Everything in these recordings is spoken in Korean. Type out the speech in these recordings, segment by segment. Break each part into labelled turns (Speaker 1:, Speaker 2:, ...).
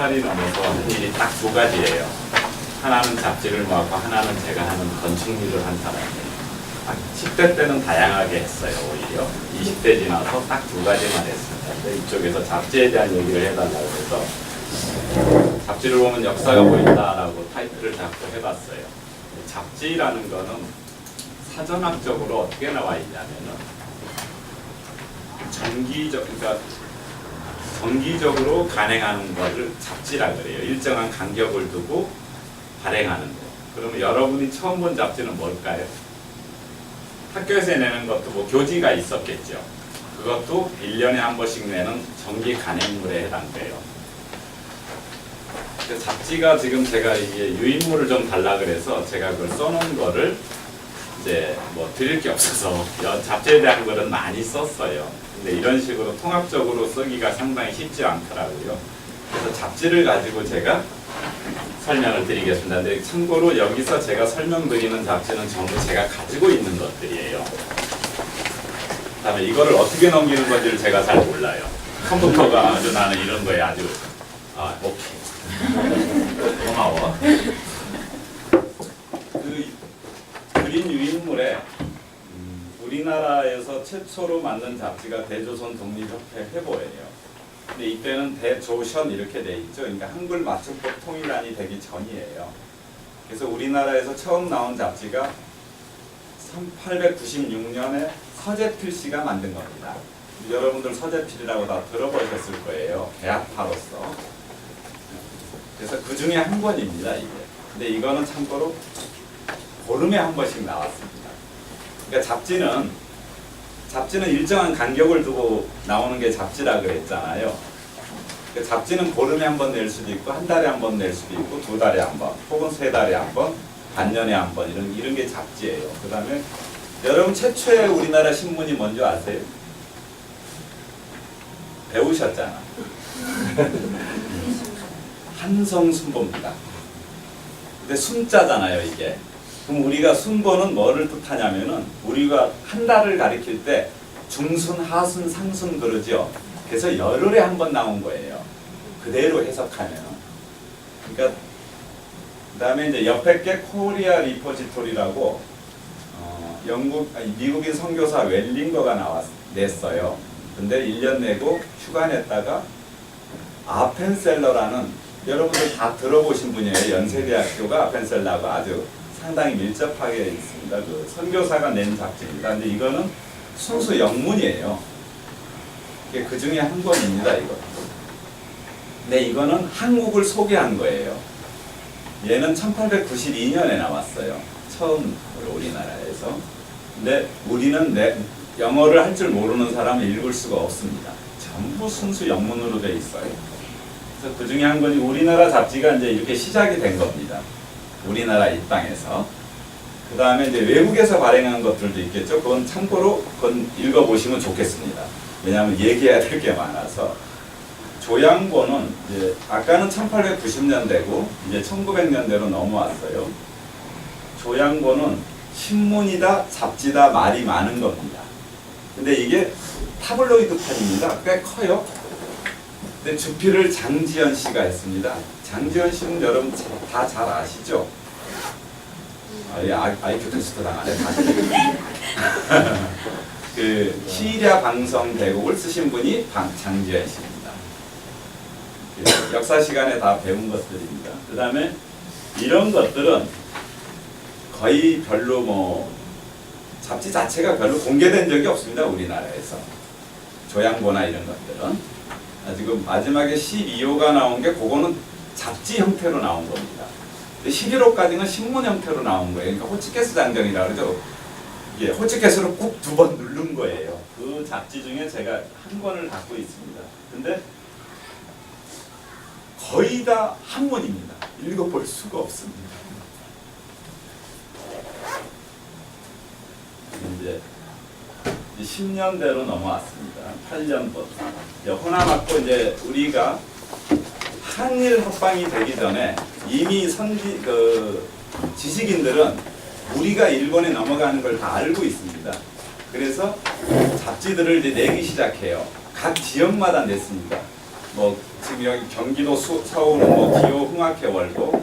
Speaker 1: 경찰이 넘어서 한 일이 딱 두 가지예요. 하나는 잡지를 모았고 하나는 제가 하는 건축 일을 한 사람이에요. 10대 때는 다양하게 했어요. 오히려 20대 지나서 딱 두 가지만 했습니다. 근데 이쪽에서 잡지에 대한 얘기를 해달라고 해서 잡지를 보면 역사가 보인다라고 타이틀을 잡고 해봤어요. 잡지라는 거는 사전학적으로 어떻게 나와 있냐면은 정기적으로 간행하는 것을 잡지라 그래요. 일정한 간격을 두고 발행하는 거. 그러면 여러분이 처음 본 잡지는 뭘까요? 학교에서 내는 것도 뭐 교지가 있었겠죠. 그것도 1년에 한 번씩 내는 정기 간행물에 해당돼요. 잡지가 지금 제가 이게 유인물을 좀 달라 그래서 제가 그걸 써놓은 거를 이제 뭐 드릴 게 없어서 잡지에 대한 거는 많이 썼어요. 근데 이런 식으로 통합적으로 쓰기가 상당히 쉽지 않더라고요. 그래서 잡지를 가지고 제가 설명을 드리겠습니다. 근데 참고로 여기서 제가 설명드리는 잡지는 전부 제가 가지고 있는 것들이에요. 그다음에 이거를 어떻게 넘기는 건지를 제가 잘 몰라요. 컴퓨터가 아주 나는 이런 거에 아주 오케이. 고마워. 그 그린 유인물에 우리나라에서 최초로 만든 잡지가 대조선 독립협회 회보예요. 근데 이때는 대조선 이렇게 돼 있죠. 그러니까 한글 맞춤법 통일안이 되기 전이에요. 그래서 우리나라에서 처음 나온 잡지가 1896년에 서재필 씨가 만든 겁니다. 여러분들 서재필이라고 다 들어보셨을 거예요. 대학파로서. 그래서 그 중에 한 권입니다, 이게. 근데 이거는 참고로 보름에 한 번씩 나왔습니다. 그러니까 잡지는 일정한 간격을 두고 나오는 게 잡지라 그랬잖아요. 그러니까 잡지는 보름에 한 번 낼 수도 있고 한 달에 한 번 낼 수도 있고 두 달에 한 번, 혹은 세 달에 한 번, 반년에 한 번 이런 게 잡지예요. 그 다음에 여러분 최초의 우리나라 신문이 뭔지 아세요? 배우셨잖아. 한성순보입니다. 근데 순자잖아요, 이게. 그럼 우리가 순보는 뭐를 뜻하냐면은 우리가 한 달을 가리킬 때 중순, 하순, 상순 그러죠. 그래서 열흘에 한 번 나온 거예요. 그대로 해석하면은. 그러니까 그다음에 이제 옆에 게 코리아 리포지토리라고 미국인 선교사 웰링거가 냈어요. 근데 1년 내고 휴가 냈다가 아펜셀러라는 여러분들 다 들어보신 분이에요. 연세대학교가 아펜셀러하고 아주 상당히 밀접하게 있습니다. 그 선교사가 낸 잡지입니다. 근데 이거는 순수 영문이에요. 그 중에 한 권입니다, 이거. 근데 이거는 한국을 소개한 거예요. 얘는 1892년에 나왔어요. 처음 우리나라에서. 근데 우리는 영어를 할 줄 모르는 사람은 읽을 수가 없습니다. 전부 순수 영문으로 돼 있어요. 그래서 그 중에 한 권이 우리나라 잡지가 이제 이렇게 시작이 된 겁니다. 우리나라 이 땅에서. 그 다음에 이제 외국에서 발행한 것들도 있겠죠. 그건 참고로 읽어보시면 좋겠습니다. 왜냐하면 얘기해야 될 게 많아서. 조양보는 이제 아까는 1890년대고 이제 1900년대로 넘어왔어요. 조양보는 신문이다, 잡지다 말이 많은 겁니다. 근데 이게 타블로이드판입니다. 꽤 커요. 근데 주필을 장지연 씨가 했습니다. 장지연 씨는 여러분 다 잘 아시죠? IQ 테스트 당하네. 그 시리아 방성 대곡을 쓰신 분이 장지연 씨입니다. 역사 시간에 다 배운 것들입니다. 그 다음에 이런 것들은 거의 별로 뭐 잡지 자체가 별로 공개된 적이 없습니다. 우리나라에서. 조양보나 이런 것들은. 지금 마지막에 12호가 나온 게 그거는 잡지 형태로 나온 겁니다. 11호까지는 신문 형태로 나온 거예요. 그러니까 호치케스 장정이라고 그러죠. 이게 호치케스로 꾹 두 번 누른 거예요. 그 잡지 중에 제가 한 권을 갖고 있습니다. 근데 거의 다 한문입니다. 읽어볼 수가 없습니다. 이제 10년대로 넘어왔습니다. 8년부터. 호남학고 이제 우리가 한일 합방이 되기 전에 이미 지식인들은 우리가 일본에 넘어가는 걸 다 알고 있습니다. 그래서 잡지들을 이제 내기 시작해요. 각 지역마다 냈습니다. 뭐 지금 여기 경기도 서울은 뭐 기호 흥학회 월보,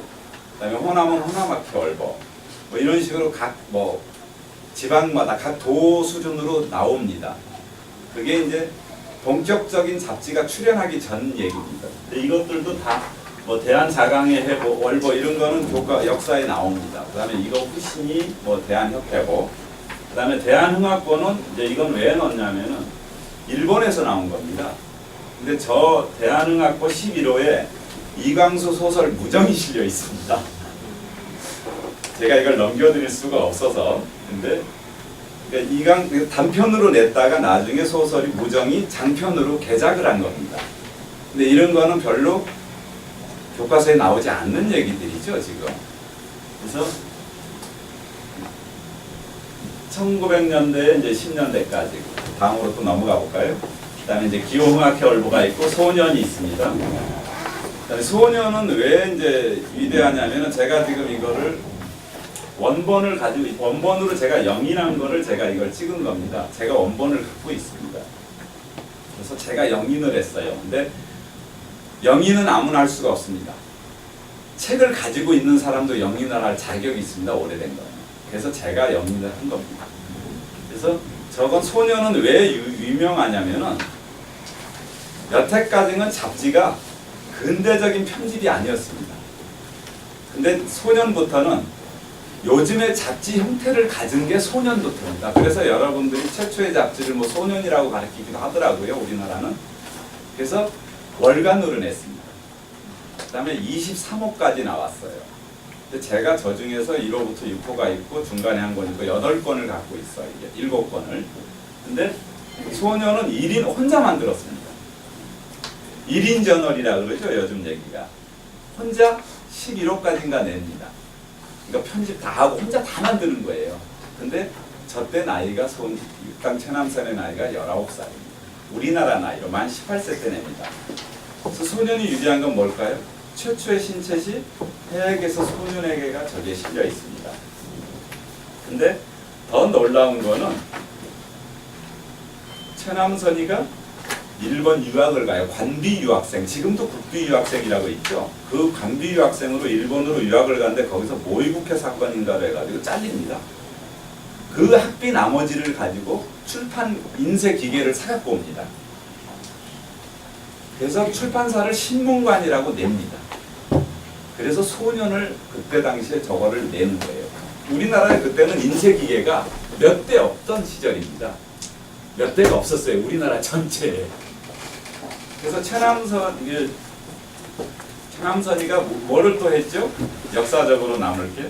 Speaker 1: 그다음에 호남은 호남학회 월보, 뭐 이런 식으로 각 뭐 지방마다 각 도 수준으로 나옵니다. 그게 이제 본격적인 잡지가 출현하기 전 얘기입니다. 근데 이것들도 다 뭐 대한자강회 회보, 월보 이런 거는 교과 역사에 나옵니다. 그다음에 이거 후신이 뭐 대한협회고, 그다음에 대한흥학고는 이제 이건 왜 넣었냐면은 일본에서 나온 겁니다. 근데 저 대한흥학고 11호에 이광수 소설 무정이 실려 있습니다. 제가 이걸 넘겨드릴 수가 없어서. 근데 그러니까 단편으로 냈다가 나중에 소설이 무정이 장편으로 개작을 한 겁니다. 근데 이런 거는 별로 교과서에 나오지 않는 얘기들이죠, 지금. 그래서 1900년대 이제 10년대까지 다음으로 또 넘어가 볼까요? 그다음에 이제 기호흥학회 월보가 있고 소년이 있습니다. 그다음에 소년은 왜 이제 위대하냐면은 제가 지금 이거를 원본을 가지고 원본으로 제가 영인한 거를 제가 이걸 찍은 겁니다. 제가 원본을 갖고 있습니다. 그래서 제가 영인을 했어요. 근데 영인은 아무나 할 수가 없습니다. 책을 가지고 있는 사람도 영인을 할 자격이 있습니다. 오래된 거예요. 그래서 제가 영인을 한 겁니다. 그래서 저건 소년은 왜 유명하냐면은 여태까지는 잡지가 근대적인 편집이 아니었습니다. 근데 소년부터는 요즘의 잡지 형태를 가진 게 소년부터입니다. 그래서 여러분들이 최초의 잡지를 뭐 소년이라고 가르치기도 하더라고요, 우리나라는. 그래서 월간으로 냈습니다. 그 다음에 23호까지 나왔어요. 근데 제가 저 중에서 1호부터 6호가 있고 중간에 한 권 있고 8권을 갖고 있어요. 이게 7권을. 근데 소년은 1인 혼자 만들었습니다. 1인 저널이라 그러죠, 요즘 얘기가. 혼자 11호까지인가 냅니다. 그러니까 편집 다 하고 혼자 다 만드는 거예요. 근데 저때 나이가 육당 최남선의 나이가 19살입니다. 우리나라 나이로 만 18세 때 냅니다. 그래서 소년이 유리한 건 뭘까요? 최초의 신체시 해액에서 소년에게가 저기에 실려 있습니다. 근데 더 놀라운 거는 최남선이가 일본 유학을 가요. 관비 유학생, 지금도 국비 유학생이라고 있죠. 그 관비 유학생으로 일본으로 유학을 가는데 거기서 모의국회 사건인가로 해가지고 잘립니다. 그 학비 나머지를 가지고 출판 인쇄 기계를 사갖고 옵니다. 그래서 출판사를 신문관이라고 냅니다. 그래서 소년을 그때 당시에 저거를 내는 거예요. 우리나라에 그때는 인쇄 기계가 몇 대 없던 시절입니다. 몇 대가 없었어요, 우리나라 전체에. 그래서 최남선이가 뭐를 또 했죠? 역사적으로 남을 게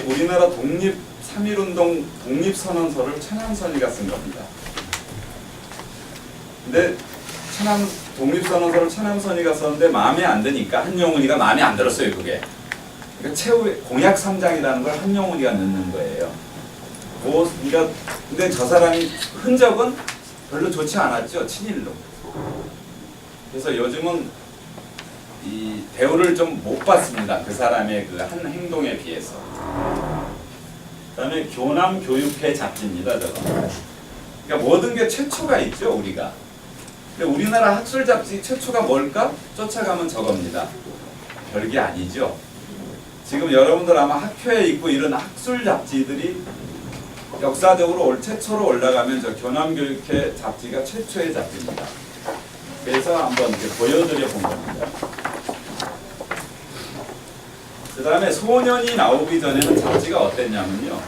Speaker 1: 우리나라 독립 3.1운동 독립선언서를 최남선이가 쓴 겁니다. 근데 독립선언서를 최남선이가 썼는데 마음에 안 드니까 한용운이가 마음에 안 들었어요, 그게. 그러니까 최후의 공약 3장이라는 걸 한용운이가 넣는 거예요. 그러니까 근데 저 사람이 흔적은 별로 좋지 않았죠, 친일로. 그래서 요즘은 이 대우를 좀 못 받습니다. 그 사람의 그 한 행동에 비해서. 그다음에 교남교육회 잡지입니다, 저거. 그러니까 모든 게 최초가 있죠, 우리가. 근데 우리나라 학술 잡지 최초가 뭘까? 쫓아가면 저겁니다. 별게 아니죠. 지금 여러분들 아마 학회에 있고 이런 학술 잡지들이 역사적으로 최초로 올라가면 저 교남교육회 잡지가 최초의 잡지입니다. 그래서 한번 이렇게 보여드려 본 겁니다. 그 다음에 소년이 나오기 전에는 잡지가 어땠냐면요.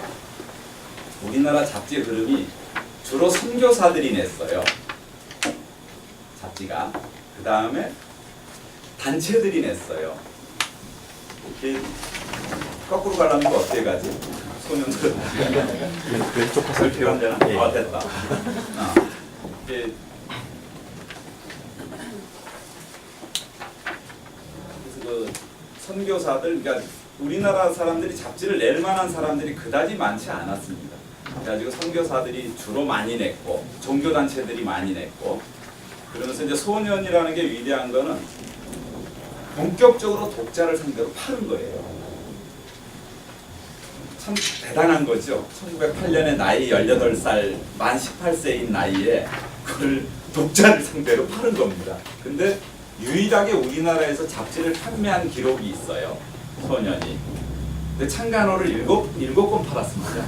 Speaker 1: 우리나라 잡지 흐름이 주로 선교사들이 냈어요. 잡지가. 그 다음에 단체들이 냈어요. 이렇게 거꾸로 가려면 어떻게 가지? 소년들.
Speaker 2: 왼쪽 화살
Speaker 1: 필요한 데는? 아, 됐다. 이렇게 그 선교사들, 그러니까 우리나라 사람들이 잡지를 낼 만한 사람들이 그다지 많지 않았습니다. 그래가지고 선교사들이 주로 많이 냈고 종교단체들이 많이 냈고 그러면서 이제 소년이라는 게 위대한 거는 본격적으로 독자를 상대로 파는 거예요. 참 대단한 거죠. 1908년에 나이 18살, 만 18세인 나이에 그걸 독자를 상대로 파는 겁니다. 근데 유일하게 우리나라에서 잡지를 판매한 기록이 있어요. 소년이. 근데 창간호를 일곱 권 팔았습니다.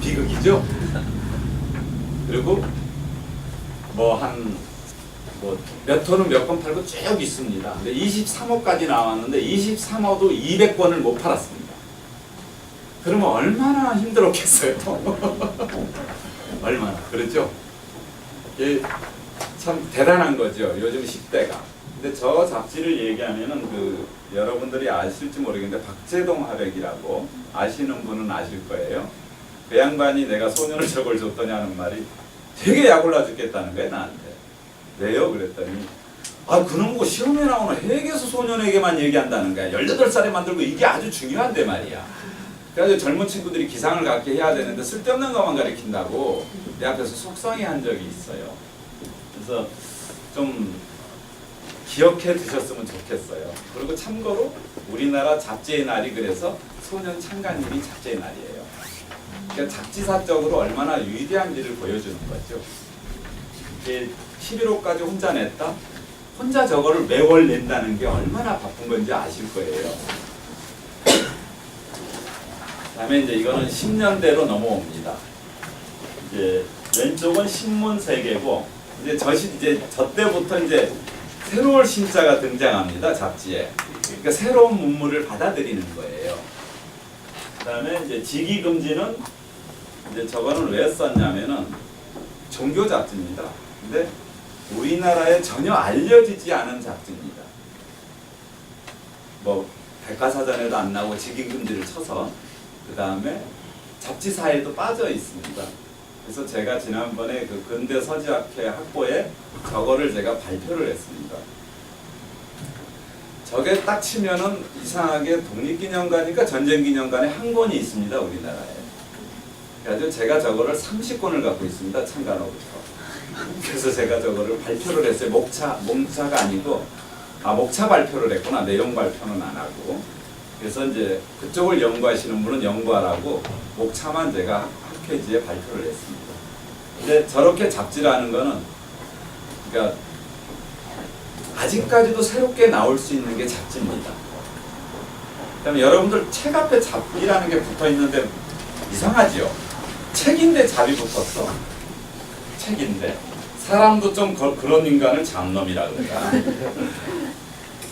Speaker 1: 비극이죠. 그리고 몇 호는 몇 권 팔고 쭉 있습니다. 근데 23호까지 나왔는데 23호도 200권을 못 팔았습니다. 그러면 얼마나 힘들었겠어요. 얼마나. 그렇죠? 이게 참 대단한 거죠. 요즘 10대가. 근데 저 잡지를 얘기하면은 여러분들이 아실지 모르겠는데 박재동 화백이라고 아시는 분은 아실 거예요. 그 양반이 내가 소년을 저걸 줬더니 하는 말이 되게 약올라 죽겠다는 거예요, 나한테. 왜요? 그랬더니 그놈 뭐 시험에 나오는 회계수 소년에게만 얘기한다는 거야. 18살에 만들고 이게 아주 중요한데 말이야. 그래서 젊은 친구들이 기상을 갖게 해야 되는데 쓸데없는 것만 가르친다고 내 앞에서 속상해한 적이 있어요. 그래서 좀 기억해 두셨으면 좋겠어요. 그리고 참고로 우리나라 잡지의 날이 그래서 소년 창간일이 잡지의 날이에요. 그러니까 잡지사적으로 얼마나 위대한지를 보여주는 거죠. 이게 11호까지 혼자 냈다? 혼자 저거를 매월 낸다는 게 얼마나 바쁜 건지 아실 거예요. 그다음에 이제 이거는 10년대로 넘어옵니다. 이제 왼쪽은 신문 세계고 이제 저 때부터 이제 새로운 신자가 등장합니다. 잡지에. 그러니까 새로운 문물을 받아들이는 거예요. 그다음에 이제 직위금지는 이제 저거는 왜 썼냐면은 종교 잡지입니다. 근데 우리나라에 전혀 알려지지 않은 잡지입니다. 백과사전에도 안 나오고 직위금지를 쳐서 그 다음에 잡지사에도 빠져 있습니다. 그래서 제가 지난번에 그 근대서지학회 학보에 저거를 제가 발표를 했습니다. 저게 딱 치면은 이상하게 독립기념관이니까 전쟁기념관에 한 권이 있습니다, 우리나라에. 그래서 제가 저거를 30권을 갖고 있습니다, 창간호부터. 그래서 제가 저거를 발표를 했어요. 목차가 아니고, 목차 발표를 했구나. 내용 발표는 안 하고. 그래서 이제 그쪽을 연구하시는 분은 연구하라고 목차만 제가 학회지에 발표를 했습니다. 근데 저렇게 잡지라는 거는, 그러니까 아직까지도 새롭게 나올 수 있는 게 잡지입니다. 그다음에 여러분들 책 앞에 잡이라는 게 붙어 있는데 이상하지요? 책인데 잡이 붙었어. 책인데. 사람도 좀 그런 인간을 잡놈이라 그래요.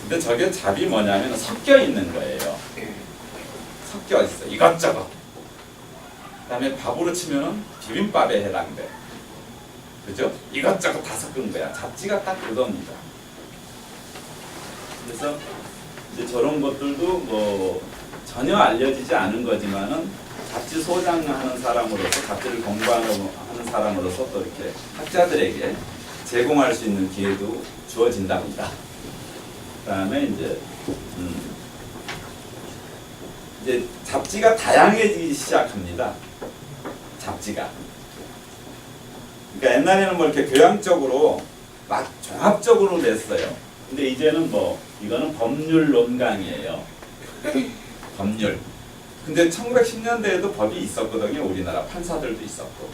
Speaker 1: 근데 저게 잡이 뭐냐면 섞여 있는 거예요. 섞여 있어. 이것저것. 그다음에 밥으로 치면은 비빔밥에 해당돼. 그죠? 이것저것 다 섞은 거야. 잡지가 딱 그겁니다. 그래서 이제 저런 것들도 전혀 알려지지 않은 거지만은 잡지 소장하는 사람으로서 잡지를 공부하는 사람으로서 또 이렇게 학자들에게 제공할 수 있는 기회도 주어진답니다. 그다음에 이제 잡지가 다양해지기 시작합니다. 잡지가. 그러니까 옛날에는 이렇게 교양적으로 막 종합적으로 냈어요. 근데 이제는 이거는 법률 논강이에요. 법률. 근데 1910년대에도 법이 있었거든요. 우리나라 판사들도 있었고.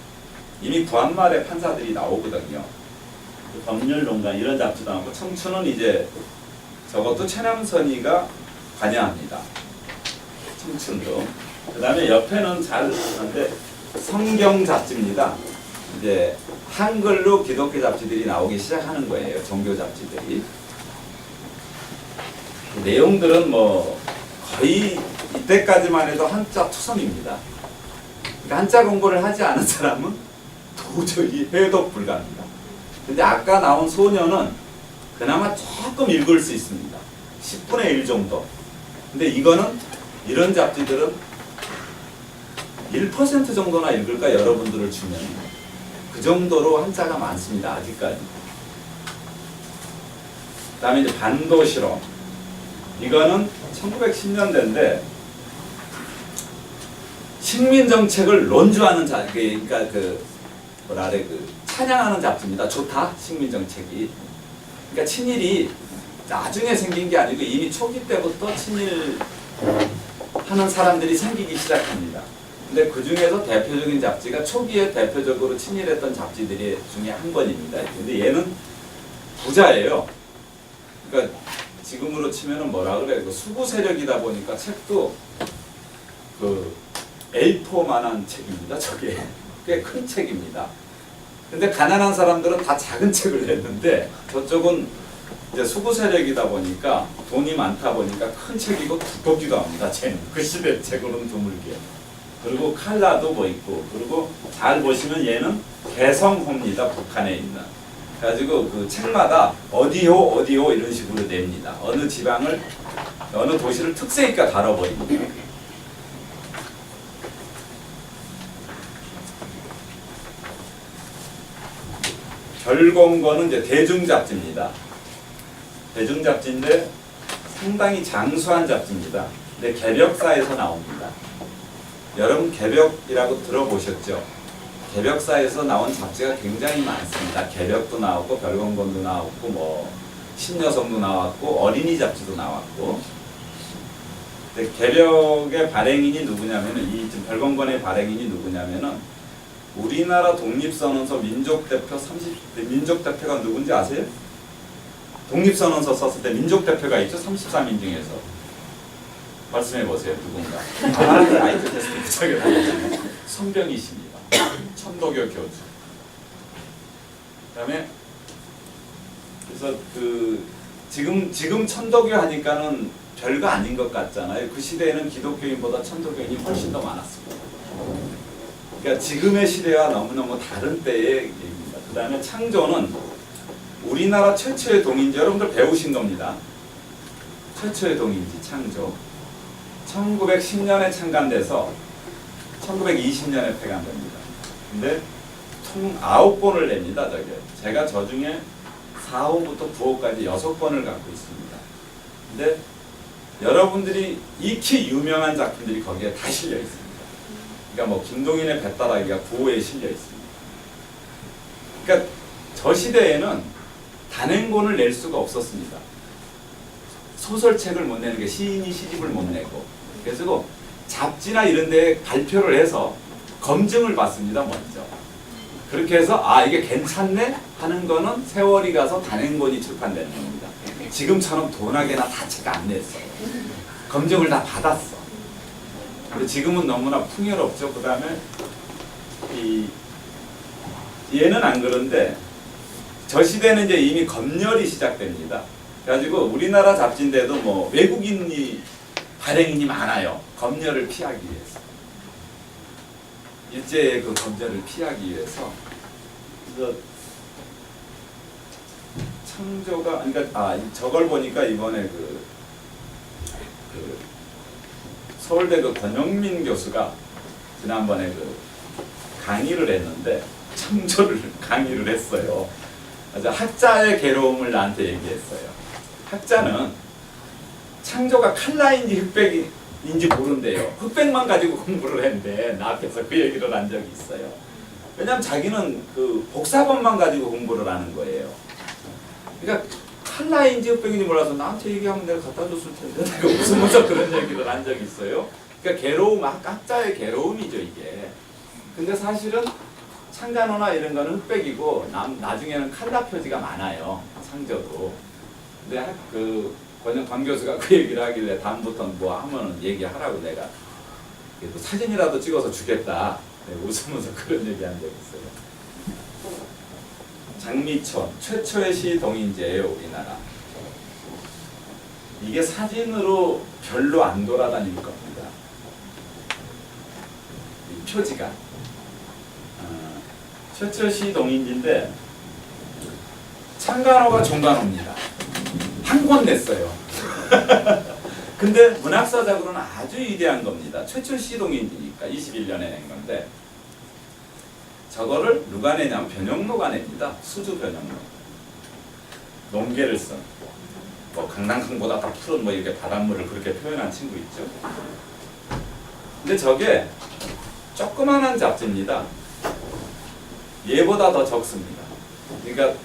Speaker 1: 이미 구한말에 판사들이 나오거든요. 법률 논강 이런 잡지도 나오고 청춘은 이제 저것도 최남선이가 관여합니다. 청춘도. 그 다음에 옆에는 잘 아는데 성경 잡지입니다. 이제 한글로 기독교 잡지들이 나오기 시작하는 거예요. 종교 잡지들이. 내용들은 거의 이때까지만 해도 한자 투성입니다. 그러니까 한자 공부를 하지 않은 사람은 도저히 해독 불가합니다. 근데 아까 나온 소녀는 그나마 조금 읽을 수 있습니다. 10분의 1 정도. 근데 이런 잡지들은 1% 정도나 읽을까 여러분들을 주면 그 정도로 한자가 많습니다. 아직까지. 그 다음에 이제 반도실험. 이거는 1910년대인데 식민정책을 논주하는 그러니까 찬양하는 잡지입니다. 좋다, 식민정책이. 그러니까 친일이 나중에 생긴 게 아니고 이미 초기 때부터 친일 하는 사람들이 생기기 시작합니다. 근데 그 중에서 대표적인 잡지가 초기에 대표적으로 친일했던 잡지들이 중에 한 권입니다. 근데 얘는 부자예요. 그러니까 지금으로 치면은 뭐라 그래? 그 수구 세력이다 보니까 책도 그 A4만한 책입니다. 저게 꽤 큰 책입니다. 근데 가난한 사람들은 다 작은 책을 냈는데 저쪽은 이제 수구 세력이다 보니까 돈이 많다 보니까 큰 책이고 두껍기도 합니다. 쟤는 그 시대 책으로는 드물게. 그리고 칼라도 뭐 있고, 그리고 잘 보시면 얘는 개성호입니다. 북한에 있는. 그래가지고 그 책마다 어디호 이런 식으로 냅니다. 어느 지방을, 어느 도시를 특색 있게 다뤄버립니다. 별공거는 이제 대중잡지입니다. 대중잡지인데 상당히 장수한 잡지입니다. 근데 개벽사에서 나옵니다. 여러분 개벽이라고 들어보셨죠? 개벽사에서 나온 잡지가 굉장히 많습니다. 개벽도 나왔고 별공건도 나왔고 뭐 신여성도 나왔고 어린이 잡지도 나왔고. 근데 개벽의 발행인이 누구냐면은 이 지금 별공건의 발행인이 누구냐면은 우리나라 독립선언서 민족대표가 누군지 아세요? 독립선언서 썼을 때 민족대표가 있죠? 33인 중에서. 말씀해 보세요. 누군가. 아이들 테스트 부착해 나가잖아요. 성병이십니다. 천도교 교주. 그다음에 그래서 그 지금 천도교 하니까는 별거 아닌 것 같잖아요. 그 시대에는 기독교인보다 천도교인이 훨씬 더 많았습니다. 그러니까 지금의 시대와 너무너무 다른 때의 얘기입니다. 그다음에 창조는 우리나라 최초의 동인지, 여러분들 배우신 겁니다. 최초의 동인지 창조. 1910년에 창간돼서 1920년에 폐간됩니다. 근데 총 9권을 냅니다. 저게. 제가 저 중에 4호부터 9호까지 6권을 갖고 있습니다. 근데 여러분들이 익히 유명한 작품들이 거기에 다 실려 있습니다. 그러니까 뭐 김동인의 배따라기가 9호에 실려 있습니다. 그러니까 저 시대에는 단행본을 낼 수가 없었습니다. 소설책을 못 내는 게 시인이 시집을 못 내고. 그래서 잡지나 이런 데에 발표를 해서 검증을 받습니다. 먼저. 그렇게 해서 아 이게 괜찮네 하는 거는 세월이 가서 단행본이 출판되는 겁니다. 지금처럼 돈하게나 다 책 안 냈어요. 검증을 다 받았어. 근데 지금은 너무나 풍요롭죠. 그 다음에 얘는 안 그런데 저 시대는 이제 이미 검열이 시작됩니다. 그래가지고 우리나라 잡지인데도 뭐 외국인이 발행인이 많아요. 검열을 피하기 위해서. 일제의 그 검열을 피하기 위해서. 그래서 창조가 그러니까 저걸 보니까 이번에 그 서울대 그 권영민 교수가 지난번에 그 강의를 했는데 창조를 강의를 했어요. 그래서 학자의 괴로움을 나한테 얘기했어요. 학자는 창조가 칼라인지 흑백인지 모른대요. 흑백만 가지고 공부를 했는데 나 앞에서 그 얘기를 한 적이 있어요. 왜냐하면 자기는 그 복사본만 가지고 공부를 하는 거예요. 그러니까 칼라인지 흑백인지 몰라서 나한테 얘기하면 내가 갖다 줬을 텐데 내가 웃으면서 그런 얘기를 한 적이 있어요. 그러니까 괴로움, 학자의 괴로움이죠 이게. 근데 사실은 창간호나 이런 거는 흑백이고 나중에는 칼라 표지가 많아요. 창조도. 근데 권 교수가 그 얘기를 하길래 다음부터는 뭐 하면은 얘기하라고 내가 그래도 사진이라도 찍어서 주겠다. 내가 웃으면서 그런 얘기 한 적이 있어요. 장미촌 최초의 시 동인지예요. 우리나라. 이게 사진으로 별로 안 돌아다닐 겁니다. 이 표지가 최초 시 동인지인데 창간호가 종간호입니다. 한 권 냈어요. 근데 문학사적으로는 아주 위대한 겁니다. 최초 시 동인지니까 21년에 낸 건데 저거를 누가 내냐면 변형로가 냅니다. 수주 변형로. 농계를 쓴. 뭐 강낭강보다 더 푸른 뭐 이렇게 바닷물을 그렇게 표현한 친구 있죠. 근데 저게 조그만한 잡지입니다. 얘보다 더 적습니다. 그러니까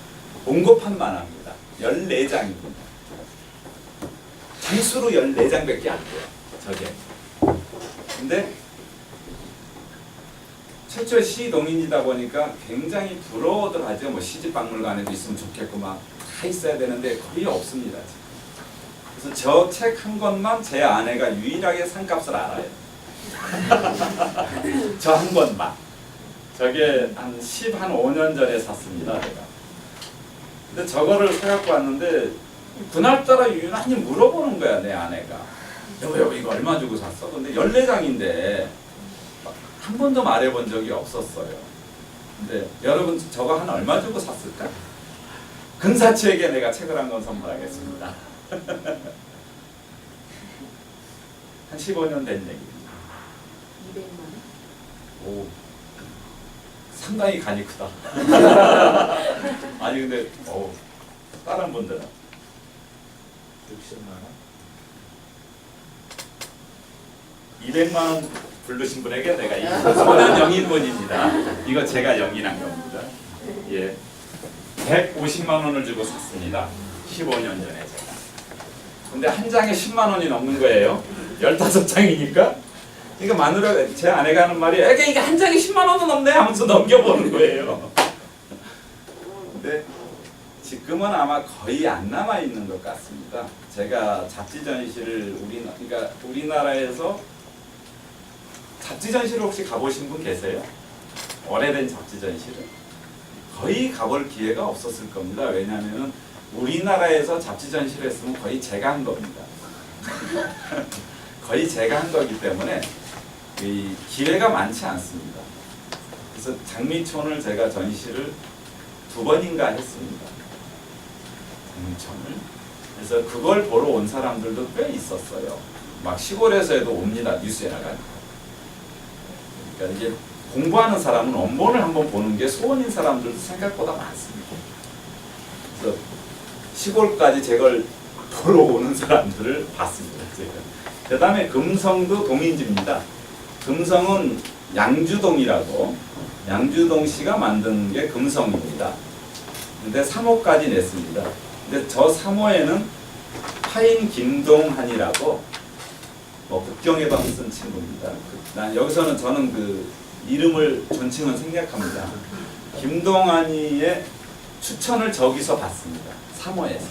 Speaker 1: 몽고판만 합니다. 14장입니다. 장수로 14장밖에 안 돼요. 저게. 근데 최초의 시동인이다 보니까 굉장히 부러워들 하죠. 뭐 시집박물관에도 있으면 좋겠고 막 다 있어야 되는데 거의 없습니다. 그래서 저 책 한 권만 제 아내가 유일하게 산값을 알아요. 저 한 권만. 저게 한 15년 전에 샀습니다. 제가. 근데 저거를 사갖고 왔는데 그날따라 유난히 물어보는 거야, 내 아내가. 여보 이거 얼마 주고 샀어? 근데 14장인데 한 번도 말해본 적이 없었어요. 근데 여러분 저거 한 얼마 주고 샀을까? 근사치에게 내가 책을 한 권 선물하겠습니다. 한 15년 된 얘기입니다.
Speaker 3: 200만 원?
Speaker 1: 오, 상당히 간이 크다. 아니 근데 다른 분들은
Speaker 2: 60만 원.
Speaker 1: 200만 원 부르신 분에게 내가 이 소년 영인분입니다. 이거 제가 영인한 겁니다. 예, 150만 원을 주고 샀습니다. 15년 전에 제가. 근데 한 장에 10만 원이 넘는 거예요. 15장이니까. 그러니까 마누라 제 아내가 하는 말이 이게 한 장에 10만 원도 넘네 하면서 넘겨보는 거예요. 근데 지금은 아마 거의 안 남아 있는 것 같습니다. 제가 잡지 전시를 그러니까 우리나라에서 잡지 전시를 혹시 가보신 분 계세요? 오래된 잡지 전시를 거의 가볼 기회가 없었을 겁니다. 왜냐하면 우리나라에서 잡지 전시를 했으면 거의 제가 한 겁니다. 거의 제가 한 거기 때문에 이 기회가 많지 않습니다. 그래서 장미촌을 제가 전시를 2번인가 했습니다. 장미촌을. 그래서 그걸 보러 온 사람들도 꽤 있었어요. 막 시골에서도 옵니다. 뉴스에 나가니까. 그러니까 이게 공부하는 사람은 원본을 한번 보는 게 소원인 사람들도 생각보다 많습니다. 그래서 시골까지 제걸 보러 오는 사람들을 봤습니다. 제가. 그 다음에 금성도 동인지입니다. 금성은 양주동이라고 양주동시가 만든 게 금성입니다. 근데 3호까지 냈습니다. 근데 저 3호에는 파인 김동한이라고 북경에도 쓴 친구입니다. 여기서는 저는 그 이름을 존칭은 생략합니다. 김동한이의 추천을 저기서 받습니다. 3호에서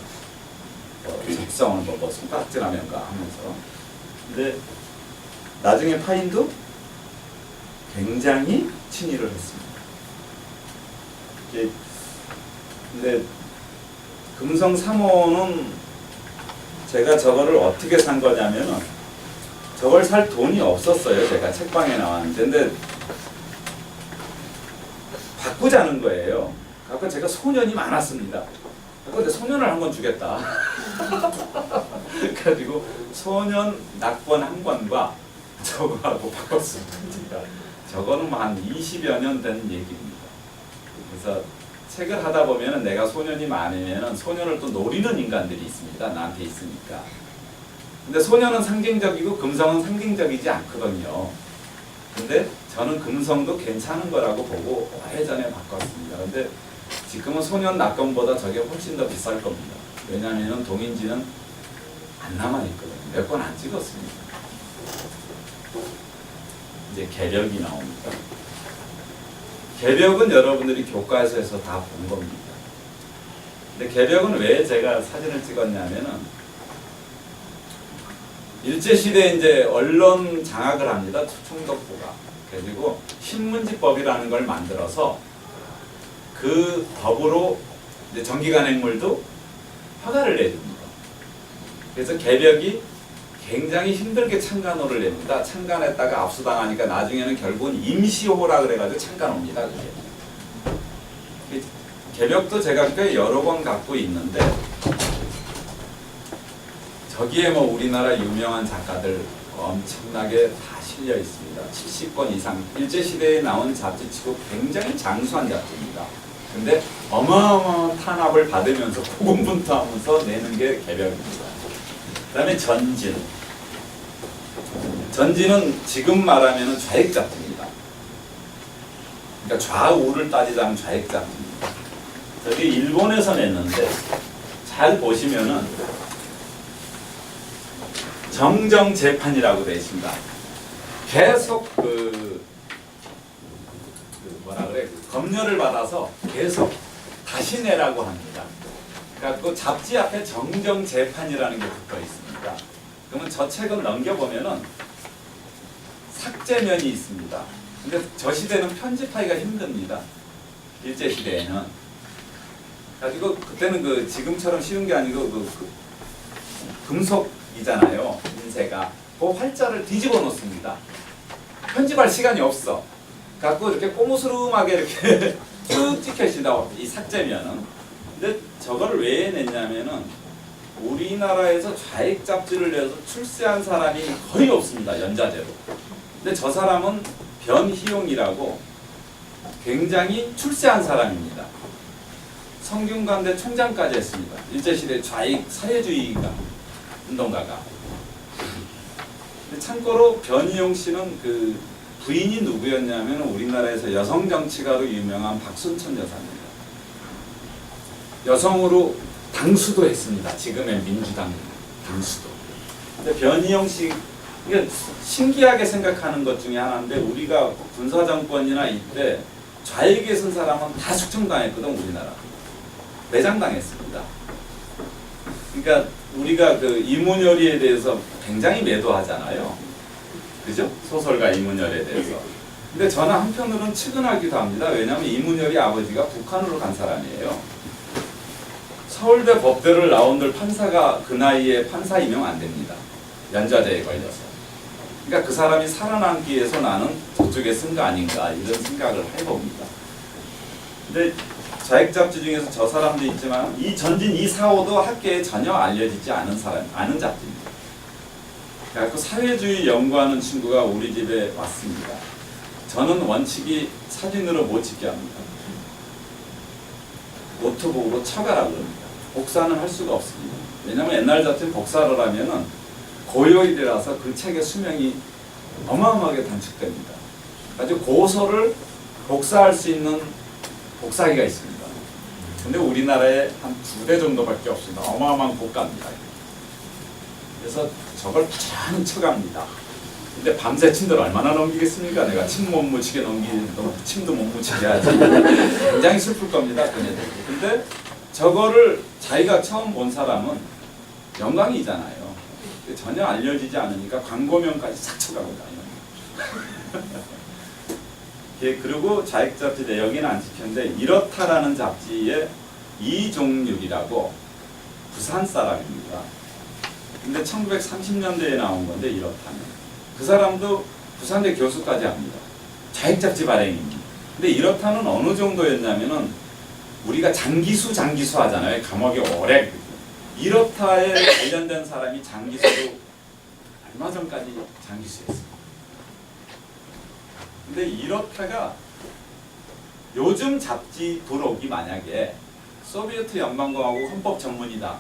Speaker 1: 적성을 보고 손가락질하면가 하면서. 근데 나중에 파인도 굉장히 친일을 했습니다. 근데 금성 3호는 제가 저거를 어떻게 산 거냐면은 저걸 살 돈이 없었어요. 제가 책방에 나왔는데 근데 바꾸자는 거예요. 아까 제가 소년이 많았습니다. 근데 소년을 한 권 주겠다. 그래가지고 소년 낙권 한 권과 저거하고 바꿨습니다. 제가. 저거는 한 20여 년 된 얘기입니다. 그래서 책을 하다 보면은 내가 소년이 많으면은 소년을 또 노리는 인간들이 있습니다. 나한테 있으니까. 근데 소년은 상징적이고 금성은 상징적이지 않거든요. 근데 저는 금성도 괜찮은 거라고 보고 오래전에 바꿨습니다. 근데 지금은 소년 낙권보다 저게 훨씬 더 비쌀 겁니다. 왜냐하면 동인지는 안 남아있거든요. 몇 권 안 찍었습니다. 이제 개벽이 나옵니다. 개벽은 여러분들이 교과서에서 다 본 겁니다. 근데 개벽은 왜 제가 사진을 찍었냐면은 일제시대에 이제 언론 장악을 합니다. 총독부가. 그리고 신문지법이라는 걸 만들어서 그 법으로 이제 정기간행물도 허가를 내줍니다. 그래서 개벽이 굉장히 힘들게 창간호를 냅니다. 창간했다가 압수당하니까 나중에는 결국은 임시호라 그래가지고 창간호입니다. 그게. 개벽도 제가 꽤 여러 권 갖고 있는데 저기에 뭐 우리나라 유명한 작가들 엄청나게 다 실려 있습니다. 70권 이상 일제시대에 나온 잡지치고 굉장히 장수한 잡지입니다. 근데 어마어마한 탄압을 받으면서 고군분투하면서 내는 게 개벽입니다. 그 다음에 전진. 전진은 지금 말하면 좌익 잡지입니다. 그러니까 좌우를 따지자면 좌익 잡지입니다. 저기 일본에서 냈는데 잘 보시면은 정정재판이라고 되어 있습니다. 계속 그 검열을 받아서 계속 다시 내라고 합니다. 그러니까 그 잡지 앞에 정정재판이라는 게 붙어 있습니다. 그러면 저 책을 넘겨보면은 삭제면이 있습니다. 근데 저 시대는 편집하기가 힘듭니다. 일제 시대에는. 가지고 그때는 그 지금처럼 쉬운 게 아니고 그 금속이잖아요. 인쇄가. 그 활자를 뒤집어 놓습니다. 편집할 시간이 없어. 갖고 이렇게 꼬무스름하게 이렇게 쭉 찍혀진다. 이 삭제면은. 근데 저거를 왜 냈냐면은 우리나라에서 좌익 잡지를 내서 출세한 사람이 거의 없습니다. 연자제로. 근데 저 사람은 변희용이라고 굉장히 출세한 사람입니다. 성균관대 총장까지 했습니다. 일제시대 좌익 사회주의가 운동가가. 근데 참고로 변희용 씨는 그 부인이 누구였냐면 우리나라에서 여성 정치가로 유명한 박순천 여사입니다. 여성으로 당수도 했습니다. 지금의 민주당 당수도. 근데 변희용 씨, 이게 신기하게 생각하는 것 중에 하나인데 우리가 군사정권이나 이때 좌익에 쓴 사람은 다 숙청당했거든. 우리나라. 매장당했습니다. 그러니까 우리가 그 이문열이에 대해서 굉장히 매도하잖아요. 그죠? 소설가 이문열에 대해서. 근데 저는 한편으로는 측은하기도 합니다. 왜냐하면 이문열이 아버지가 북한으로 간 사람이에요. 서울대 법대를 나온들 판사가 그 나이에 판사 임용 안 됩니다. 연좌제에 걸려서. 그러니까 그 사람이 살아남기 위해서 나는 저쪽에 쓴 거 아닌가 이런 생각을 해봅니다. 근데 좌익 잡지 중에서 저 사람도 있지만 이 전진 이 사호도 학계에 전혀 알려지지 않은 잡지입니다. 그래서 사회주의 연구하는 친구가 우리 집에 왔습니다. 저는 원칙이 사진으로 못 찍게 합니다. 노트북으로 쳐가라고 합니다. 복사는 할 수가 없습니다. 왜냐하면 옛날 잡지는 복사를 하면은 고요일이라서 그 책의 수명이 어마어마하게 단축됩니다. 아주 고소를 복사할 수 있는 복사기가 있습니다. 근데 우리나라에 한 2대 정도밖에 없습니다. 어마어마한 고가입니다. 그래서 저걸 부지런히 쳐갑니다. 근데 밤새 침대를 얼마나 넘기겠습니까? 내가 침 못 묻히게 침도 못 묻히게 하지. 굉장히 슬플 겁니다. 그네들. 근데 저거를 자기가 처음 본 사람은 영광이잖아요. 전혀 알려지지 않으니까 광고명까지 싹 쳐갑니다. 예, 그리고 좌익 잡지인데 여기는 안 찍혔는데 이렇다라는 잡지의 이종육이라고 부산 사람입니다. 근데 1930년대에 나온 건데 이렇다는 그 사람도 부산대 교수까지 합니다. 좌익 잡지 발행입니다. 근데 이렇다는 어느 정도였냐면은 우리가 장기수 하잖아요. 감옥에 오래. 이렇다에 관련된 사람이 장기수도 얼마 전까지 장기수였습니다. 근데 이렇다가 요즘 잡지 부록이 만약에 소비에트 연방공화국 헌법 전문이다.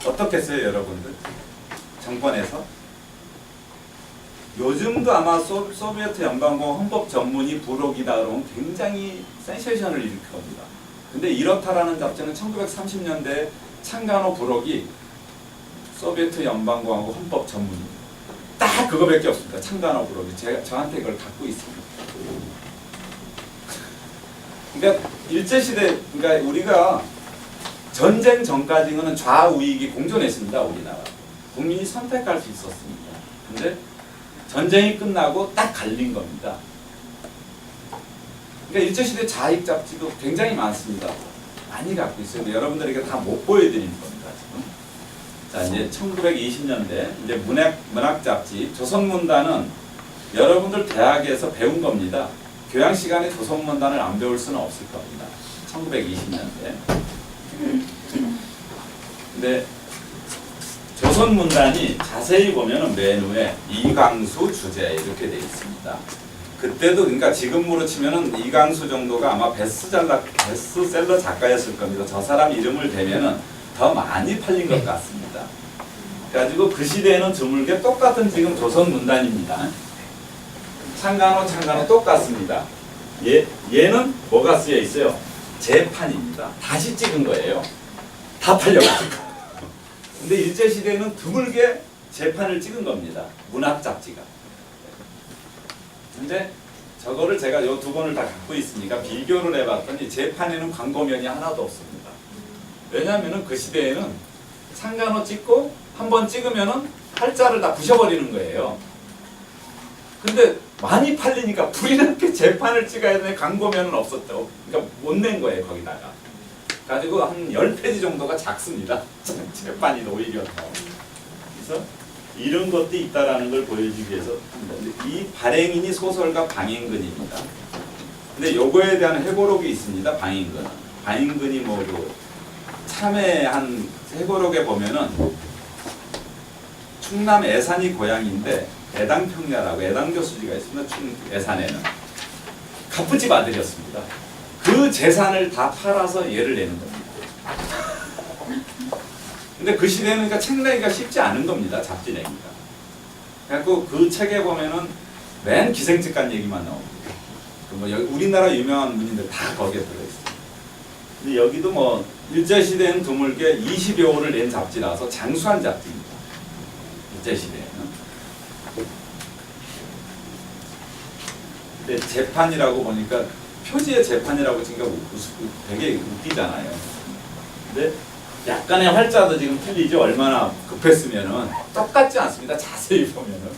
Speaker 1: 어떻겠어요, 여러분들? 정권에서? 요즘도 아마 소비에트 연방공화국 헌법 전문이 부록이다 그러면 굉장히 센세이션을 일으킬 겁니다. 근데 이렇다라는 잡지는 1930년대 창간호 부록이 소비에트 연방공화국 헌법 전문입니다. 딱 그거밖에 없습니다. 창간호 부록이. 저한테 그걸 갖고 있습니다. 그러니까 일제시대, 그러니까 우리가 전쟁 전까지는 좌우익이 공존했습니다. 우리나라. 국민이 선택할 수 있었습니다. 근데 전쟁이 끝나고 딱 갈린 겁니다. 그러니까 일제시대 좌익 잡지도 굉장히 많습니다. 많이 갖고 있어요. 근데 여러분들에게 다 못 보여드리는 겁니다. 지금. 자, 이제 1920년대 이제 문학 잡지 조선문단은 여러분들 대학에서 배운 겁니다. 교양 시간에 조선문단을 안 배울 수는 없을 겁니다. 1920년대. 근데 조선문단이 자세히 보면은 메뉴에 이광수 주제 이렇게 되어 있습니다. 그때도 그러니까 지금으로 치면은 이광수 정도가 아마 베스트셀러 작가였을 겁니다. 저 사람 이름을 대면은 더 많이 팔린 것 같습니다. 그래가지고 그 시대에는 드물게 똑같은 지금 조선문단입니다. 창간호 똑같습니다. 얘는 뭐가 쓰여 있어요? 재판입니다. 다시 찍은 거예요. 다 팔려가지고. 근데 일제시대에는 드물게 재판을 찍은 겁니다. 문학 잡지가. 근데 저거를 제가 요 두 권을 다 갖고 있으니까 비교를 해봤더니 제 판에는 광고면이 하나도 없습니다. 왜냐하면은 그 시대에는 창간호 찍고 한 번 찍으면은 팔자를 다 부셔버리는 거예요. 근데 많이 팔리니까 불이 나게 재판을 찍어야 되는데 광고면은 없었죠. 그러니까 못 낸 거예요, 거기다가. 가지고 한 10페이지 정도가 작습니다. 재판이 오히려 더. 그래서 이런 것도 있다라는 걸 보여주기 위해서 합니다. 이 발행인이 소설가 방인근입니다. 근데 요거에 대한 회고록이 있습니다. 방인근은. 방인근이 뭐고 참회한 회고록에 보면은 충남 애산이 고향인데 애당평야라고 애당교수지가 있습니다. 애산에는 갑부집 아들이었습니다. 그 재산을 다 팔아서 얘를 내는 겁니다. 근데 그 시대는 그러니까 책 내기가 쉽지 않은 겁니다. 잡지 내기가. 그래갖고 그 책에 보면은 맨 기생집간 얘기만 나옵니다. 뭐 우리나라 유명한 문인들 다 거기에 들어있어요. 근데 여기도 뭐 일제시대는 드물게 20여 호를 낸 잡지라서 장수한 잡지입니다. 일제시대에는. 근데 재판이라고 보니까 표지에 재판이라고 지금 되게 웃기잖아요. 근데 약간의 활자도 지금 틀리죠. 얼마나 급했으면은 똑같지 않습니다. 자세히 보면은.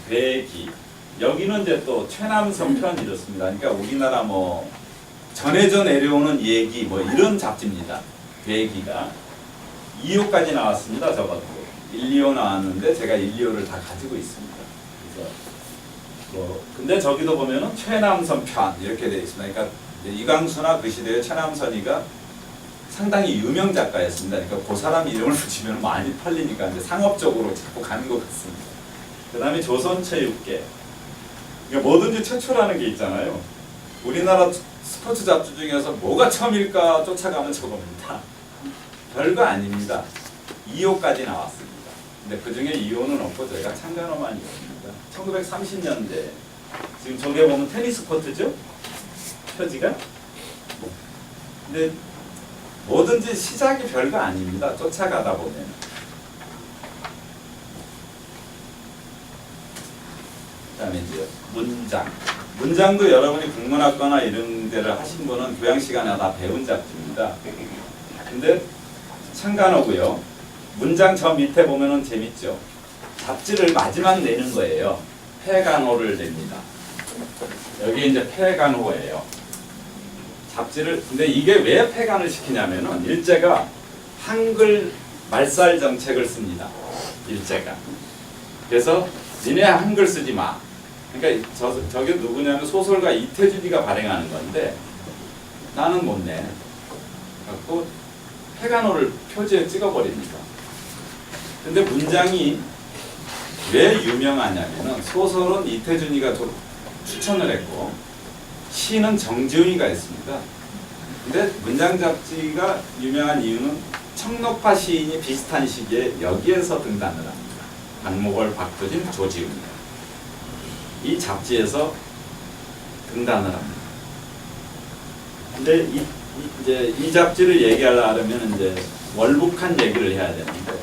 Speaker 1: 배기. 여기는 이제 또 최남선 편 이렇습니다. 그러니까 우리나라 뭐 전해져 내려오는 얘기 뭐 이런 잡지입니다. 배기가 2호까지 나왔습니다. 저것도 1, 2호 나왔는데 제가 1, 2호를 다 가지고 있습니다. 그래서 뭐 근데 저기도 보면은 최남선 편 이렇게 되어 있습니다. 그러니까 이광수나 그 시대의 최남선이가 상당히 유명 작가였습니다. 그러니까 그 사람 이름을 붙이면 많이 팔리니까 이제 상업적으로 자꾸 가는 것 같습니다. 그 다음에 조선체육계. 그러니까 뭐든지 최초라는 게 있잖아요. 우리나라 스포츠 잡지 중에서 뭐가 처음일까 쫓아가면 저겁니다. 별거 아닙니다. 2호까지 나왔습니다. 근데 그 중에 2호는 없고 저희가 창간호만 있습니다. 1930년대. 지금 저기에 보면 테니스 코트죠? 표지가? 근데 뭐든지 시작이 별거 아닙니다. 쫓아가다 보면. 그 다음에 이제 문장. 문장도 여러분이 국문학과나 이런 데를 하신 분은 교양 시간에 다 배운 잡지입니다. 근데 창간호고요. 문장 저 밑에 보면은 재밌죠. 잡지를 마지막 내는 거예요. 폐간호를 냅니다. 여기 이제 폐간호예요. 잡지를 근데 이게 왜 폐간을 시키냐면은 일제가 한글 말살 정책을 씁니다. 일제가. 그래서 니네 한글 쓰지 마. 그러니까 저게 누구냐면 소설가 이태준이가 발행하는 건데 나는 못 내. 갖고 폐간호를 표지에 찍어버립니다. 근데 문장이 왜 유명하냐면은 소설은 이태준이가 추천을 했고 시는 정지훈이가 했습니다. 근데 문장 잡지가 유명한 이유는 청록파 시인이 비슷한 시기에 여기에서 등단을 합니다. 박목월, 박도진, 조지훈. 이 잡지에서 등단을 합니다. 근데 이제 이 잡지를 얘기하려면 이제 월북한 얘기를 해야 되는데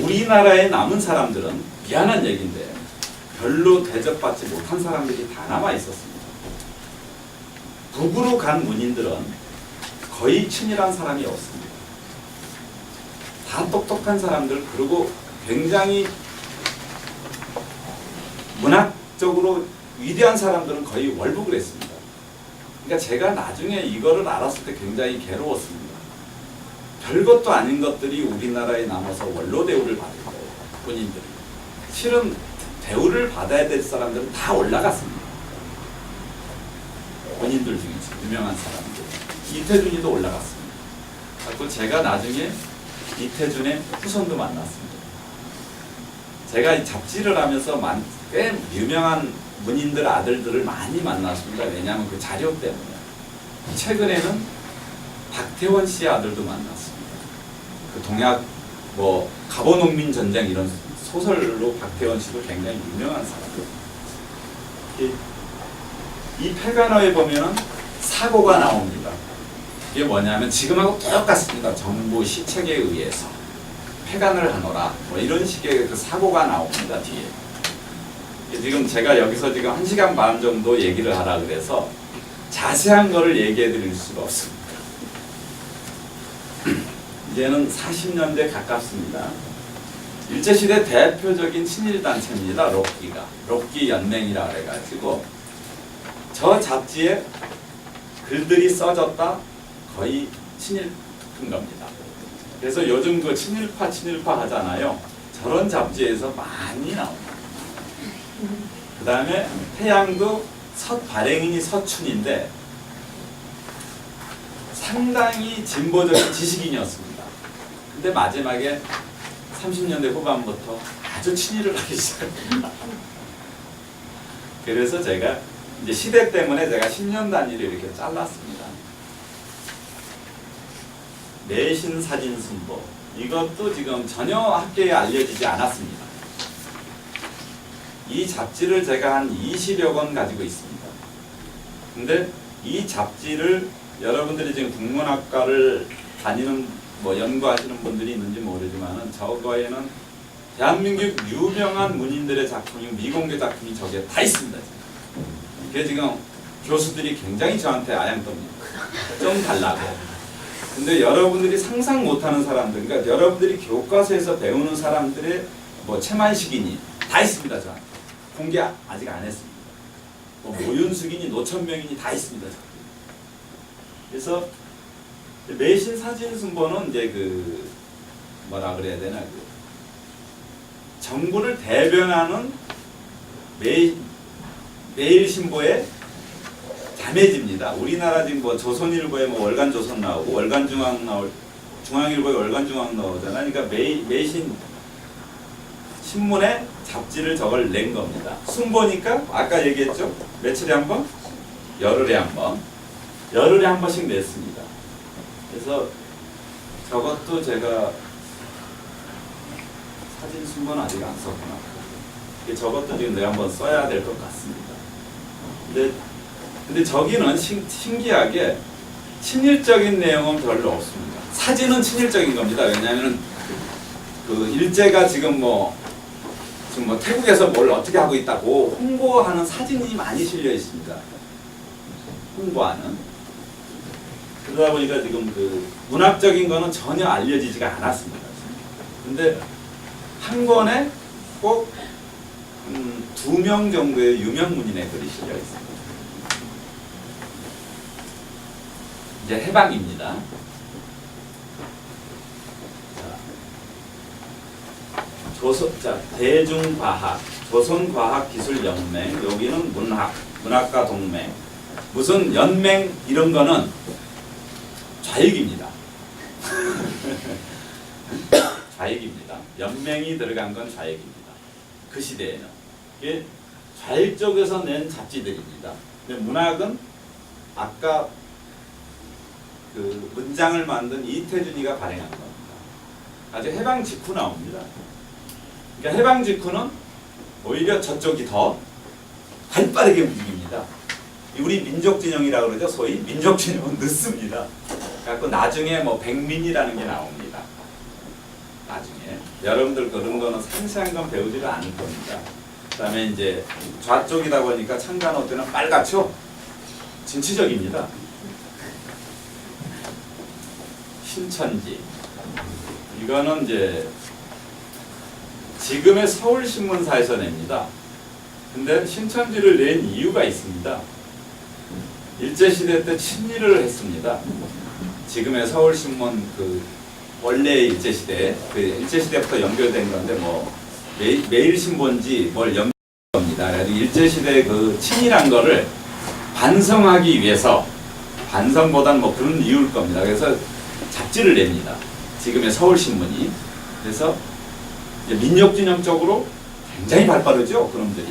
Speaker 1: 우리나라에 남은 사람들은 미안한 얘기인데 별로 대접받지 못한 사람들이 다 남아 있었습니다. 북으로 간 문인들은 거의 친일한 사람이 없습니다. 다 똑똑한 사람들 그리고 굉장히 문학적으로 위대한 사람들은 거의 월북을 했습니다. 그러니까 제가 나중에 이거를 알았을 때 굉장히 괴로웠습니다. 별것도 아닌 것들이 우리나라에 남아서 원로 대우를 받을 거예요. 본인들이. 실은 대우를 받아야 될 사람들은 다 올라갔습니다. 본인들 중에서 유명한 사람들. 이태준이도 올라갔습니다. 그리고 제가 나중에 이태준의 후손도 만났습니다. 제가 이 잡지를 하면서 꽤 유명한 문인들 아들들을 많이 만났습니다. 왜냐하면 그 자료 때문에. 최근에는 박태원 씨의 아들도 만났습니다. 그 동약 뭐 갑오농민 전쟁 이런 소설로 박태원 씨도 굉장히 유명한 사람이에요. 이 폐간호에 보면은 사고가 나옵니다. 이게 뭐냐면 지금하고 똑같습니다. 정부 시책에 의해서 폐간을 하노라 뭐 이런 식의 그 사고가 나옵니다. 뒤에. 지금 제가 여기서 지금 1시간 반 정도 얘기를 하라 그래서 자세한 거를 얘기해 드릴 수가 없습니다. 이제는 40년대 가깝습니다. 일제시대 대표적인 친일단체입니다. 록기가. 록기 연맹이라 그래가지고 저 잡지에 글들이 써졌다 거의 친일인 겁니다. 그래서 요즘 그 친일파 하잖아요. 저런 잡지에서 많이 나옵니다. 그 다음에 태양도 발행인이 서춘인데 상당히 진보적인 지식인이었습니다. 근데 마지막에 30년대 후반부터 아주 친일을 하기 시작합니다. 그래서 제가 이제 시대 때문에 제가 10년 단위로 이렇게 잘랐습니다. 내신 사진 순보 이것도 지금 전혀 학계에 알려지지 않았습니다. 이 잡지를 제가 한 20여 권 가지고 있습니다. 근데 이 잡지를 여러분들이 지금 국문학과를 다니는 연구하시는 분들이 있는지 모르지만은 저거에는 대한민국 유명한 문인들의 작품이 미공개 작품이 저게 다 있습니다. 그게 지금 교수들이 굉장히 저한테 아양떡니다. 좀 달라고. 근데 여러분들이 상상 못하는 사람들, 그러니까 여러분들이 교과서에서 배우는 사람들의 최만식이니 다 있습니다. 저한테. 공개 아직 안 했습니다. 모윤숙이니 노천명이니 다 있습니다. 그래서 매신 사진 순보는 이제 뭐라 그래야 되나 정부를 대변하는 매일신보의 자매지입니다. 우리나라 지금 조선일보에 월간조선 나오고 월간중앙 중앙일보에 월간중앙 나오잖아요. 그러니까 매신 신문에 잡지를 저걸 낸 겁니다. 순보니까 아까 얘기했죠. 며칠에 한 번? 열흘에 한 번. 열흘에 한 번씩 냈습니다. 그래서 저것도 제가 사진 순보는 아직 안 썼구나. 저것도 지금 내가 한번 써야 될 것 같습니다. 근데 저기는 신기하게 친일적인 내용은 별로 없습니다. 사진은 친일적인 겁니다. 왜냐하면 일제가 지금 태국에서 뭘 어떻게 하고 있다고 홍보하는 사진이 많이 실려 있습니다. 홍보하는. 그러다 보니까 지금 문학적인 거는 전혀 알려지지가 않았습니다. 근데 한 권에 꼭 2명 정도의 유명 문인의 글이 실려 있습니다. 이제 해방입니다. 대중과학, 조선과학기술연맹, 여기는 문학과 동맹, 무슨 연맹 이런 거는 좌익입니다. 좌익입니다. 연맹이 들어간 건 좌익입니다. 그 시대에는. 이게 좌익 쪽에서 낸 잡지들입니다. 근데 문학은 아까 문장을 만든 이태준이가 발행한 겁니다. 아주 해방 직후 나옵니다. 그러니까 해방 직후는 오히려 저쪽이 더 발빠르게 움직입니다. 우리 민족진영이라고 그러죠. 소위 민족진영은 늦습니다. 그래서 나중에 백민이라는 게 나옵니다. 나중에 여러분들 그런 거는 상세한 건 배우지를 않을 겁니다. 그다음에 이제 좌쪽이다 보니까 창간호 때는 빨갛죠. 진취적입니다. 신천지 이거는 이제 지금의 서울신문사에서 냅니다. 근데 신천지를 낸 이유가 있습니다. 일제시대 때 친일을 했습니다. 지금의 서울신문 원래 일제시대 일제시대부터 연결된 건데 매일신문지 뭘 연결합니다. 그래서 일제시대 친일한 거를 반성하기 위해서 반성보단 그런 이유일 겁니다. 그래서 잡지를 냅니다. 지금의 서울신문이. 그래서 민족진영적으로 굉장히 발빠르죠. 그놈들이.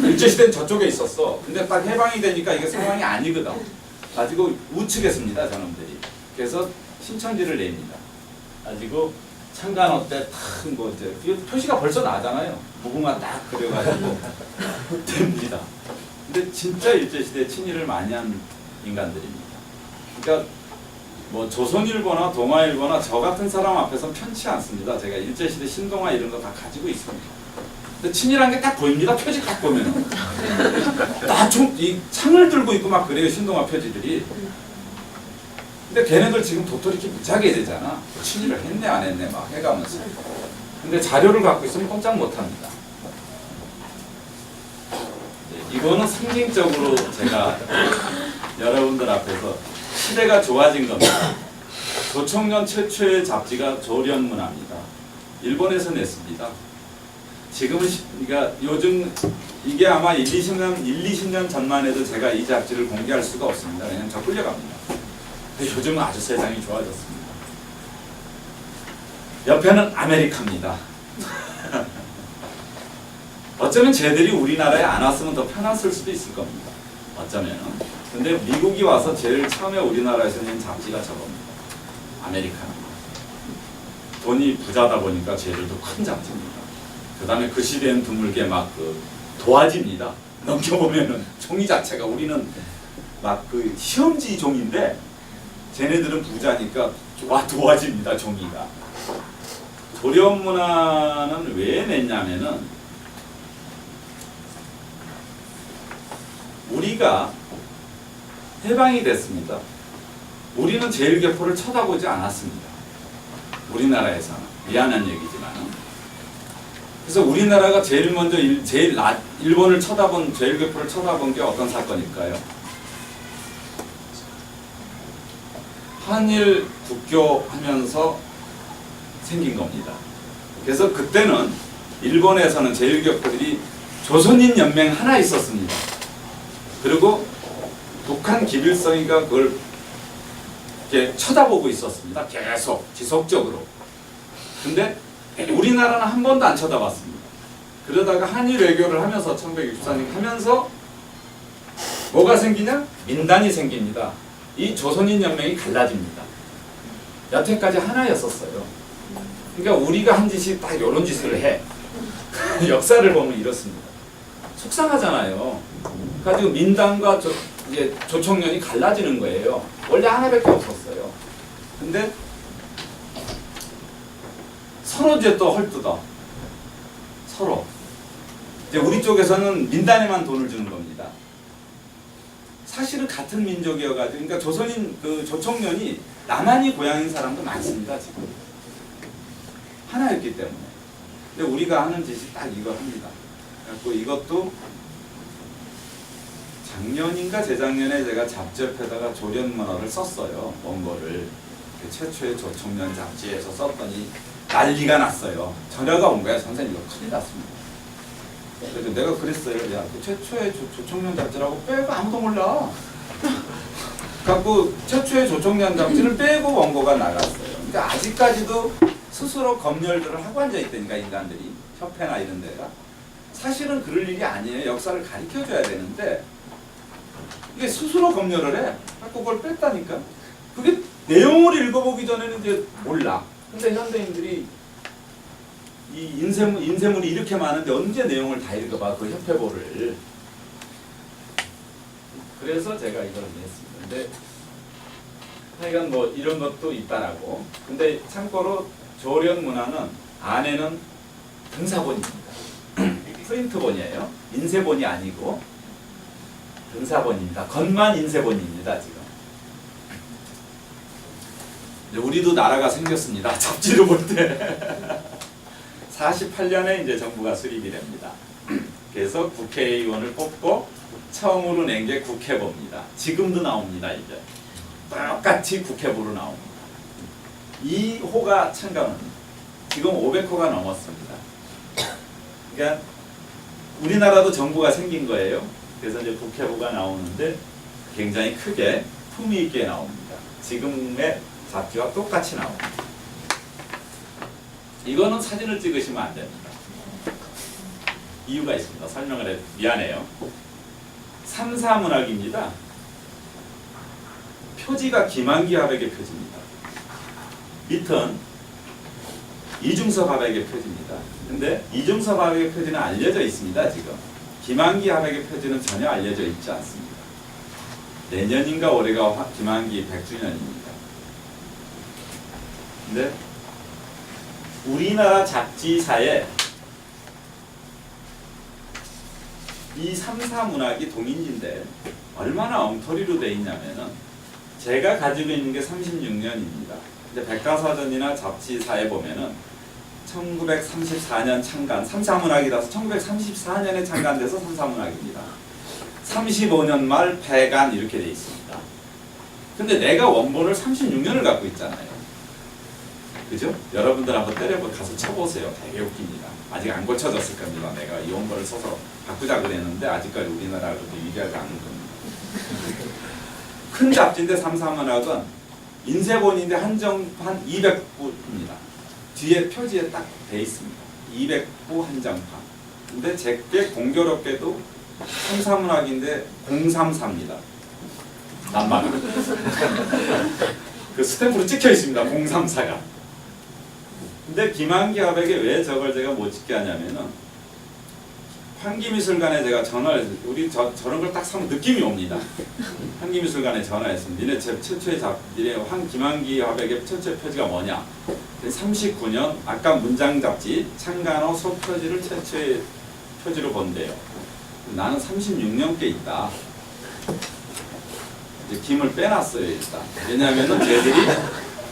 Speaker 1: 일제시대는 저쪽에 있었어. 근데 딱 해방이 되니까 이게 상황이 아니거든. 가지고 우측했습니다. 저놈들이. 그래서 신천지를 냅니다. 가지고 창간호 때 탁 표시가 벌써 나잖아요. 무궁화 딱 그려가지고 됩니다. 근데 진짜 일제시대 친일을 많이 한 인간들입니다. 그러니까 조선일보나 동아일보나 저 같은 사람 앞에서 편치 않습니다. 제가 일제시대 신동아 이런 거 다 가지고 있습니다. 근데 친일한 게 딱 보입니다. 표지 딱 보면은. 이 창을 들고 있고 막 그래요. 신동아 표지들이. 근데 걔네들 지금 도토리 이렇게 무지하게 되잖아. 친일을 했네 안 했네 막 해가면서. 근데 자료를 갖고 있으면 꼼짝 못합니다. 이거는 상징적으로 제가 여러분들 앞에서 시대가 좋아진 겁니다. 조총련 최초의 잡지가 조련문화입니다. 일본에서 냈습니다. 지금은 그러니까 요즘 이게 아마 20년 전만 해도 제가 이 잡지를 공개할 수가 없습니다. 왜냐하면 저 끌려갑니다. 근데 요즘은 아주 세상이 좋아졌습니다. 옆에는 아메리카입니다. 어쩌면 쟤들이 우리나라에 안 왔으면 더 편했을 수도 있을 겁니다. 어쩌면은. 근데 미국이 와서 제일 처음에 우리나라에서 낸 잡지가 저겁니다. 아메리카입니다. 돈이 부자다 보니까 쟤들도 큰 잡지입니다. 그 다음에 그 시대엔 드물게 막 그 도화지입니다. 넘겨보면은 종이 자체가 우리는 막 그 시험지 종인데 쟤네들은 부자니까 와 도화지입니다. 종이가. 조련문화는 왜 냈냐면은 우리가 해방이 됐습니다. 우리는 제일교포를 쳐다보지 않았습니다. 우리나라에서는. 미안한 얘기지만. 그래서 우리나라가 제일 먼저 일본을 쳐다본, 제일교포를 쳐다본 게 어떤 사건일까요? 한일 국교하면서 생긴 겁니다. 그래서 그때는 일본에서는 제일교포들이 조선인 연맹 하나 있었습니다. 그리고 북한 기빌성이가 그걸 이렇게 쳐다보고 있었습니다. 계속 지속적으로. 근데 우리나라는 한 번도 안 쳐다봤습니다. 그러다가 한일 외교를 하면서 1964년 하면서 뭐가 생기냐? 민단이 생깁니다. 이 조선인 연맹이 갈라집니다. 여태까지 하나였었어요. 그러니까 우리가 한 짓이 딱 이런 짓을 해. 역사를 보면 이렇습니다. 속상하잖아요. 가지고 민단과 이제 조총련이 갈라지는 거예요. 원래 하나밖에 없었어요. 근데 서로 이제 또 헐뜯어. 서로. 이제 우리 쪽에서는 민단에만 돈을 주는 겁니다. 사실은 같은 민족이어가지고, 그러니까 조선인 그 조총련이 남한이 고향인 사람도 많습니다 지금. 하나였기 때문에. 근데 우리가 하는 짓이 딱 이거 합니다. 그래서 이것도 작년인가 재작년에 제가 잡지협에다가 조련문화를 썼어요. 원고를. 최초의 조총련 잡지에서 썼더니 난리가 났어요. 전화가 온 거야. 선생님 이거 큰일 났습니다. 그래서 내가 그랬어요. 야, 그 최초의 조총련 잡지라고 빼고 아무도 몰라. 갖고 최초의 조총련 잡지를 빼고 원고가 나갔어요. 그러니까 아직까지도 스스로 검열들을 하고 앉아 있다니까 인간들이. 협회나 이런 데가. 사실은 그럴 일이 아니에요. 역사를 가르쳐줘야 되는데 이게 스스로 검열을 해. 갖고 그걸 뺐다니까. 그게 내용을 읽어보기 전에는 이제 몰라. 근데 현대인들이 이 인쇄물이 이렇게 많은데 언제 내용을 다 읽어봐. 그 협회보를. 그래서 제가 이걸 냈습니다. 근데 하여간 뭐 이런 것도 있다라고. 근데 참고로 조련문화는 안에는 등사본입니다. 프린트본이에요. 인쇄본이 아니고 등사본입니다. 겉만 인쇄본입니다. 지금. 우리도 나라가 생겼습니다. 잡지를 볼 때. 48년에 이제 정부가 수립이 됩니다. 그래서 국회의원을 뽑고 처음으로 낸 게 국회보입니다. 지금도 나옵니다. 이제 똑같이 국회보로 나옵니다. 2호가 참가원입니다. 지금 500호가 넘었습니다. 그러니까 우리나라도 정부가 생긴 거예요. 그래서 이제 국회보가 나오는데 굉장히 크게 품위 있게 나옵니다. 지금의 잡지와 똑같이 나옵니다. 이거는 사진을 찍으시면 안 됩니다. 이유가 있습니다. 설명을 해 미안해요. 3사문학입니다. 표지가 김한기 화백의 표지입니다. 밑은 이중섭 화백의 표지입니다. 근데 이중섭 화백의 표지는 알려져 있습니다. 지금. 김한기 화백의 표지는 전혀 알려져 있지 않습니다. 내년인가 올해가 김한기 100주년입니다. 근데 우리나라 잡지사에 이 3, 4 문학이 동인지인데 얼마나 엉터리로 돼 있냐면은 제가 가지고 있는 게 36년입니다. 근데 백과사전이나 잡지사에 보면은 1934년 창간 3, 4문학이라서 1934년에 창간돼서 3, 4문학입니다. 35년 말 폐간 이렇게 돼 있습니다. 근데 내가 원본을 36년을 갖고 있잖아요. 그죠? 여러분들 한번 가서 쳐보세요. 되게 웃깁니다. 아직 안 고쳐졌을 겁니다. 내가 이 원본을 써서 바꾸자 그랬는데 아직까지 우리나라로 위기하지 않은 겁니다. 큰 잡지인데 3, 4문학은 인쇄본인데 한정판 200부입니다. 뒤에 표지에 딱 돼 있습니다. 200부 한정판. 근데 제게 공교롭게도 3, 4문학인데 034입니다. 낱말로. 그 스탬프로 찍혀 있습니다. 034가. 근데 김한기 화백에 왜 저걸 제가 못 찍게 하냐면은 환기미술관에 제가 전화를 했어요. 우리 저런 걸 딱 사면 느낌이 옵니다. 환기미술관에 전화했습니다. 니네 최초의 니네 김한기 화백의 최초의 표지가 뭐냐? 39년 아까 문장 잡지 창간호 소표지를 최초의 표지로 본대요. 나는 36년께 있다. 이제 김을 빼놨어요 일단. 왜냐하면은 쟤들이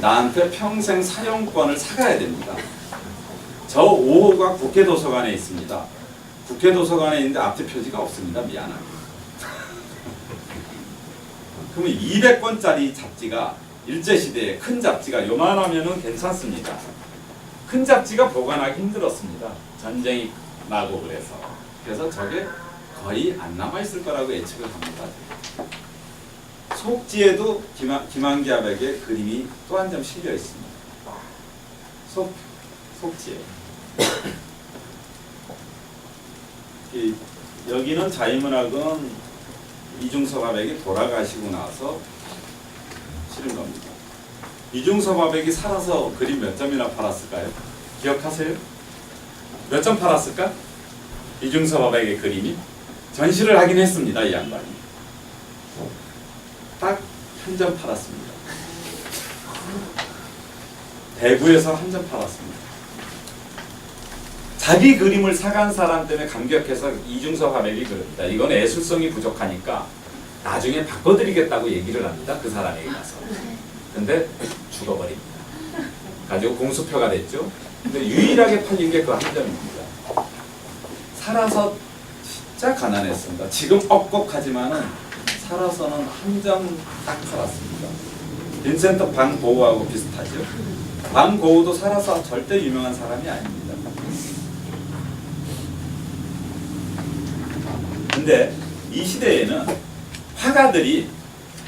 Speaker 1: 나한테 평생 사용권을 사가야 됩니다. 저 5호가 국회도서관에 있습니다. 국회도서관에 있는데 앞뒤 표지가 없습니다. 미안하게. 그러면 200권짜리 잡지가 일제시대에 큰 잡지가 요만하면은 괜찮습니다. 큰 잡지가 보관하기 힘들었습니다. 전쟁이 나고 그래서 저게 거의 안 남아있을 거라고 예측을 합니다. 속지에도 김한기 화백의 그림이 또 한 점 실려 있습니다. 속지에. 여기는 자유문학은 이중섭 화백이 돌아가시고 나서 실은 겁니다. 이중섭 화백이 살아서 그림 몇 점이나 팔았을까요? 기억하세요? 몇 점 팔았을까? 이중섭 화백의 그림이 전시를 하긴 했습니다. 이 양반이 딱 한 점 팔았습니다. 대구에서 한 점 팔았습니다. 자기 그림을 사간 사람 때문에 감격해서 이중섭 화백이 그럽니다. 이건 예술성이 부족하니까 나중에 바꿔드리겠다고 얘기를 합니다. 그 사람에게 가서. 근데 죽어버립니다. 가지고 공수표가 됐죠. 근데 유일하게 팔린 게 그 한 점입니다. 살아서 진짜 가난했습니다. 지금 억곡하지만은 살아서는 한 점 딱 팔았습니다. 빈센트 반 고흐하고 비슷하죠. 반 고흐도 살아서 절대 유명한 사람이 아닙니다. 근데 이 시대에는 화가들이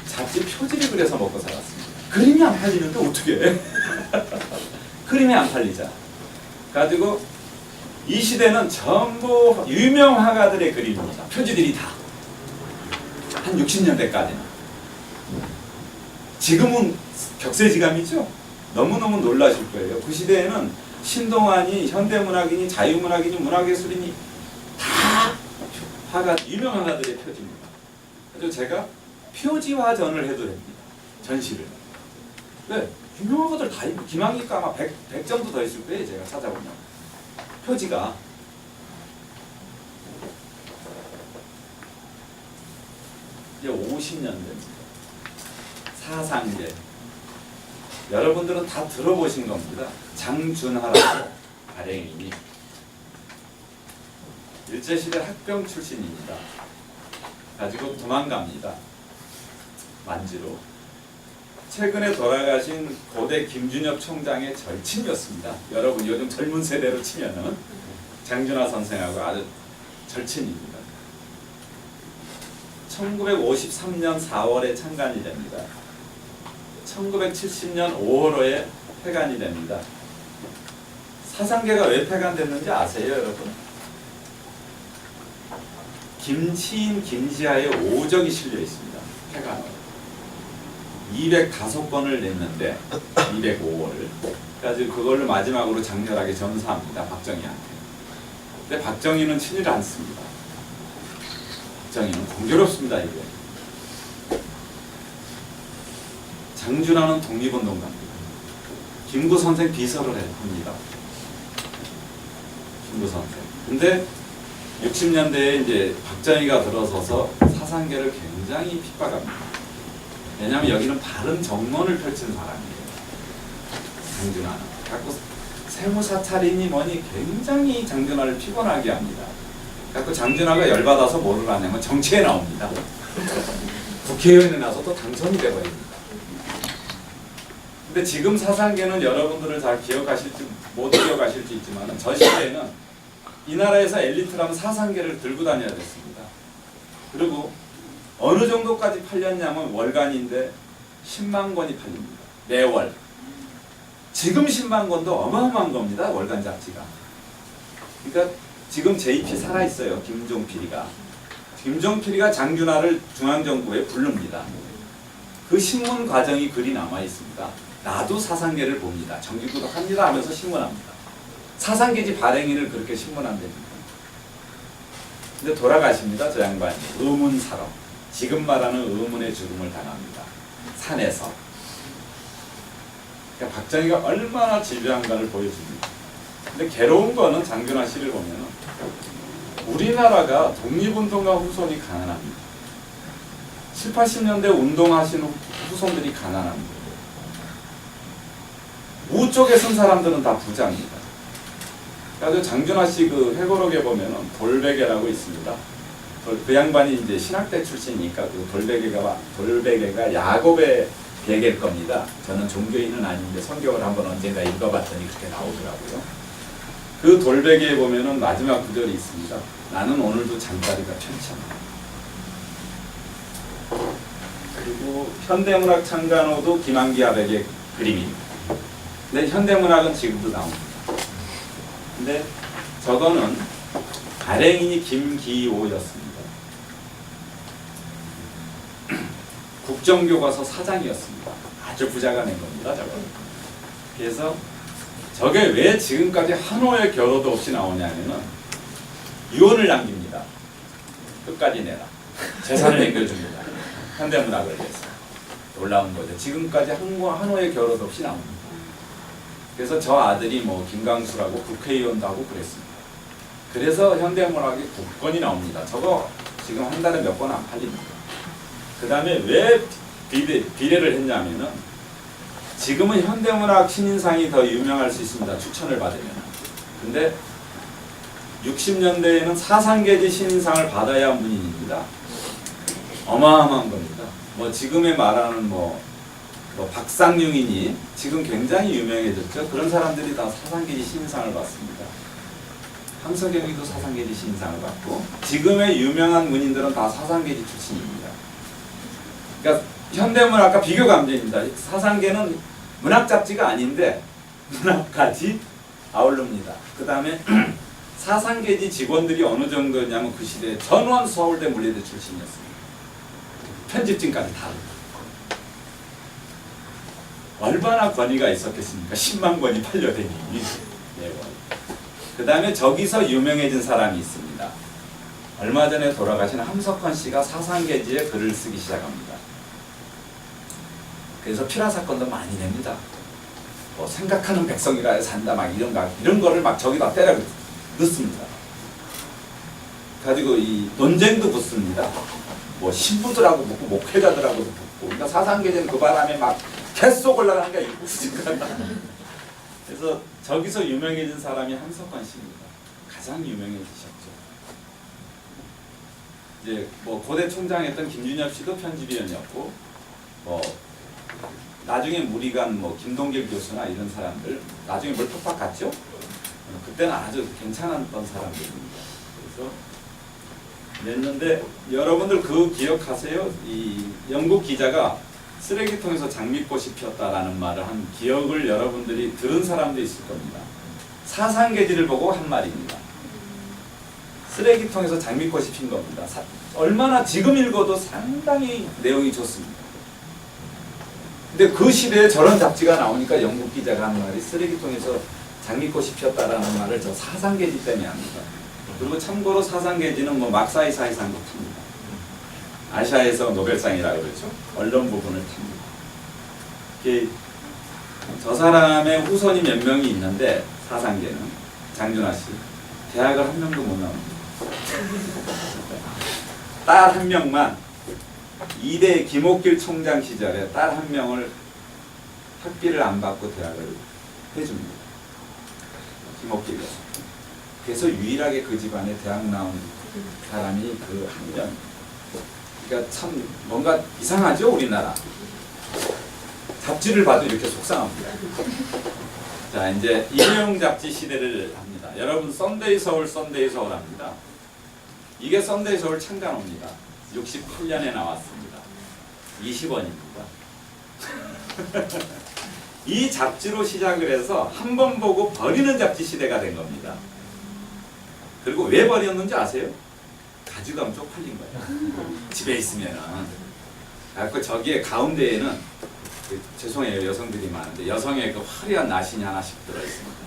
Speaker 1: 잡지 표지를 그려서 먹고 살았습니다. 그림이 안 팔리는데 어떻게 해? 그림이 안 팔리자. 가지고 이 시대는 전부 유명 화가들의 그림입니다. 표지들이 다. 한 60년대까지는. 지금은 격세지감이죠. 너무너무 놀라실 거예요. 그 시대에는 신동환이 현대문학인이 자유문학인이 문학예술인이 다 화가 유명 화가들의 표지입니다. 그래서 제가 표지화전을 해도 됩니다. 전시를. 네, 유명 화가들 다 있고 김한기가 아마 100 정도 더 있을 거예요. 제가 찾아보면 표지가. 이제 50년 됩니다. 사상계. 여러분들은 다 들어보신 겁니다. 장준하라고 발행인이 일제시대 학병 출신입니다. 가지고 도망갑니다. 만주로. 최근에 돌아가신 고대 김준엽 총장의 절친이었습니다. 여러분 요즘 젊은 세대로 치면은 장준하 선생하고 아주 절친입니다. 1953년 4월에 창간이 됩니다. 1970년 5월호에 폐간이 됩니다. 사상계가 왜 폐간됐는지 아세요, 여러분? 김치인 김지하의 오적이 실려 있습니다. 폐간으로. 205권을 냈는데 205호를. 그래서 그걸로 마지막으로 장렬하게 전사합니다. 박정희한테. 근데 박정희는 친일 않습니다. 박정희는 공교롭습니다. 이게. 장준하는 독립운동가입니다. 김구 선생 비서를 합니다. 김구 선생. 근데 60년대에 이제 박정희가 들어서서 사상계를 굉장히 핍박합니다. 왜냐하면 여기는 바른 정론을 펼치는 사람이에요. 장준하는. 갖고 세무사찰이니 뭐니 굉장히 장준하를 피곤하게 합니다. 갖고 장준하가 열받아서 뭐를 하냐면 정치에 나옵니다. 국회의원에 나서 또 당선이 되버립니다. 근데 지금 사상계는 여러분들을 잘 기억하실지 못 기억하실지 있지만 저 시대에는 이 나라에서 엘리트라면 사상계를 들고 다녀야 됐습니다. 그리고 어느 정도까지 팔렸냐면 월간인데 10만 권이 팔립니다. 매월. 지금 10만 권도 어마어마한 겁니다. 월간 잡지가. 그러니까 지금 JP 살아있어요. 김종필이가. 김종필이가 장준하를 중앙정부에 부릅니다. 그 신문 과정이 글이 남아있습니다. 나도 사상계를 봅니다. 정기구독합니다 하면서 신문합니다. 사상계지 발행인을 그렇게 신문한답니다. 근데 돌아가십니다. 저 양반이. 의문사로. 지금 말하는 의문의 죽음을 당합니다. 산에서. 그러니까 박정희가 얼마나 집요한가를 보여줍니다. 근데 괴로운 거는 장준하 씨를 보면 우리나라가 독립운동가 후손이 가난합니다. 7, 80년대 운동하시는 후손들이 가난합니다. 우쪽에 쓴 사람들은 다 부자입니다. 그래서 장준하 씨 그 회고록에 보면은 돌베개라고 있습니다. 그 양반이 이제 신학대 출신이니까 그 돌베개가 야곱의 베개일 겁니다. 저는 종교인은 아닌데 성경을 한번 언젠가 읽어봤더니 그렇게 나오더라고요. 그 돌베개에 보면은 마지막 구절이 있습니다. 나는 오늘도 잠자리가 편치 않다. 그리고 현대문학 창간호도 김한기 아백의 그림입니다. 근데 현대문학은 지금도 나옵니다. 근데 저거는 발행인이 김기호였습니다. 국정교과서 사장이었습니다. 아주 부자가 낸 겁니다. 저거. 그래서 저게 왜 지금까지 한호의 겨로도 없이 나오냐면은 유언을 남깁니다. 끝까지 내라. 재산을 남겨줍니다. 현대문학을 위해서. 놀라운 거죠. 지금까지 한호의 겨로도 없이 나옵니다. 그래서 저 아들이 뭐 김강수라고 국회의원도 하고 그랬습니다. 그래서 현대문학이 9권이 나옵니다. 저거 지금 한 달에 몇 권 안 팔립니다. 그 다음에 왜 비례를 했냐면은 지금은 현대문학 신인상이 더 유명할 수 있습니다. 추천을 받으면. 근데 60년대에는 사상계지 신인상을 받아야 한 분입니다. 어마어마한 겁니다. 뭐 지금에 말하는 뭐 박상용이니 지금 굉장히 유명해졌죠. 그런 사람들이 다 사상계지 신인상을 받습니다. 황석영이도 사상계지 신인상을 받고 지금의 유명한 문인들은 다 사상계지 출신입니다. 그러니까 현대문학과 비교가 안 됩니다. 사상계는 문학 잡지가 아닌데 문학까지 아우릅니다. 그 다음에 사상계지 직원들이 어느 정도냐면 그 시대에 전원 서울대 물리대 출신이었습니다. 편집진까지 다. 얼마나 권위가 있었겠습니까? 10만 권이 팔려대니. 그 다음에 저기서 유명해진 사람이 있습니다. 얼마 전에 돌아가신 함석헌 씨가 사상계지에 글을 쓰기 시작합니다. 그래서 필화 사건도 많이 냅니다. 뭐 생각하는 백성이라 산다 막 이런 거를 막 저기다 때려 넣습니다. 가지고 이 논쟁도 붙습니다. 뭐 신부들하고 붙고 목회자들하고도 붙고. 그러니까 사상계지는 그 바람에 막 계속 올라가는 게 있습니다. 그래서 저기서 유명해진 사람이 함석헌 씨입니다. 가장 유명해지셨죠. 이제 뭐 고대 총장했던 김준엽 씨도 편집위원이었고, 뭐 나중에 무리간 뭐 김동길 교수나 이런 사람들 나중에 물폭박 갔죠. 그때는 아주 괜찮았던 사람들입니다. 그래서 냈는데 여러분들 그거 기억하세요? 이 영국 기자가 쓰레기통에서 장미꽃이 피었다라는 말을 한 기억을 여러분들이 들은 사람도 있을 겁니다. 사상계지를 보고 한 말입니다. 쓰레기통에서 장미꽃이 핀 겁니다. 얼마나 지금 읽어도 상당히 내용이 좋습니다. 근데 그 시대에 저런 잡지가 나오니까 영국 기자가 한 말이 쓰레기통에서 장미꽃이 피었다라는 말을 저 사상계지 때문에 합니다. 그리고 참고로 사상계지는 뭐 막사이 사이상도 탑니다. 아시아에서 노벨상이라고 그러죠. 언론 부분을 탑니다. 저 사람의 후손이 몇 명이 있는데 사상계는 장준하 씨 대학을 한 명도 못 나옵니다. 딸 한 명만 이대 김옥길 총장 시절에 딸 한 명을 학비를 안 받고 대학을 해줍니다. 김옥길 여성. 그래서 유일하게 그 집안에 대학 나온 사람이 그 한 명. 그러니까 참 뭔가 이상하죠, 우리나라. 잡지를 봐도 이렇게 속상합니다. 자, 이제 일용 잡지 시대를 합니다. 여러분 썬데이 서울 합니다. 이게 썬데이 서울 창간호입니다. 68년에 나왔습니다. 20원입니다. 이 잡지로 시작을 해서 한 번 보고 버리는 잡지 시대가 된 겁니다. 그리고 왜 버렸는지 아세요? 가져가면 쪽팔린 거예요. 집에 있으면은. 그래서 저기에 가운데에는 죄송해요, 여성들이 많은데 여성의 그 화려한 나신이 하나씩 들어있습니다.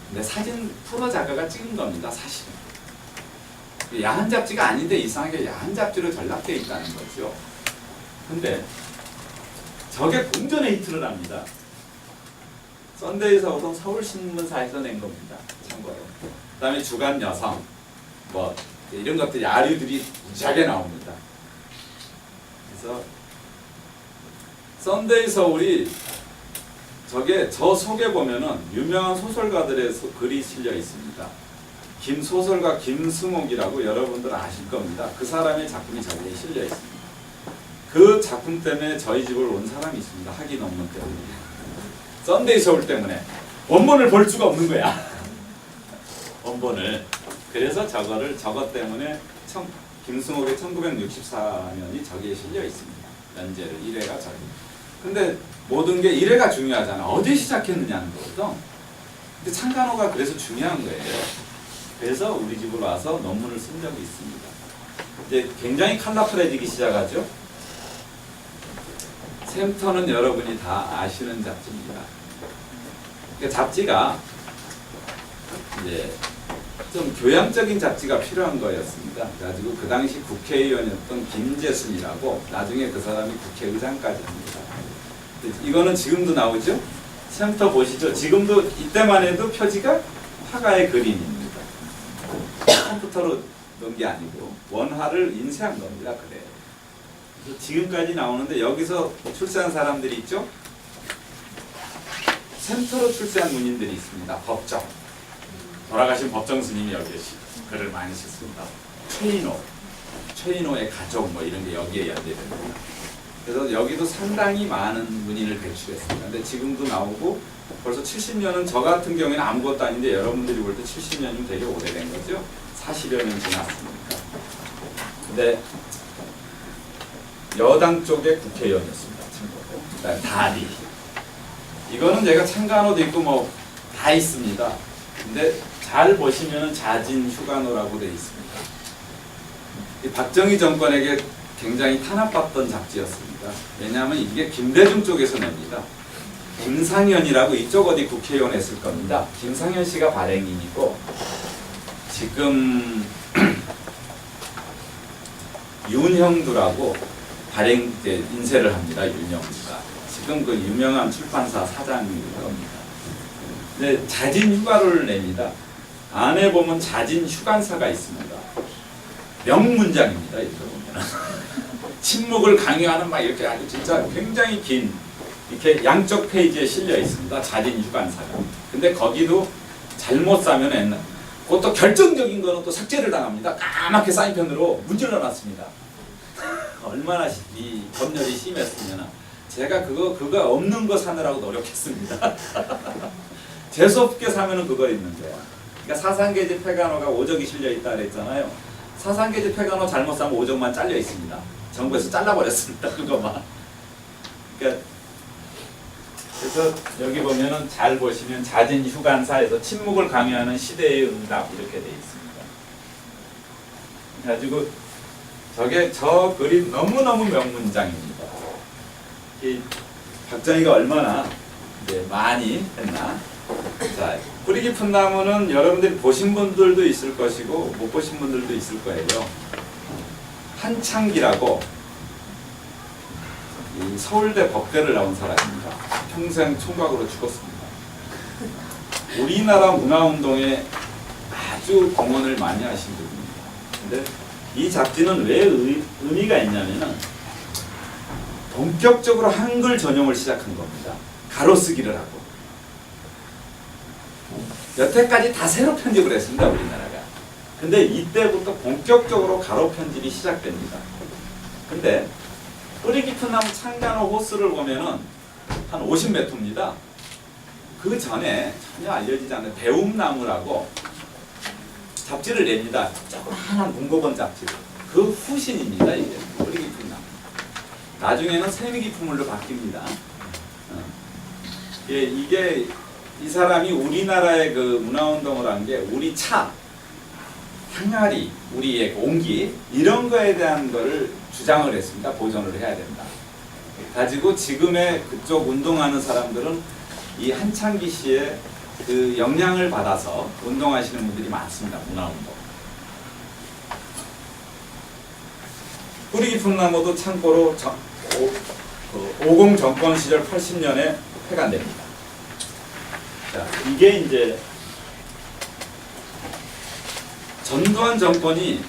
Speaker 1: 근데 사진 프로 작가가 찍은 겁니다, 사실은. 야한 잡지가 아닌데 이상하게 야한 잡지로 전락되어 있다는 거죠. 근데 저게 공전의 히트를 합니다. 썬데이 서울은 서울신문사에서 낸 겁니다, 참고로. 그 다음에 주간 여성, 뭐 이런 것들이 아류들이 무지하게 나옵니다. 그래서 썬데이 서울이 저게 저 속에 보면은 유명한 소설가들의 글이 실려 있습니다. 소설가 김승옥이라고 여러분들 아실 겁니다. 그 사람의 작품이 저기에 실려 있습니다. 그 작품 때문에 저희 집을 온 사람이 있습니다. 학위 논문 때문에. 썬데이 서울 때문에 원본을 볼 수가 없는 거야. 원본을. 그래서 저것 때문에 김승옥의 1964년이 저기에 실려 있습니다. 연재를 1회가 저기. 근데 모든 게 1회가 중요하잖아. 어디 시작했느냐는 거거든. 근데 창간호가 그래서 중요한 거예요. 그래서 우리 집으로 와서 논문을 쓴 적이 있습니다. 이제 굉장히 칼라풀해지기 시작하죠. 샘터는 여러분이 다 아시는 잡지입니다. 그러니까 잡지가 이제 좀 교양적인 잡지가 필요한 거였습니다. 그래가지고 그 당시 국회의원이었던 김재순이라고 나중에 그 사람이 국회의장까지 합니다. 이거는 지금도 나오죠? 샘터 보시죠. 지금도 이때만 해도 표지가 화가의 그림입니다. 컴퓨터로 넣은 게 아니고 원화를 인쇄한 겁니다. 그래. 그래서 지금까지 나오는데 여기서 출세한 사람들이 있죠? 샘터로 출세한 문인들이 있습니다. 법정. 돌아가신 법정 스님이 여기에 글을 많이 썼습니다. 최인호의 가족 뭐 이런 게 여기에 연재됩니다. 그래서 여기도 상당히 많은 문인을 배출했습니다. 근데 지금도 나오고 벌써 70년은 저 같은 경우에는 아무것도 아닌데 여러분들이 볼 때 70년이면 되게 오래된 거죠. 40여 년 지났으니까. 근데 여당 쪽의 국회의원이었습니다. 참고로. 그다음 다리. 이거는 제가 창간호도 있고 뭐 다 있습니다. 근데 잘 보시면은 자진 휴간호라고 되어 있습니다. 이 박정희 정권에게 굉장히 탄압받던 잡지였습니다. 왜냐하면 이게 김대중 쪽에서 냅니다. 김상현이라고 이쪽 어디 국회의원 했을 겁니다. 김상현 씨가 발행인이고 지금 윤형두라고 발행 인쇄를 합니다. 윤형두가 지금 그 유명한 출판사 사장일 겁니다. 근데 자진 휴가를 냅니다. 안에 보면 자진 휴간사가 있습니다. 명문장입니다. 이렇게 보면 침묵을 강요하는 막 이렇게 아주 진짜 굉장히 긴 이렇게 양쪽 페이지에 실려 있습니다. 자진 휴간사가. 근데 거기도 잘못 싸면 그것도 결정적인 거는 또 삭제를 당합니다. 까맣게 사인펜으로 문질러 놨습니다. 얼마나 이 검열이 심했으면 제가 그거 없는 거 사느라고 노력했습니다. 재수없게 사면은 그거 있는 거야. 그러니까 사상계집 폐간호가 5적이 실려 있다 그랬잖아요. 사상계집 폐간호 잘못 사면 5적만 잘려 있습니다. 정부에서 잘라버렸습니다. 그거만. 그러니까 그래서 여기 보면은 잘 보시면 자진 휴간사에서 침묵을 강요하는 시대의 응답 이렇게 돼 있습니다. 그래가지고 저 글이 너무너무 명문장입니다. 이 박정희가 얼마나 이제 많이 했나. 자, 뿌리 깊은 나무는 여러분들이 보신 분들도 있을 것이고 못 보신 분들도 있을 거예요. 한창기라고 이 서울대 법대를 나온 사람입니다. 평생 총각으로 죽었습니다. 우리나라 문화운동에 아주 공헌을 많이 하신 분입니다. 근데 이 잡지는 왜 의미가 있냐면은 본격적으로 한글 전용을 시작한 겁니다. 가로쓰기를 하고. 여태까지 다 세로 편집을 했습니다, 우리나라가. 근데 이때부터 본격적으로 가로 편집이 시작됩니다. 근데 뿌리 깊은 나무 창간호 호수를 보면은 한 50몇 호입니다. 그 전에 전혀 알려지지 않는 배움나무라고 잡지를 냅니다. 조그마한 문고본 잡지를. 그 후신입니다, 이게. 뿌리 깊은 나무. 나중에는 세미 깊은 물로 바뀝니다. 이게 이 사람이 우리나라의 그 문화운동을 한 게 우리 차, 항아리, 우리의 공기 이런 거에 대한 거를 주장을 했습니다. 보존을 해야 된다. 가지고 지금의 그쪽 운동하는 사람들은 이 한창기 씨의 그 영향을 받아서 운동하시는 분들이 많습니다. 문화운동. 뿌리 깊은 나무도 참고로 50 정권 시절 80년에 폐간됩니다. 자, 이게 이제 전두환 정권이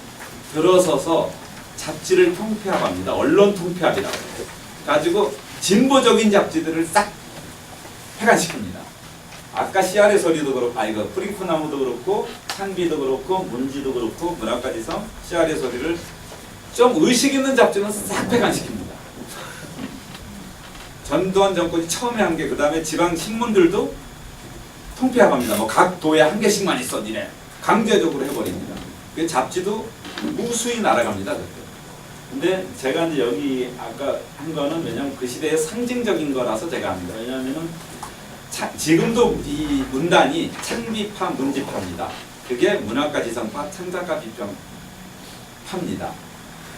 Speaker 1: 들어서서 잡지를 통폐합합니다. 언론 통폐합이라고 해요. 가지고 진보적인 잡지들을 싹 폐간시킵니다. 아까 씨알의 소리도 그렇고, 이거 뿌리 깊은 나무도 그렇고, 창비도 그렇고, 문지도 그렇고, 문학까지서 씨알의 소리를 좀 의식 있는 잡지는 싹 폐간시킵니다. 전두환 정권이 처음에 한 게, 그 다음에 지방 신문들도 통폐합합니다. 뭐 각 도에 한 개씩만 있어, 니네. 강제적으로 해버립니다. 그 잡지도 무수히 날아갑니다, 그때. 근데 제가 이제 여기 아까 한 거는 왜냐면 그 시대의 상징적인 거라서 제가 합니다. 왜냐면은 지금도 이 문단이 창비파, 문지파입니다. 그게 문학과 지성파, 창작가 비평파입니다.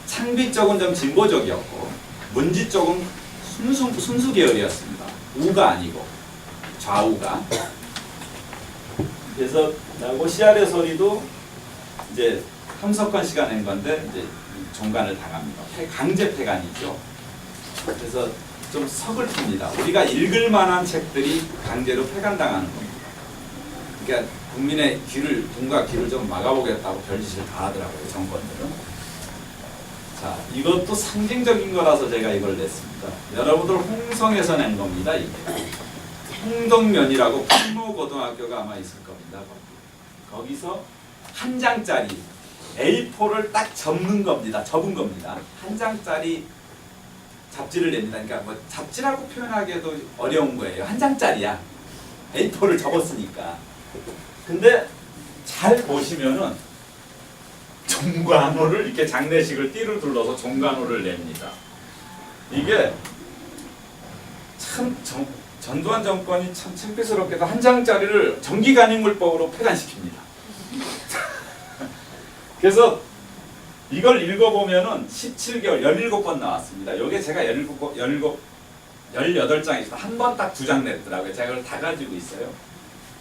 Speaker 1: 창비 쪽은 좀 진보적이었고, 문지 쪽은 순수 계열이었습니다. 우가 아니고 좌우가. 그래서 나고 씨알의 소리도 이제 함석헌 씨가 낸 건데 이제 종간을 당합니다. 강제 폐간이죠. 그래서 좀 서글픕니다. 우리가 읽을 만한 책들이 강제로 폐간당하는 겁니다. 그러니까 국민의 귀를, 눈과 귀를 좀 막아보겠다고 별짓을 다 하더라고요, 정권들은. 자, 이것도 상징적인 거라서 제가 이걸 냈습니다. 여러분들 홍성에서 낸 겁니다, 이게. 홍동면이라고 풍무고등학교가 아마 있을 겁니다. 거기서 한 장짜리 A4를 딱 접는 겁니다. 접은 겁니다. 한 장짜리 잡지를 냅니다. 그러니까 뭐 잡지라고 표현하기에도 어려운 거예요. 한 장짜리야. A4를 접었으니까. 근데 잘 보시면은 종간호를 이렇게 장례식을 띠를 둘러서 종간호를 냅니다. 이게 참 전두환 정권이 참 창피스럽게도 한 장짜리를 정기간행물법으로 폐간시킵니다. 그래서 이걸 읽어보면은 17개월, 17번 나왔습니다. 요게 제가 18장이 있어요. 한 번 딱 2장 냈더라고요. 제가 이걸 다 가지고 있어요.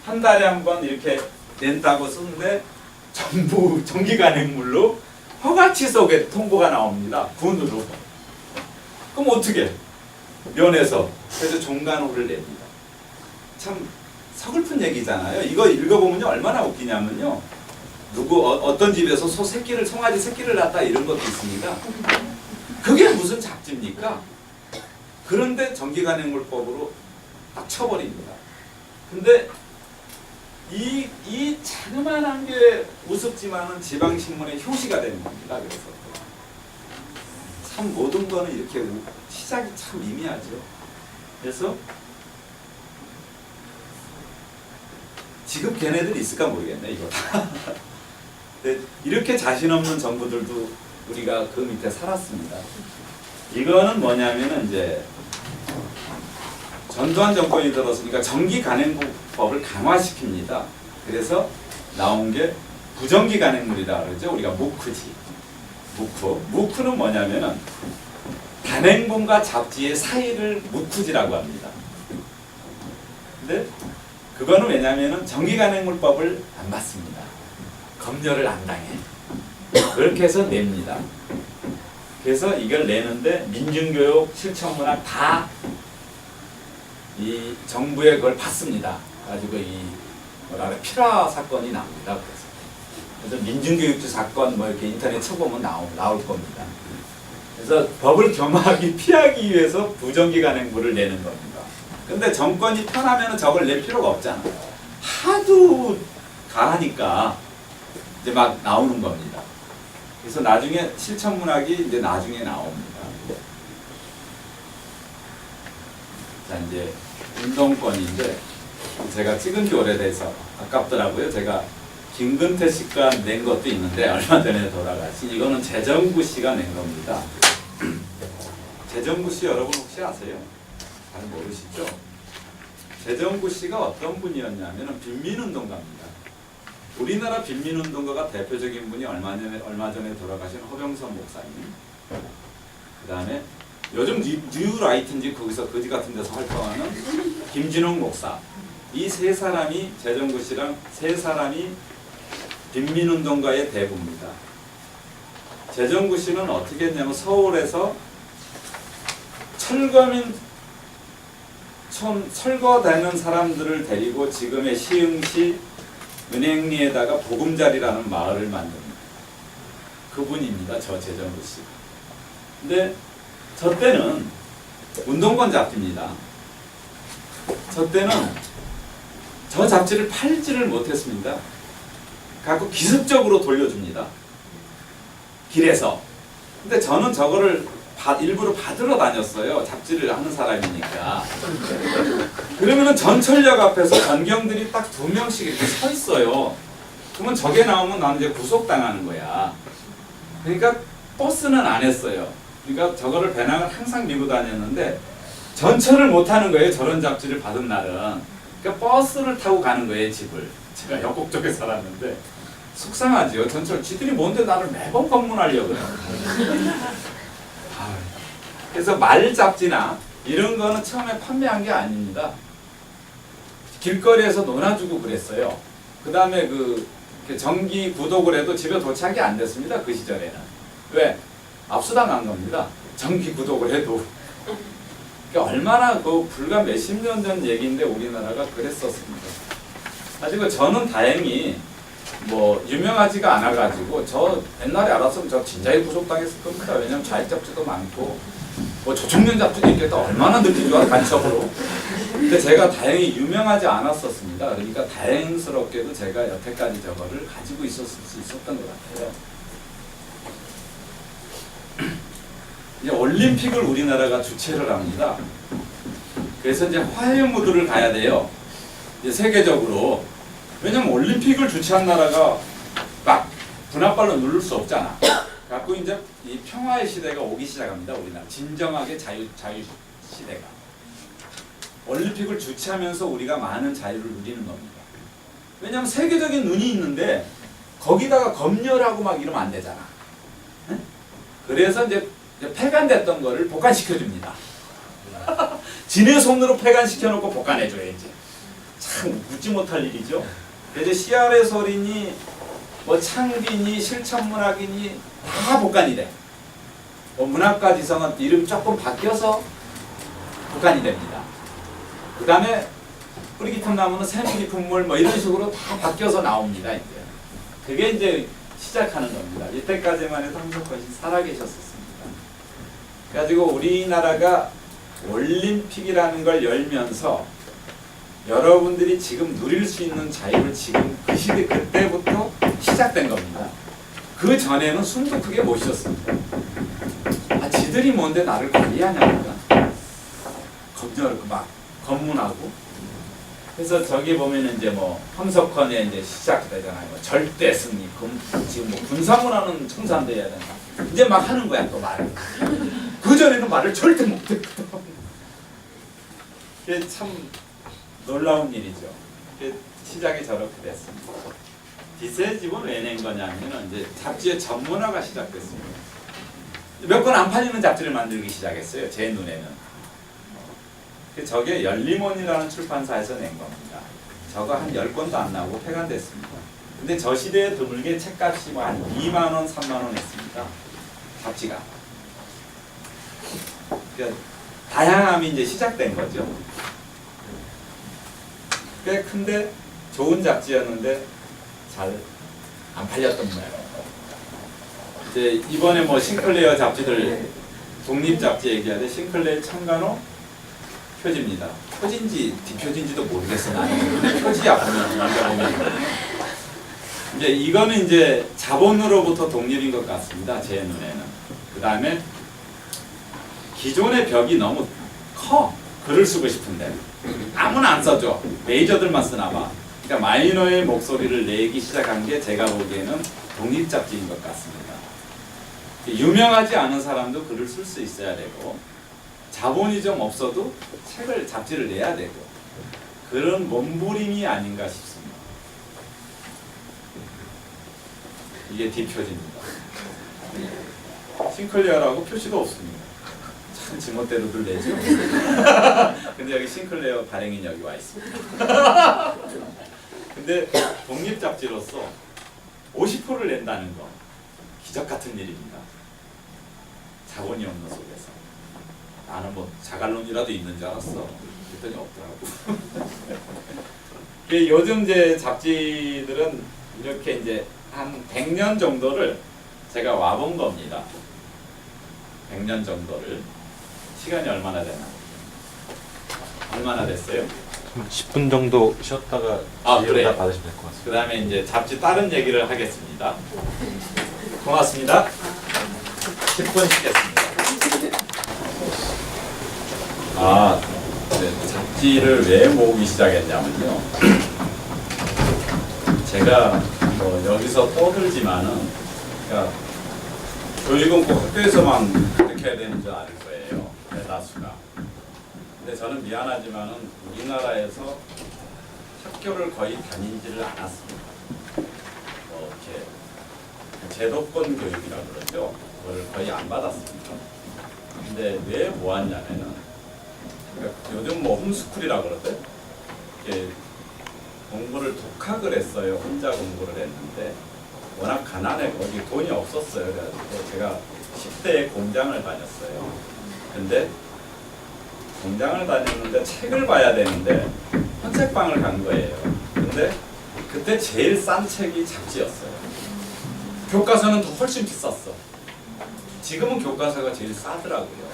Speaker 1: 한 달에 한 번 이렇게 낸다고 쓰는데 전부 정기간행물로 허가치 속에 통보가 나옵니다. 군으로. 그럼 어떻게? 면에서. 그래서 종간호를 냅니다. 참 서글픈 얘기잖아요. 이거 읽어보면요 얼마나 웃기냐면요. 어떤 집에서 송아지 새끼를 낳았다 이런 것도 있습니다. 그게 무슨 잡지입니까? 그런데 정기간행물법으로 딱 쳐버립니다. 근데 이 자그마한 게 우습지만은 지방신문의 효시가 되는 겁니다. 그래서 참 모든 거는 이렇게 시작이 참 미미하죠. 그래서 지금 걔네들이 있을까 모르겠네 이거 다. 근데 이렇게 자신 없는 정부들도 우리가 그 밑에 살았습니다. 이거는 뭐냐면은 이제 전두환 정권이 들었으니까 정기간행법을 강화시킵니다. 그래서 나온 게 부정기간행물이다 그러죠. 우리가 무크지. 무크는 뭐냐면은 간행본과 잡지의 사이를 무크지라고 합니다. 근데 그거는 왜냐면은 정기간행물법을 안 받습니다. 검열을 안 당해. 그렇게 해서 냅니다. 그래서 이걸 내는데 민중교육, 실천문학 다 이 정부의 그걸 받습니다. 가지고 이 필화 사건이 납니다. 그래서 그래서 민중교육주 사건 뭐 이렇게 인터넷 쳐보면 나올 겁니다. 그래서 법을 겸하기 피하기 위해서 부정기관행부를 내는 겁니다. 근데 정권이 편하면 저걸 낼 필요가 없잖아. 하도 가하니까 이제 막 나오는 겁니다. 그래서 나중에 실천문학이 이제 나중에 나옵니다. 자, 이제 운동권인데 제가 찍은 지 오래돼서 아깝더라고요. 제가 김근태 씨가 낸 것도 있는데 얼마 전에 돌아가신 이거는 재정구 씨가 낸 겁니다. 재정구 씨 여러분 혹시 아세요? 잘 모르시죠? 재정구 씨가 어떤 분이었냐면 빈민운동가입니다. 우리나라 빈민운동가가 대표적인 분이 얼마 전에 돌아가신 허병선 목사님, 그 다음에 요즘 뉴라이트인지 거기서 거지 같은 데서 활동하는 김진홍 목사, 이 세 사람이 재정구 씨랑 세 사람이 빈민운동가의 대부입니다. 재정구 씨는 어떻게 했냐면 서울에서 철거되는 사람들을 데리고 지금의 시흥시 은행리에다가 보금자리라는 마을을 만듭니다. 그분입니다. 저 재정구 씨. 근데 저 때는 운동권 잡지입니다. 저 때는 저 잡지를 팔지를 못했습니다. 갖고 기습적으로 돌려줍니다. 길에서. 근데 저는 저거를 일부러 받으러 다녔어요. 잡지를 하는 사람이니까. 그러면은 전철역 앞에서 전경들이 딱 2명씩 이렇게 서 있어요. 그러면 저게 나오면 나는 이제 구속당하는 거야. 그러니까 버스는 안 했어요. 그러니까 저거를 배낭을 항상 메고 다녔는데 전철을 못 하는 거예요. 저런 잡지를 받은 날은. 그러니까 버스를 타고 가는 거예요, 집을. 제가 역곡 쪽에 살았는데 속상하죠. 전철 지들이 뭔데 나를 매번 방문하려고 해요. 그래서 말 잡지나 이런 거는 처음에 판매한 게 아닙니다. 길거리에서 논아주고 그랬어요. 그 다음에 그 정기 구독을 해도 집에 도착이 안 됐습니다. 그 시절에는. 왜? 압수당한 겁니다. 정기 구독을 해도. 그러니까 얼마나 그 불과 몇십 년 전 얘기인데 우리나라가 그랬었습니다. 가지고 저는 다행히 뭐 유명하지가 않아가지고 저 옛날에 알았으면 저 진작에 구속당했을 겁니다. 왜냐면 좌익 잡지도 많고 뭐 조총련 잡지도 있겠다. 얼마나 늦게 좋아 간첩으로. 근데 제가 다행히 유명하지 않았었습니다. 그러니까 다행스럽게도 제가 여태까지 저거를 가지고 있었을 수 있었던 것 같아요. 이제 올림픽을 우리나라가 주최를 합니다. 그래서 이제 화해 무드를 가야 돼요. 이제 세계적으로. 왜냐면 올림픽을 주최한 나라가 막 분합발로 누를 수 없잖아. 갖고 이제 이 평화의 시대가 오기 시작합니다. 우리나라 진정하게 자유 시대가. 올림픽을 주최하면서 우리가 많은 자유를 누리는 겁니다. 왜냐면 세계적인 눈이 있는데 거기다가 검열하고 막 이러면 안 되잖아. 응? 그래서 이제 폐간됐던 거를 복간시켜줍니다. 지네 손으로 폐간시켜놓고 복간해줘야지. 참 웃지 못할 일이죠. 그래서 CR의 소리니 뭐 창비니 실천문학이니 다 복간이 돼. 뭐 문학과 지성은 이름 조금 바뀌어서 복간이 됩니다. 그 다음에 뿌리깊은 나무는 새누리 분물 뭐 이런 식으로 다 바뀌어서 나옵니다. 이제 그게 이제 시작하는 겁니다. 이때까지만 해도 한석헌 씨 살아계셨었습니다. 그래가지고 우리나라가 올림픽이라는 걸 열면서 여러분들이 지금 누릴 수 있는 자유를 지금 그 시대 그때부터 시작된 겁니다. 그 전에는 숨도 크게 못 쉬었습니다. 아, 지들이 뭔데 나를 관리하냐니까. 검열고 막 검문하고. 그래서 저기 보면은 이제 뭐 황석헌의 이제 시작되잖아요. 뭐 절대 승리. 지금 뭐 군사문화는 청산돼야 된다. 이제 막 하는 거야 또 말을. 그 전에는 말을 절대 못했거든. 이게 참 놀라운 일이죠. 시작이 저렇게 됐습니다. 디스의 집은 왜 낸 거냐면 이제 잡지의 전문화가 시작됐습니다. 몇 권 안 팔리는 잡지를 만들기 시작했어요. 제 눈에는. 저게 열리몬이라는 출판사에서 낸 겁니다. 저거 한 10권도 안 나오고 폐간됐습니다. 근데 저 시대에 드물게 책값이 뭐 한 2만 원, 3만 원 했습니다. 잡지가. 그러니까 다양함이 이제 시작된 거죠. 꽤 큰데 좋은 잡지였는데 잘 안 팔렸던 모양. 이제 이번에 뭐 싱클레어 잡지들 독립 잡지 얘기하는데 싱클레어 청간호 표지입니다. 표지인지 뒷표지인지도 모르겠어 나는. 표지야 보면 남자보면. 이제 이거는 이제 자본으로부터 독립인 것 같습니다. 제 눈에는. 그 다음에 기존의 벽이 너무 커. 글을 쓰고 싶은데 아무나 안 써줘. 메이저들만 쓰나 봐. 그러니까 마이너의 목소리를 내기 시작한 게 제가 보기에는 독립 잡지인 것 같습니다. 유명하지 않은 사람도 글을 쓸 수 있어야 되고 자본이 좀 없어도 잡지를 내야 되고 그런 몸부림이 아닌가 싶습니다. 이게 뒷표지입니다. 싱클레어라고 표시도 없습니다. 참 지멋대로들 내죠. 근데 여기 싱클레어 발행인 여기 와 있습니다. 근데 독립 잡지로서 50%를 낸다는 거 기적 같은 일입니다. 자본이 없는 속에서. 나는 뭐 자갈론이라도 있는 줄 알았어. 그랬더니 없더라고. 요즘 이제 잡지들은 이렇게 이제 한 100년 정도를 제가 와본 겁니다. 100년 정도를. 시간이 얼마나 되나? 얼마나 됐어요?
Speaker 2: 10분 정도 쉬었다가
Speaker 1: 그래요?
Speaker 2: 받으시면 될 것 같습니다.
Speaker 1: 그 다음에 이제 잡지 다른 얘기를 하겠습니다. 고맙습니다. 10분 쉬겠습니다. 네, 잡지를 왜 모으기 시작했냐면요. 제가 뭐 여기서 떠들지만은, 그러니까 교육은 꼭 학교에서만 획득해야 되는 줄 알 거예요. 대다수가. 근데 저는 미안하지만은 우리나라에서 학교를 거의 다니지를 않았습니다. 이렇게 제도권 교육이라고 그러죠. 그걸 거의 안 받았습니다. 근데 왜 모았냐면은 그러니까 요즘 뭐 홈스쿨이라고 그러대. 이렇게 공부를 독학을 했어요. 혼자 공부를 했는데 워낙 가난했고 거기 돈이 없었어요. 그래가지고 제가 10대에 공장을 다녔어요. 근데 공장을 다녔는데 책을 봐야 되는데 헌책방을 간 거예요. 근데 그때 제일 싼 책이 잡지였어요. 교과서는 더 훨씬 비쌌어. 지금은 교과서가 제일 싸더라고요.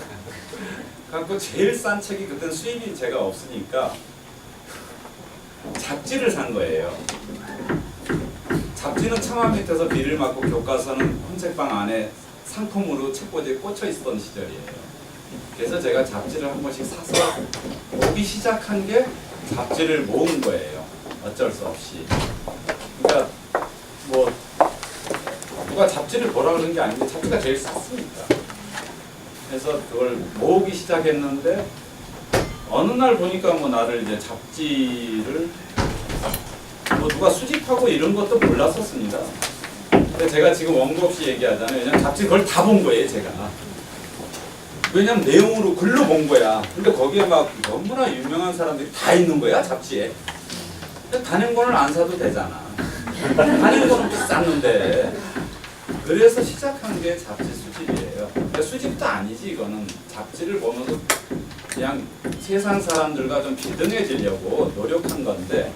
Speaker 1: 그래서 제일 싼 책이 그때 수입이 제가 없으니까 잡지를 산 거예요. 잡지는 창화 밑에서 비를 맞고 교과서는 헌책방 안에 상품으로 책꽂이에 꽂혀 있었던 시절이에요. 그래서 제가 잡지를 한 번씩 사서 보기 시작한 게 잡지를 모은 거예요. 어쩔 수 없이. 그러니까 뭐 누가 잡지를 보라 그러는 게 아닌데 잡지가 제일 쌌으니까. 그래서 그걸 모으기 시작했는데 어느 날 보니까 뭐 나를 이제 잡지를 뭐 누가 수집하고 이런 것도 몰랐었습니다. 근데 제가 지금 원고 없이 얘기하잖아요. 왜냐면 잡지 그걸 다 본 거예요, 제가. 왜냐면 내용으로 글로 본 거야. 근데 거기에 막 너무나 유명한 사람들이 다 있는 거야, 잡지에. 단행본을 안 사도 되잖아. 단행본은 비쌌는데. 그래서 시작한 게 잡지 수집이에요. 그러니까 수집도 아니지, 이거는. 잡지를 보면서 그냥 세상 사람들과 좀 비등해지려고 노력한 건데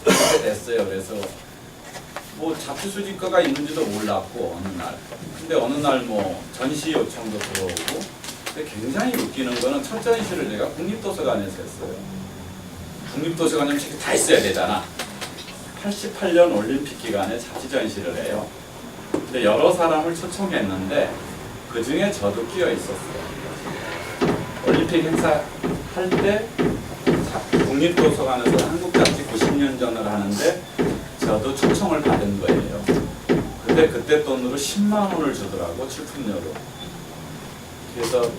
Speaker 1: 그렇게 됐어요. 그래서 뭐 잡지 수집가가 있는지도 몰랐고 어느 날. 근데 어느 날 뭐 전시 요청도 들어오고. 근데 굉장히 웃기는 거는 첫 전시를 제가 국립도서관에서 했어요. 국립도서관이면 책이 다 있어야 되잖아. 88년 올림픽 기간에 잡지 전시를 해요. 근데 여러 사람을 초청했는데 그 중에 저도 끼어 있었어요. 올림픽 행사 할 때 국립도서관에서 한국잡지 90년 전을 하는데 저도 초청을 받은 거예요. 근데 그때 돈으로 10만 원을 주더라고, 출품료로. 그래서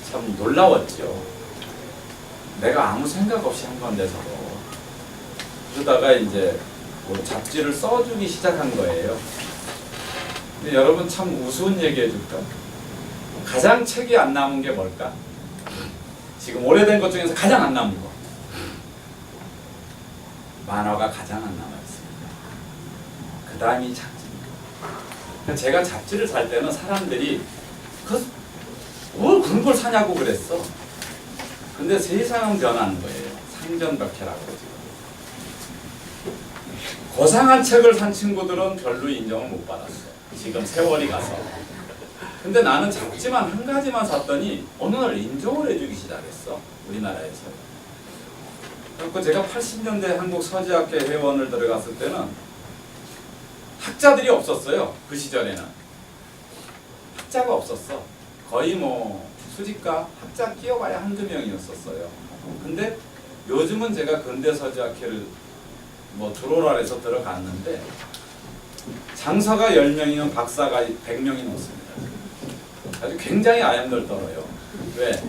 Speaker 1: 참 놀라웠죠. 내가 아무 생각 없이 한 건데 저도. 그러다가 이제 뭐 잡지를 써주기 시작한 거예요. 근데 여러분 참 우스운 얘기 해줄까? 가장 책이 안 남은 게 뭘까? 지금 오래된 것 중에서 가장 안 남은 거. 만화가 가장 안 남아있습니다. 그 다음이 잡지입니다. 제가 잡지를 살 때는 사람들이 뭘 그런 걸 사냐고 그랬어. 근데 세상은 변하는 거예요. 상전벽해라고 지금. 고상한 책을 산 친구들은 별로 인정을 못 받았어. 지금 세월이 가서. 근데 나는 잡지만 한 가지만 샀더니 어느 날 인정을 해주기 시작했어. 우리나라에서. 그래서 제가 80년대 한국 서지학회 회원을 들어갔을 때는 학자들이 없었어요. 그 시절에는. 학자가 없었어. 거의 뭐 수집가, 학자 끼워봐야 한두 명이었었어요. 근데 요즘은 제가 근대서지학회를 뭐 들어오라 해서 들어갔는데 장사가 10명이면 박사가 100명이 넘습니다. 아주 굉장히 아양들 떨어요. 왜?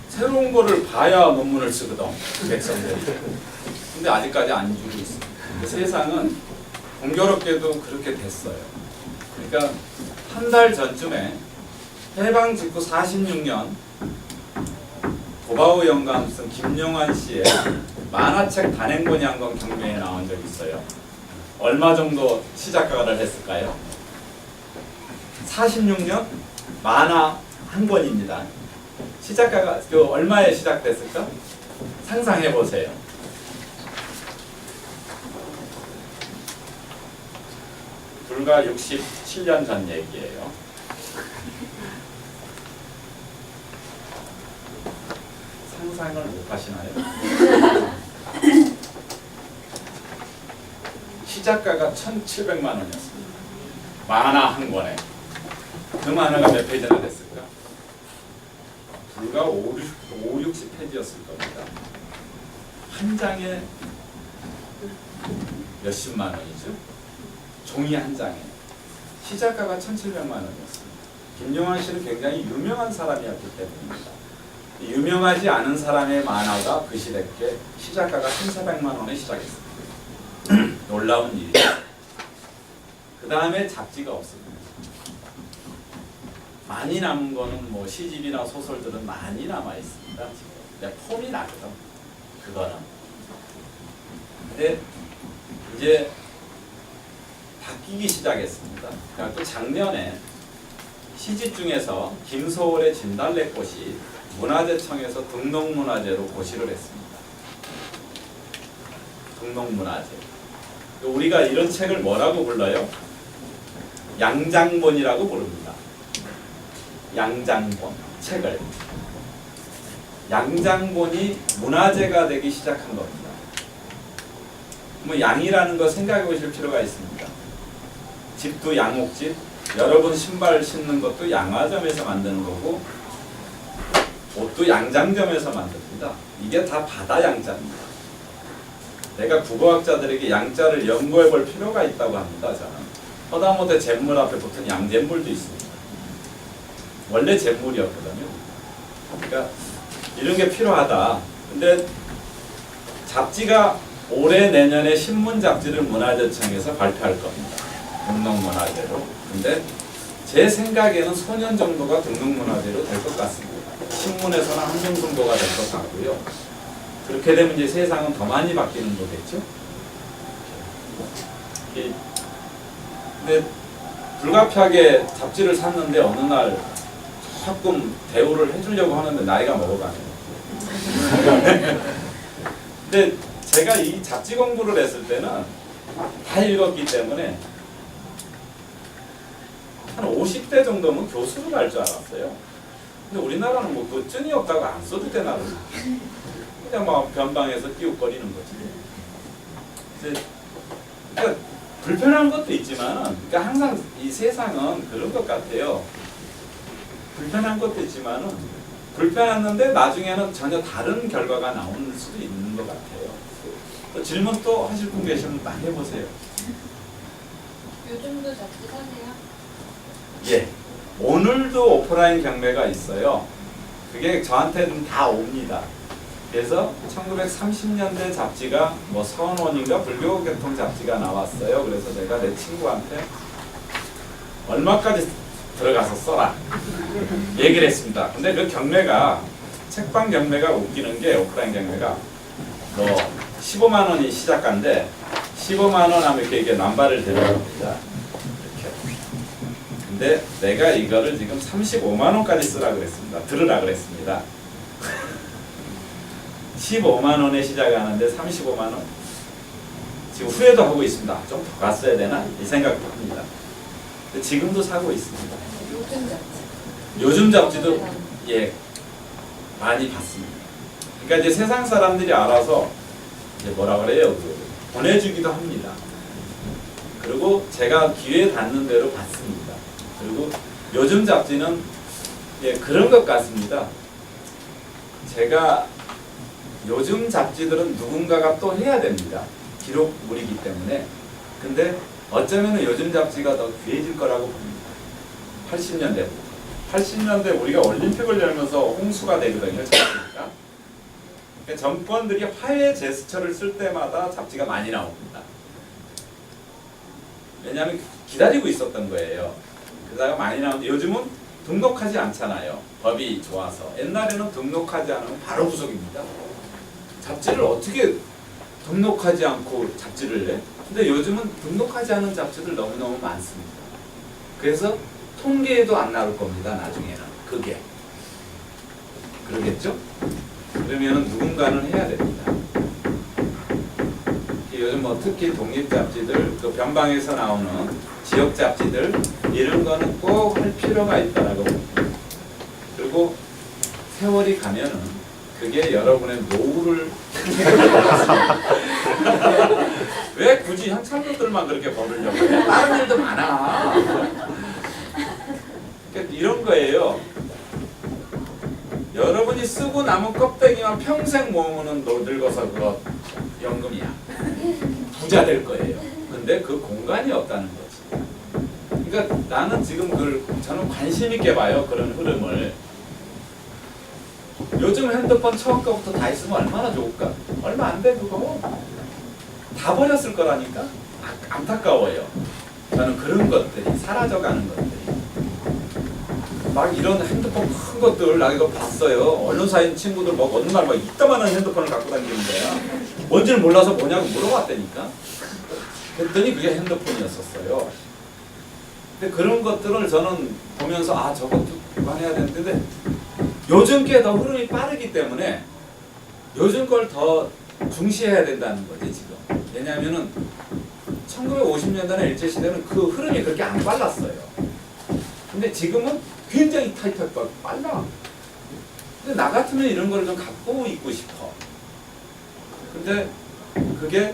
Speaker 1: 새로운 거를 봐야 논문을 쓰거든, 백성들이. 근데 아직까지 안 주고 있습니다. 세상은 공교롭게도 그렇게 됐어요. 그러니까 한 달 전쯤에 해방 직후 46년 도바우 영감 쓴 김용환 씨의 만화책 단행본이 한 권 경매에 나온 적이 있어요. 얼마 정도 시작가를 했을까요? 46년 만화 한 권입니다. 시작가가 얼마에 시작됐을까? 상상해 보세요. 불과 67년 전 얘기예요. 상상을 못 하시나요? 시작가가 1,700만 원이었습니다. 만화 한 권에. 그 만화가 몇 페이지나 됐을까? 불과 60페이지였을 겁니다. 한 장에 몇십만 원이죠? 종이 한 장에. 시작가가 1,700만 원이었습니다. 김용환 씨는 굉장히 유명한 사람이었기 때문입니다. 유명하지 않은 사람의 만화가 그 시대에 시작가가 1,400만 원에 시작했습니다. 놀라운 일이죠. 그 다음에 잡지가 없습니다. 많이 남은 거는 뭐 시집이나 소설들은 많이 남아 있습니다. 지금 폼이 나거든. 그거는. 근데 이제 바뀌기 시작했습니다. 그러니까 또 작년에 시집 중에서 김소월의 진달래꽃이 문화재청에서 등록문화재로 고시를 했습니다. 등록문화재. 우리가 이런 책을 뭐라고 불러요? 양장본이라고 부릅니다. 양장본, 책을. 양장본이 문화재가 되기 시작한 겁니다. 뭐 양이라는 거 생각해 보실 필요가 있습니다. 집도 양옥집, 여러분 신발 신는 것도 양화점에서 만드는 거고 옷도 양장점에서 만듭니다. 이게 다 바다 양자입니다. 내가 국어학자들에게 양자를 연구해 볼 필요가 있다고 합니다. 저는 허다못해 잿물 앞에 붙은 양잿물도 있습니다. 원래 잿물이었거든요. 그러니까 이런 게 필요하다. 근데 잡지가 올해 내년에 신문 잡지를 문화재청에서 발표할 겁니다. 등록문화재로. 근데 제 생각에는 소년 정도가 등록문화재로 될 것 같습니다. 신문에서는 한 명 정도가 될 것 같고요. 그렇게 되면 이제 세상은 더 많이 바뀌는 거겠죠. 근데 불가피하게 잡지를 샀는데 어느 날 조금 대우를 해주려고 하는데 나이가 먹어가네요. 근데 제가 이 잡지 공부를 했을 때는 다 읽었기 때문에 한 50대 정도면 교수를 할 줄 알았어요. 근데 우리나라는 뭐 그 쩐이 없다고 안 써도 되나 그냥 막 변방에서 띄우거리는 거지. 그러니까 불편한 것도 있지만, 그러니까 항상 이 세상은 그런 것 같아요. 불편한 것도 있지만은 불편했는데 나중에는 전혀 다른 결과가 나올 수도 있는 것 같아요. 또 질문 또 하실 분 계시면 딱 해보세요.
Speaker 3: 요즘도 잡지 사세요?
Speaker 1: 예. 오늘도 오프라인 경매가 있어요. 그게 저한테는 다 옵니다. 그래서 1930년대 잡지가 뭐 선원인가 불교계통 잡지가 나왔어요. 그래서 내가 내 친구한테 얼마까지 들어가서 써라 얘기를 했습니다. 근데 그 경매가 책방 경매가 웃기는 게 오프라인 경매가 뭐 15만 원이 시작가인데 15만 원 하면 이렇게 남발을 데려갑니다. 근데 내가 이거를 지금 35만 원까지 쓰라 그랬습니다. 들으라 그랬습니다. 15만 원에 시작하는데 35만 원. 지금 후회도 하고 있습니다. 좀 더 갔어야 되나? 이 생각도 합니다. 근데 지금도 사고 있습니다.
Speaker 3: 요즘 잡지.
Speaker 1: 요즘 잡지도 예 많이 봤습니다. 그러니까 이제 세상 사람들이 알아서 이제 뭐라 그래요? 보내주기도 합니다. 그리고 제가 기회 닿는 대로 봤습니다. 그리고 요즘 잡지는 예 그런 것 같습니다. 제가 요즘 잡지들은 누군가가 또 해야 됩니다. 기록물이기 때문에. 근데 어쩌면 요즘 잡지가 더 귀해질 거라고 봅니다. 80년대부터. 80년대 우리가 올림픽을 열면서 홍수가 되거든요. 잡지가. 그러니까 정권들이 화해 제스처를 쓸 때마다 잡지가 많이 나옵니다. 왜냐하면 기다리고 있었던 거예요. 그러다가 많이 나오는데 요즘은 등록하지 않잖아요. 법이 좋아서. 옛날에는 등록하지 않으면 바로 구속입니다. 잡지를 어떻게 등록하지 않고 잡지를 내? 근데 요즘은 등록하지 않은 잡지들 너무너무 많습니다. 그래서 통계에도 안 나올 겁니다. 나중에는. 그게. 그러겠죠? 그러면 누군가는 해야 됩니다. 요즘 뭐 특히 독립 잡지들, 그 변방에서 나오는 지역 잡지들 이런 거는 꼭 할 필요가 있다라고 봅니다. 그리고 세월이 가면은 그게 여러분의 노후를 왜 굳이 형창들만 그렇게 벌으려고 해? 다른 일도 많아. 그러니까 이런 거예요. 여러분이 쓰고 남은 껍데기만 평생 모으면 너 늙어서 그거 연금이야. 부자 될 거예요. 근데 그 공간이 없다는 거지. 그러니까 나는 지금 저는 관심 있게 봐요. 그런 흐름을. 요즘 핸드폰 처음 거부터 다 있으면 얼마나 좋을까? 얼마 안 돼 그거. 다 버렸을 거라니까. 안타까워요. 저는 그런 것들이 사라져가는 것들이. 막 이런 핸드폰 큰 것들 나 이거 봤어요. 언론사인 친구들 뭐 어느 날 막 이따만한 핸드폰을 갖고 다니는 거야. 뭔지를 몰라서 뭐냐고 물어봤다니까. 그랬더니 그게 핸드폰이었었어요. 근데 그런 것들을 저는 보면서 아 저것도 그만해야 되는데 요즘 게 더 흐름이 빠르기 때문에 요즘 걸 더 중시해야 된다는 거지 지금. 왜냐하면은 1950년대나 일제시대는 그 흐름이 그렇게 안 빨랐어요. 근데 지금은 굉장히 타이트하고 빨라. 근데 나 같으면 이런 걸 좀 갖고 있고 싶어. 근데 그게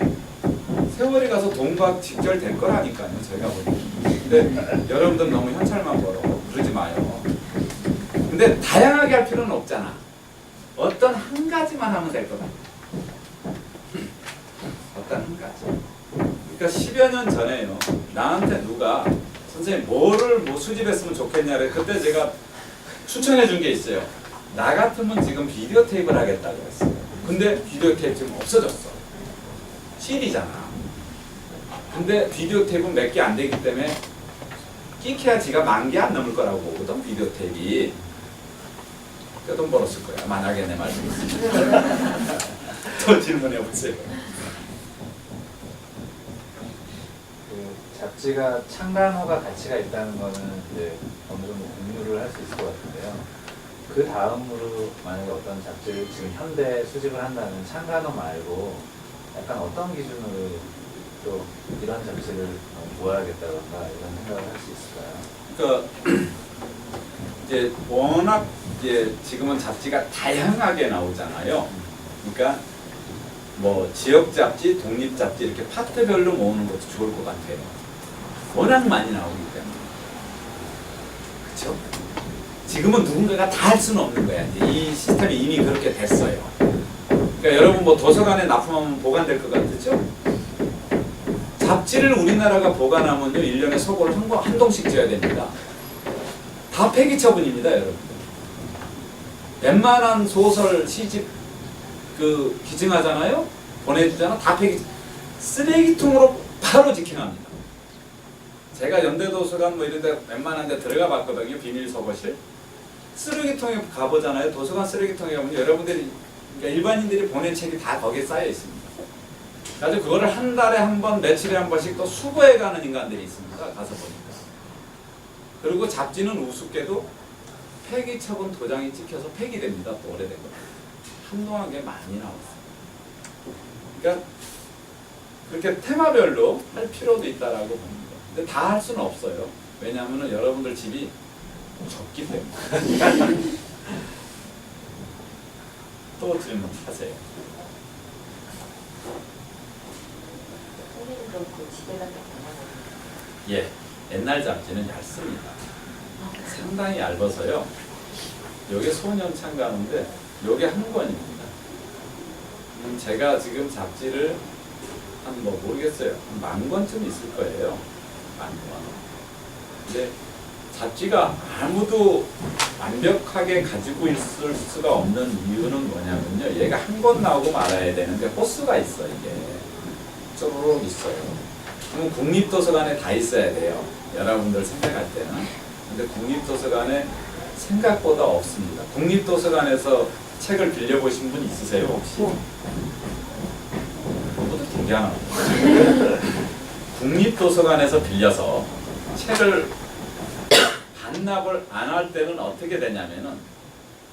Speaker 1: 세월이 가서 돈과 직결될 거라니까요. 저희가 보니. 근데 여러분들 너무 현찰만 벌어. 그러지 마요. 근데 다양하게 할 필요는 없잖아. 어떤 한 가지만 하면 될 거다. 어떤 한 가지. 그러니까 10여 년 전에요. 나한테 누가 선생님 뭐를 뭐 수집했으면 좋겠냐래. 그때 제가 추천해 준 게 있어요. 나 같으면 지금 비디오 테이프를 하겠다고 했어요. 근데 비디오 테이프 지금 없어졌어. CD잖아. 근데 비디오 테이프는 몇 개 안 되기 때문에 끼케야 지가 10,000개 안 넘을 거라고 보거든. 비디오 테이프이. 꽤 돈 벌었을 거야. 만약에 내 말이 있으면. 또 질문해 보세요.
Speaker 4: 잡지가 창간호가 가치가 있다는 거는 이제 어느 정도 공유를 할 수 있을 것 같은데요. 그 다음으로 만약에 어떤 잡지를 지금 현대 수집을 한다면 창간호 말고 약간 어떤 기준으로 또 이런 잡지를 모아야겠다던가 이런 생각을 할 수 있을까요?
Speaker 1: 그러니까 이제 워낙 이제 지금은 잡지가 다양하게 나오잖아요. 그러니까 뭐 지역 잡지, 독립 잡지 이렇게 파트별로 모으는 것도 좋을 것 같아요. 워낙 많이 나오기 때문에. 그렇죠? 지금은 누군가가 다 할 수는 없는 거야. 이 시스템이 이미 그렇게 됐어요. 그러니까 여러분 뭐 도서관에 납품하면 보관될 것 같죠? 잡지를 우리나라가 보관하면요 1년에 서고를 한 동씩 지어야 됩니다. 다 폐기 처분입니다, 여러분. 웬만한 소설, 시집 그 기증하잖아요? 보내주잖아? 다 폐기. 쓰레기통으로 바로 직행합니다. 제가 연대도서관 뭐 이런 데 웬만한 데 들어가 봤거든요. 비밀 서거실. 쓰레기통에 가보잖아요. 도서관 쓰레기통에 가면 여러분들이 그러니까 일반인들이 보낸 책이 다 거기에 쌓여 있습니다. 그래서 그거를 한 달에 한 번, 며칠에 한 번씩 또 수거해가는 인간들이 있습니다. 가서 보니까. 그리고 잡지는 우습게도 폐기 처분 도장이 찍혀서 폐기됩니다. 또 오래된 거. 한동안 게 많이 나왔어요. 그러니까 그렇게 테마별로 할 필요도 있다라고 봅니다. 근데 다 할 수는 없어요. 왜냐하면 여러분들 집이 적기 때문에. 또 질문하세요.
Speaker 3: 선생님 그럼 그 지대가 다 변하거든요.
Speaker 1: 예, 옛날 잡지는 얇습니다. 상당히 얇아서요. 요게 소년 참가하는데 요게 한 권입니다. 제가 지금 잡지를 한 뭐 모르겠어요. 한 10,000권쯤 있을 거예요. 10,000권. 근데 잡지가 아무도 완벽하게 가지고 있을 수가 없는 이유는 뭐냐면요. 얘가 한 권 나오고 말아야 되는데 호수가 있어 이게. 쪼르륵 있어요. 그럼 국립도서관에 다 있어야 돼요. 여러분들 생각할 때는. 근데 국립도서관에 생각보다 없습니다. 국립도서관에서 책을 빌려보신 분 있으세요 혹시? 그것도 되게 하나. 국립도서관에서 빌려서 책을 반납을 안 할 때는 어떻게 되냐면은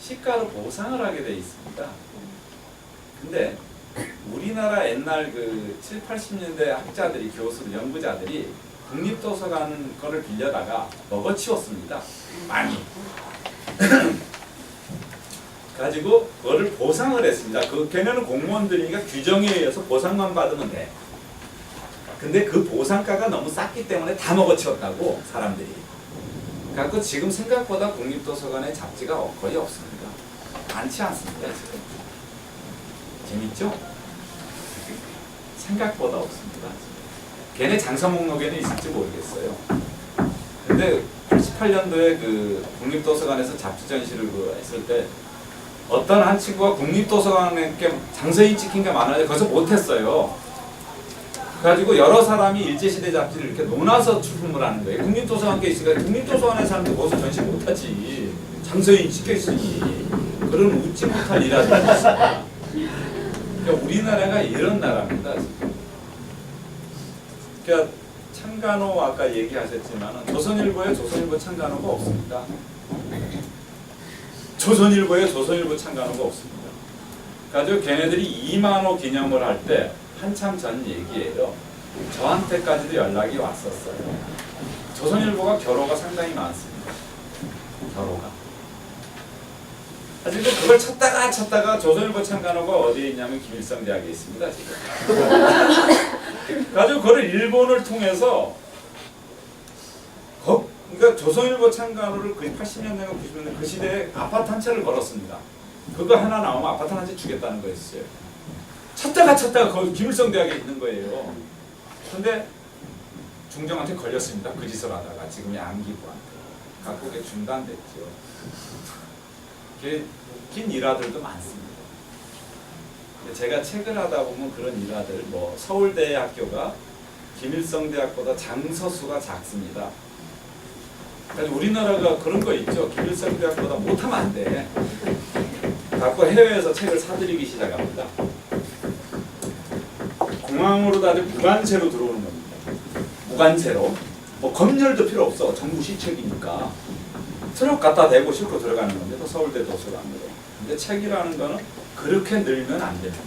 Speaker 1: 시가로 보상을 하게 돼 있습니다. 근데 우리나라 옛날 그 7, 80년대 학자들이 교수들, 연구자들이 국립도서관 거를 빌려다가 먹어치웠습니다. 많이. 가지고 그거를 보상을 했습니다. 걔네는 공무원들이니까 규정에 의해서 보상만 받으면 돼. 근데 그 보상가가 너무 쌌기 때문에 다 먹어치웠다고 사람들이. 그래서 지금 생각보다 국립도서관에 잡지가 거의 없습니다. 많지 않습니다 지금. 재밌죠? 생각보다 없습니다. 걔네 장사 목록에는 있을지 모르겠어요. 근데 88년도에 그 국립도서관에서 잡지 전시를 했을 때 어떤 한 친구가 국립도서관에 장서인 찍힌 게 많아요. 거기서 못했어요. 그래가지고 여러 사람이 일제시대 잡지를 이렇게 논아서 출품을 하는 거예요. 국립도서관에 있으니까 국립도서관에 사람들 거기서 전시 못하지. 장서인 찍혀있으니. 그런 웃지 못할 일하들이 있습니다. 그러니까 우리나라가 이런 나라입니다. 지금. 그러니까 창간호 아까 얘기하셨지만 조선일보에 조선일보 창간호가 없습니다. 조선일보에 조선일보 창간호가 없습니다. 그래서 걔네들이 2만호 기념을 할 때 한참 전 얘기예요. 저한테까지도 연락이 왔었어요. 조선일보가 결호가 상당히 많습니다. 결호가. 하지만 그걸 찾다가 조선일보 창간호가 어디에 있냐면 김일성대학에 있습니다. 지금. 그래서 그걸 일본을 통해서 그러니까 조선일보 창간호를 그 80년대가 90년대 그 시대에 아파트 한 채를 걸었습니다. 그거 하나 나오면 아파트 한 채 주겠다는 거였어요. 찾다가 거기 김일성대학에 있는 거예요. 근데 중정한테 걸렸습니다. 그 짓을 하다가 지금의 안기부한테. 갖고 그게 중단됐죠. 웃긴 일화들도 많습니다. 제가 책을 하다 보면 그런 일화들, 뭐 서울대학교가 김일성대학보다 장서수가 작습니다. 그러니까 우리나라가 그런 거 있죠. 김일성대학보다 못하면 안 돼. 갖고 해외에서 책을 사들이기 시작합니다. 공항으로 다들 무관세로 들어오는 겁니다. 무관세로. 뭐 검열도 필요 없어. 정부 시책이니까. 트럭 갖다 대고 싣고 들어가는 건데 또 서울대 도서관으로. 근데 책이라는 거는 그렇게 늘면 안 됩니다.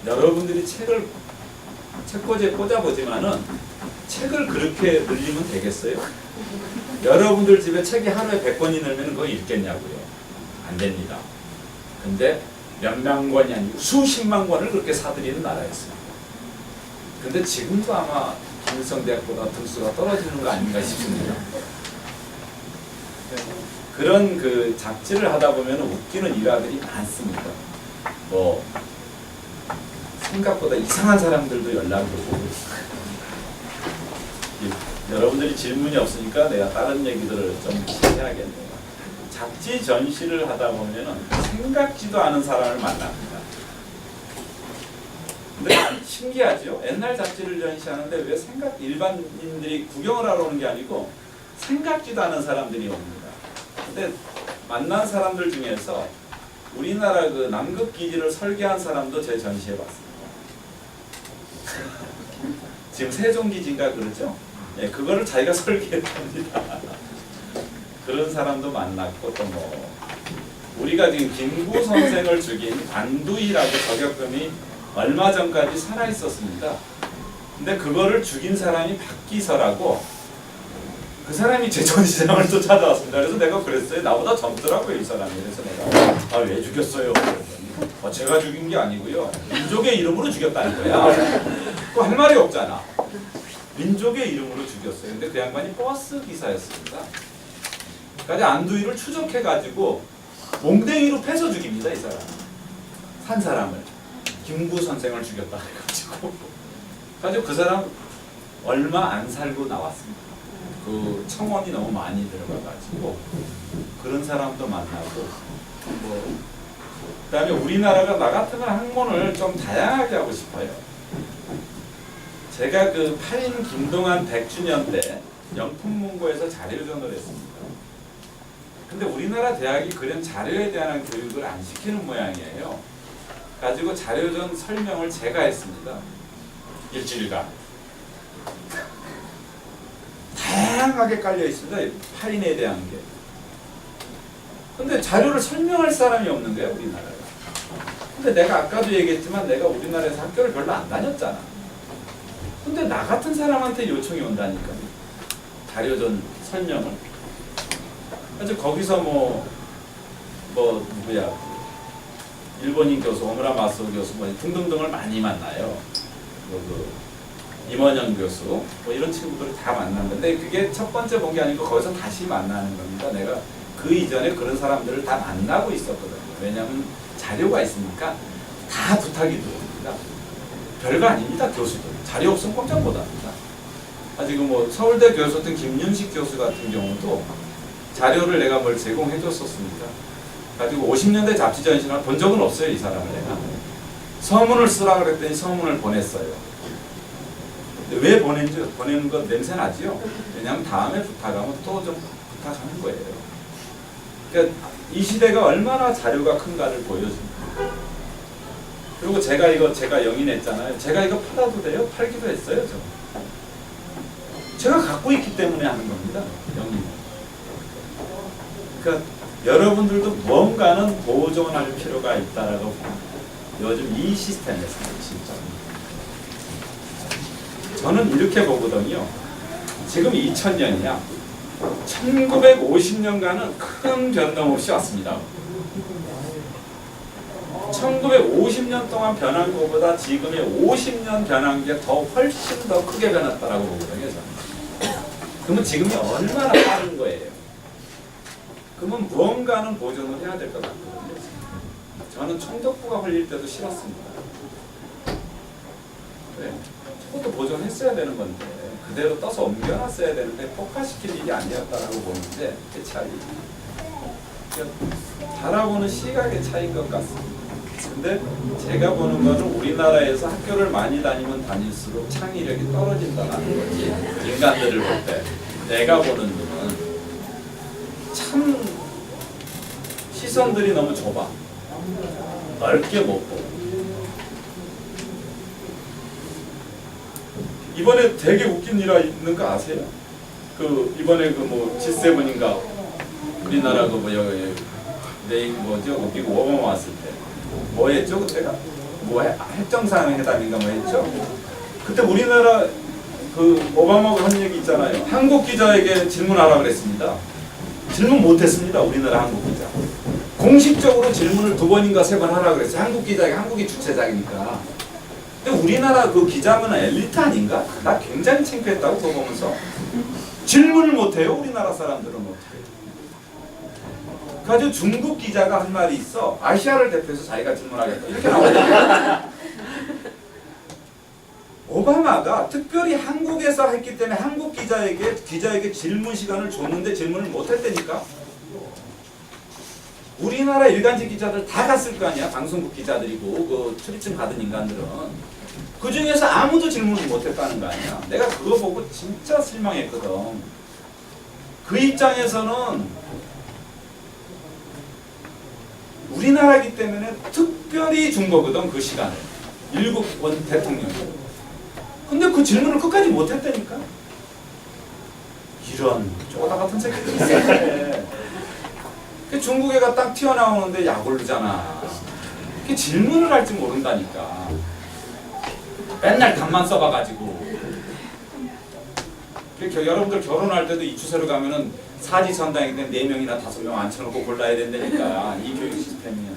Speaker 1: 여러분들이 책을 책꽂이에 꽂아보지만은 책을 그렇게 늘리면 되겠어요? 여러분들 집에 책이 하루에 100권이 늘면 그거 읽겠냐고요? 안 됩니다. 근데 몇만 권이 아니고 수십만 권을 그렇게 사들이는 나라였습니다. 근데 지금도 아마 김일성대학보다 등수가 떨어지는 거 아닌가 싶습니다. 그런 그 잡지를 하다 보면 웃기는 일화들이 많습니다. 뭐 생각보다 이상한 사람들도 연락을 오고 여러분들이 질문이 없으니까 내가 다른 얘기들을 좀 해야겠네요. 잡지 전시를 하다 보면 생각지도 않은 사람을 만납니다. 근데 신기하죠? 옛날 잡지를 전시하는데 왜 일반인들이 구경을 하러 오는 게 아니고 생각지도 않은 사람들이 옵니다. 근데 만난 사람들 중에서 우리나라 그 남극기지를 설계한 사람도 제 전시해 봤습니다. 지금 세종기지인가 그러죠? 예, 그거를 자기가 설계했답니다. 그런 사람도 만났고 또 뭐 우리가 지금 김구 선생을 죽인 안두희라고 저격범이 얼마 전까지 살아 있었습니다. 근데 그거를 죽인 사람이 박기서라고 그 사람이 제 전시장을 또 찾아왔습니다. 그래서 내가 그랬어요. 나보다 젊더라고요 이 사람이. 그래서 내가 왜 죽였어요? 그랬더니 제가 죽인 게 아니고요. 민족의 이름으로 죽였다는 거야. 그거 할 말이 없잖아. 민족의 이름으로 죽였어요. 근데 그 양반이 버스 기사였습니다. 그러니까 안두희를 추적해가지고 몽댕이로 패서 죽입니다. 이 사람. 산 사람을. 김구 선생을 죽였다 해가지고. 그래서 그 사람 얼마 안 살고 나왔습니다. 그 청원이 너무 많이 들어가가지고 그런 사람도 만나고 뭐 그다음에 우리나라가 나 같으면 학문을 좀 다양하게 하고 싶어요. 제가 그 8인 김동완 100주년 때 영풍문고에서 자료전을 했습니다. 근데 우리나라 대학이 그런 자료에 대한 교육을 안 시키는 모양이에요. 가지고 자료전 설명을 제가 했습니다. 일주일간. 다양하게 깔려 있습니다. 8인에 대한 게. 근데 자료를 설명할 사람이 없는 거예요, 우리나라가. 근데 내가 아까도 얘기했지만 내가 우리나라에서 학교를 별로 안 다녔잖아. 근데 나 같은 사람한테 요청이 온다니까. 자료전 설명을. 그래서 거기서 누구야. 일본인 교수, 오무라 마스오 교수 뭐 등등등을 많이 만나요. 임원영 교수 뭐 이런 친구들을 다 만났는데 그게 첫 번째 본 게 아니고 거기서 다시 만나는 겁니다. 내가 그 이전에 그런 사람들을 다 만나고 있었거든요. 왜냐하면 자료가 있으니까 다 부탁이 들어옵니다. 별거 아닙니다. 교수들 자료 없으면 꼼짝 못합니다. 지금 뭐 서울대 교수였던 김윤식 교수 같은 경우도 자료를 내가 뭘 제공해 줬었습니다. 가지고 50년대 잡지 전신을 본 적은 없어요. 이 사람을 내가 서문을 쓰라 그랬더니 서문을 보냈어요. 왜 보내는 건 냄새 나지요? 왜냐하면 다음에 부탁하면 또 좀 부탁하는 거예요. 그러니까 이 시대가 얼마나 자료가 큰가를 보여줍니다. 그리고 제가 영인했잖아요. 제가 이거 팔아도 돼요? 팔기도 했어요. 제가 갖고 있기 때문에 하는 겁니다. 영인. 그러니까 여러분들도 무언가는 보존할 필요가 있다라고 요즘 이 시스템에서 진짜. 저는 이렇게 보거든요. 지금 2000년이야. 1950년간은 큰 변동 없이 왔습니다. 1950년 동안 변한 것보다 지금의 50년 변한 게 더 훨씬 더 크게 변했다라고 보거든요. 저는. 그러면 지금이 얼마나 빠른 거예요. 그러면 무언가는 보존을 해야 될 것 같거든요. 저는 총독부가 걸릴 때도 싫었습니다. 왜? 그것도 보존했어야 되는 건데 그대로 떠서 옮겨놨어야 되는데 폭파시킬 일이 아니었다라고 보는데 그 차이. 바라보는 시각의 차이인 것 같습니다. 근데 제가 보는 거는 우리나라에서 학교를 많이 다니면 다닐수록 창의력이 떨어진다는 거지. 인간들을 볼 때 내가 보는 눈은 참 시선들이 너무 좁아. 넓게 못 보고. 이번에 되게 웃긴 일 있는 거 아세요? 이번에 G7인가 우리나라 미국 오바마 왔을 때 뭐 했죠 그때가? 핵정상회담인가 뭐 했죠? 그때 우리나라 오바마가 한 얘기 있잖아요. 한국 기자에게 질문하라 그랬습니다. 질문 못했습니다. 우리나라 한국 기자. 공식적으로 질문을 2번인가 3번 하라 그랬어요. 한국 기자에게. 한국이 주최자니까. 근데 우리나라 그 기자문은 엘리트 아닌가? 나 굉장히 창피했다고 그거 보면서. 질문을 못해요. 우리나라 사람들은 못해요. 그래서 중국 기자가 한 말이 있어. 아시아를 대표해서 자기가 질문하겠다. 이렇게 나오거든요. 오바마가 특별히 한국에서 했기 때문에 한국 기자에게 질문 시간을 줬는데 질문을 못했다니까. 우리나라 일간지 기자들 다 갔을 거 아니야. 방송국 기자들이고 출입증 받은 인간들은. 그 중에서 아무도 질문을 못했다는 거 아니야. 내가 그거 보고 진짜 실망했거든. 그 입장에서는 우리나라이기 때문에 특별히 준 거거든. 그 시간을. 일국 대통령이. 근데 그 질문을 끝까지 못했다니까. 이런 쪼다 같은 새끼들이 있어. 중국애가 딱 튀어나오는데 약올르잖아. 질문을 할 줄 모른다니까. 맨날 답만 써봐가지고 여러분들 결혼할 때도 이 추세로 가면은 사지선당인데 4명이나 5명 앉혀놓고 골라야 된다니까. 이 교육 시스템이면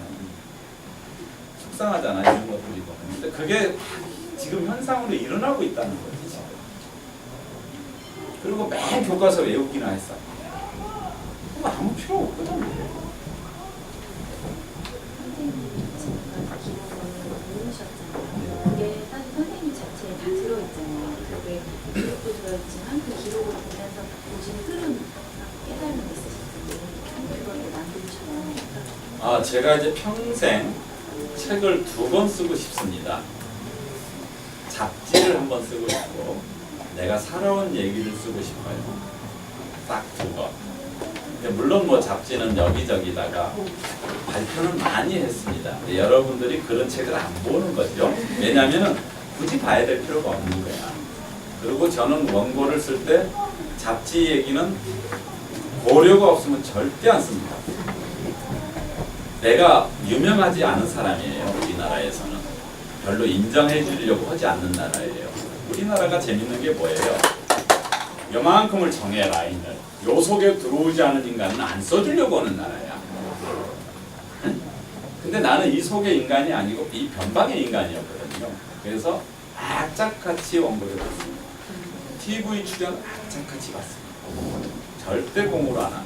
Speaker 1: 속상하잖아 이런 것들이. 근데 그게 지금 현상으로 일어나고 있다는 거지 지금. 그리고 매일 교과서 외우기나 했어. 그거 아무 필요 없거든.
Speaker 3: 선생님이 지금까지 기록을 모으셨잖아요. 그게 사실 선생님 자체에 다 들어있잖아요. 그게 기록도 들어있지만 그 기록을 보면서 보신 흐름, 깨달음이 있으실 텐데 그걸 남겨주셨나요?
Speaker 1: 제가 이제 평생 책을 2번 쓰고 싶습니다. 잡지를 한번 쓰고 싶고 내가 살아온 얘기를 쓰고 싶어요. 딱 2번. 근데 물론 뭐 잡지는 여기저기다가 발표는 많이 했습니다. 근데 여러분들이 그런 책을 안 보는 거죠. 왜냐하면 굳이 봐야 될 필요가 없는 거야. 그리고 저는 원고를 쓸 때 잡지 얘기는 고려가 없으면 절대 안 씁니다. 내가 유명하지 않은 사람이에요. 우리나라에서는 별로 인정해 주려고 하지 않는 나라예요. 우리나라가 재밌는 게 뭐예요? 요만큼을 정해 라인을. 요 속에 들어오지 않은 인간은 안 써주려고 하는 나라야. 근데 나는 이 속의 인간이 아니고 이 변방의 인간이었거든요. 그래서 악착같이 원고를 봤습니다. TV 출연 악착같이 봤습니다. 절대 공부를 안 합니다.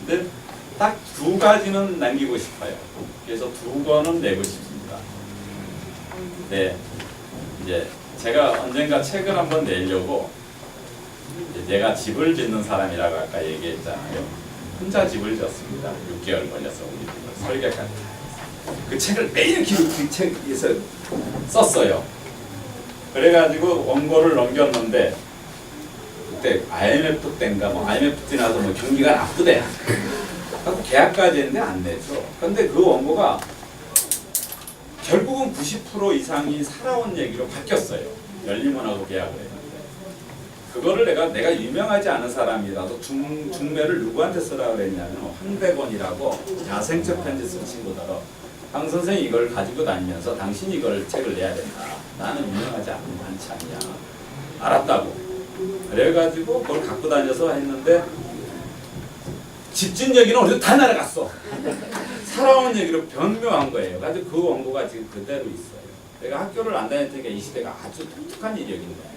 Speaker 1: 근데 딱 2가지는 남기고 싶어요. 그래서 2권은 내고 싶습니다. 네, 이제 제가 언젠가 책을 한번 내려고 내가 집을 짓는 사람이라고 아까 얘기했잖아요. 혼자 집을 지었습니다. 6개월 걸려서 우리 집을 설계까지. 그 책을 매일 그 책에서 썼어요. 그래가지고 원고를 넘겼는데 그때 IMF 때인가 뭐 IMF 지나서 뭐 경기가 나쁘대. 그래서 계약까지 했는데 안 냈어. 근데 그 원고가 결국은 90% 이상이 살아온 얘기로 바뀌었어요. 열린문하고 계약을 했는데 그거를 내가 유명하지 않은 사람이라도 중매를 누구한테 쓰라고 그랬냐면 황백원이라고 야생책 편지 쓴 친구더러 강 선생이 이걸 가지고 다니면서 당신이 이걸 책을 내야 된다. 나는 유명하지 않지 않냐. 알았다고. 그래가지고 그걸 갖고 다녀서 했는데 집진 얘기는 어디서 다 날아갔어. 살아온 얘기로 변명한 거예요. 그래서 그 원고가 지금 그대로 있어요. 내가 학교를 안 다닐 테니까 이 시대가 아주 독특한 이력인 거야.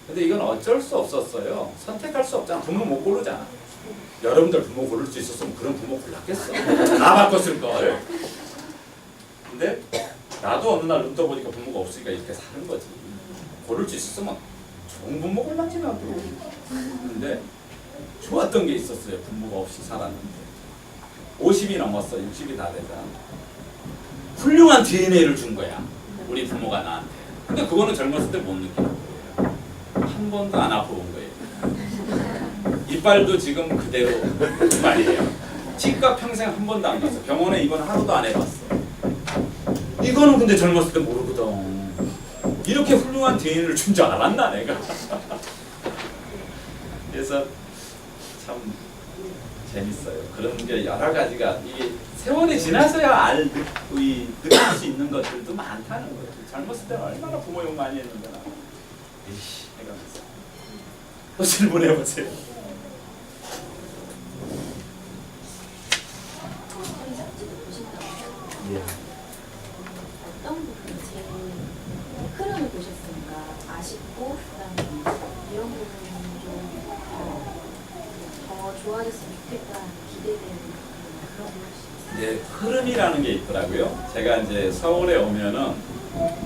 Speaker 1: 근데 이건 어쩔 수 없었어요. 선택할 수 없잖아. 부모 못 고르잖아. 여러분들 부모 고를 수 있었으면 그런 부모 골랐겠어. 다 바꿨을 걸. 근데 나도 어느 날 눈 떠보니까 부모가 없으니까 이렇게 사는 거지. 고를 수 있었으면 좋은 부모 골랐지 나도. 근데 좋았던 게 있었어요. 부모가 없이 살았는데 50이 넘었어. 60이 다 되잖아. 훌륭한 DNA를 준 거야. 우리 부모가 나한테. 근데 그거는 젊었을 때 못 느끼는 거예요. 한 번도 안 아파본 거예요. 이빨도 지금 그대로 이빨이에요. 치과 평생 한 번도 안 갔어. 병원에 입원 하루도 안 해봤어. 이거는 근데 젊었을 때 모르거든. 이렇게 훌륭한 DNA를 준 줄 알았나 내가. 그래서 참 재밌어요. 그런 게 여러 가지가 이게 세월이 지나서야 느낄 수 있는 것들도 많다는 거예요. 젊었을 때는 얼마나 부모 욕 많이 했는데 나. 이씨, 내가 또 질문해 보세요.
Speaker 3: 저희 잡지도 보신다고 하셨잖아요.
Speaker 4: 예.
Speaker 3: 어떤 부분이 제일 흐름을 보셨으니까 아쉽고 그다음에 이런 부분이 좀 더 좋아졌으면 좋겠다 기대되는 그런 게
Speaker 1: 네, 흐름이라는 게 있더라고요. 제가 이제 서울에 오면은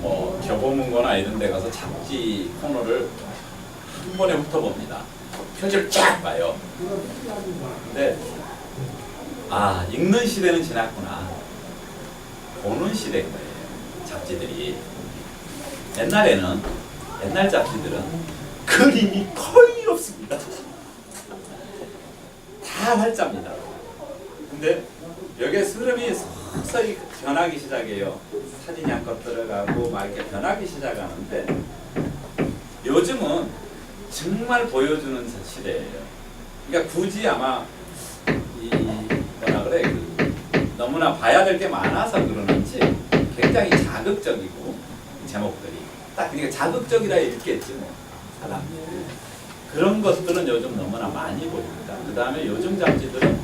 Speaker 1: 뭐 교보문고나 이런 데 가서 잡지 코너를 한 번에 훑어봅니다. 표지를 쫙 봐요. 근데 아, 읽는 시대는 지났구나. 보는 시대인 거예요. 잡지들이. 옛날 잡지들은 그림이 거의 없습니다. 다 활자입니다. 근데 여기에 흐름이 서서히 변하기 시작해요. 사진이 한껏 들어가고 막 이렇게 변하기 시작하는데 요즘은 정말 보여주는 시대예요. 그러니까 굳이 아마 이 뭐라 그래 너무나 봐야 될 게 많아서 그러는지 굉장히 자극적이고 제목들이 딱 그러니까 자극적이라 읽겠지 뭐. 사람. 그런 것들은 요즘 너무나 많이 보입니다. 그 다음에 요즘 잡지들은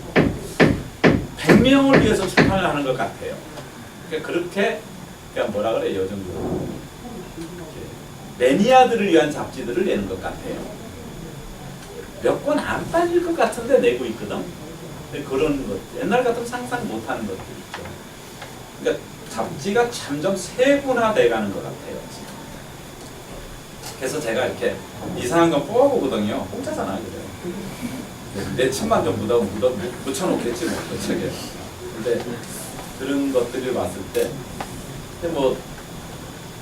Speaker 1: 100명을 위해서 출판을 하는 것 같아요. 그러니까 그렇게, 그러니까 뭐라 그래, 요즘 매니아들을 위한 잡지들을 내는 것 같아요. 몇 권 안 빠질 것 같은데 내고 있거든. 그런 것, 옛날 같으면 상상 못하는 것들 있죠. 그러니까 잡지가 점점 세분화돼 가는 것 같아요. 지금. 그래서 제가 이렇게 이상한 건 뽑아보거든요. 공짜잖아, 그래. 내 책만 좀 묻혀놓겠지, 뭐, 그 책에. 근데 그런 것들을 봤을 때, 근데 뭐,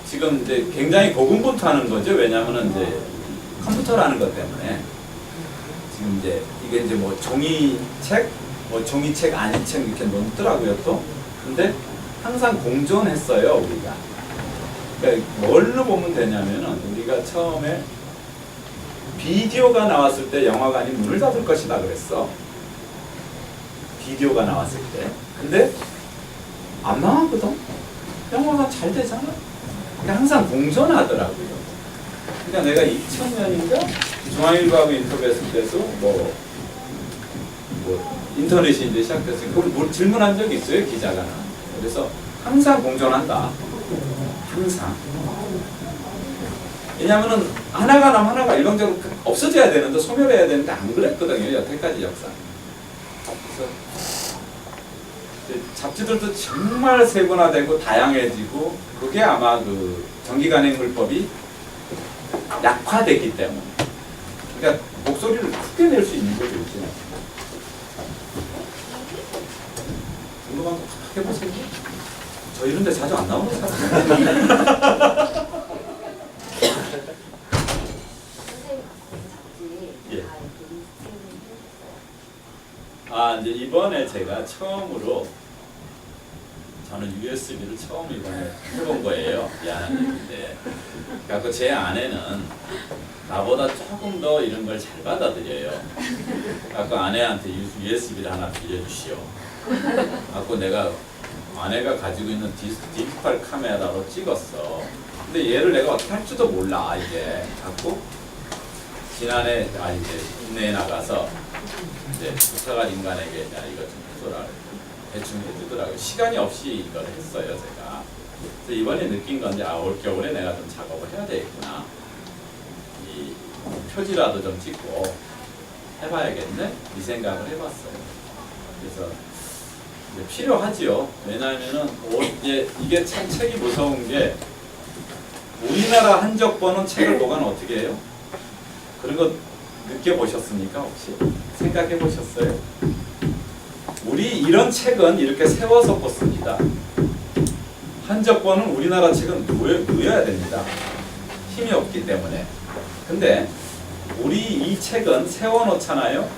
Speaker 1: 지금 이제 굉장히 고군분투하는 거죠. 왜냐하면 이제 컴퓨터라는 것 때문에. 지금 이제 이게 이제 뭐 종이책, 뭐 종이책 아닌 책 이렇게 놓더라고요 또. 근데 항상 공존했어요 우리가. 그러니까 뭘로 보면 되냐면은 우리가 처음에 비디오가 나왔을 때 영화관이 문을 닫을 것이다 그랬어. 비디오가 나왔을 때. 근데 안 나왔거든. 영화가 잘 되잖아. 그러니까 항상 공존하더라고요. 그러니까 내가 2000년인가 중앙일보하고 인터뷰했을 때도 뭐 인터넷이 이제 시작됐으니까 그걸 뭘 질문한 적이 있어요 기자가. 그래서 항상 공존한다. 항상. 왜냐하면은 하나가 나면 하나가 일방적으로 없어져야 되는데 소멸해야 되는데 안 그랬거든요 여태까지 역사. 그래서 잡지들도 정말 세분화되고 다양해지고 그게 아마 그 정기간행물법이 약화됐기 때문에. 그러니까 목소리를 크게 낼 수 있는 거죠 이제. 궁금한 거 해보세요. 저 이런데 자주 안 나오는 사람.
Speaker 3: 선생님 잡지
Speaker 1: 예.
Speaker 3: 다 이렇게 리스팅을 해주셨어요.
Speaker 1: 아 이제 이번에 제가 처음으로 저는 USB를 처음 이번에 해본 거예요. 미안한 얘기인데. 그래서 제 아내는 나보다 조금 더 이런 걸 잘 받아들여요. 아까 아내한테 USB를 하나 빌려주시오. 아까 내가 아내가 가지고 있는 디지털 카메라로 찍었어. 근데 얘를 내가 어떻게 할 줄도 몰라 이제. 자꾸 지난해 이제 국내에 나가서 이제 부탁한 인간에게 야 이거 좀 해줘라. 대충 해주더라고요. 시간이 없이 이걸 했어요 제가. 그래서 이번에 느낀 건데 올 겨울에 내가 좀 작업을 해야 되겠구나. 이 표지라도 좀 찍고 해봐야겠네 이 생각을 해봤어요. 그래서 이제 필요하지요. 왜냐하면은 이게 참 책이 무서운 게 우리나라 한적본은 책을 보관 어떻게 해요? 그런 거 느껴보셨습니까 혹시? 생각해 보셨어요? 우리 이런 책은 이렇게 세워서 뽑습니다. 한적본은 우리나라 책은 누워야 됩니다. 힘이 없기 때문에. 근데 우리 이 책은 세워놓잖아요.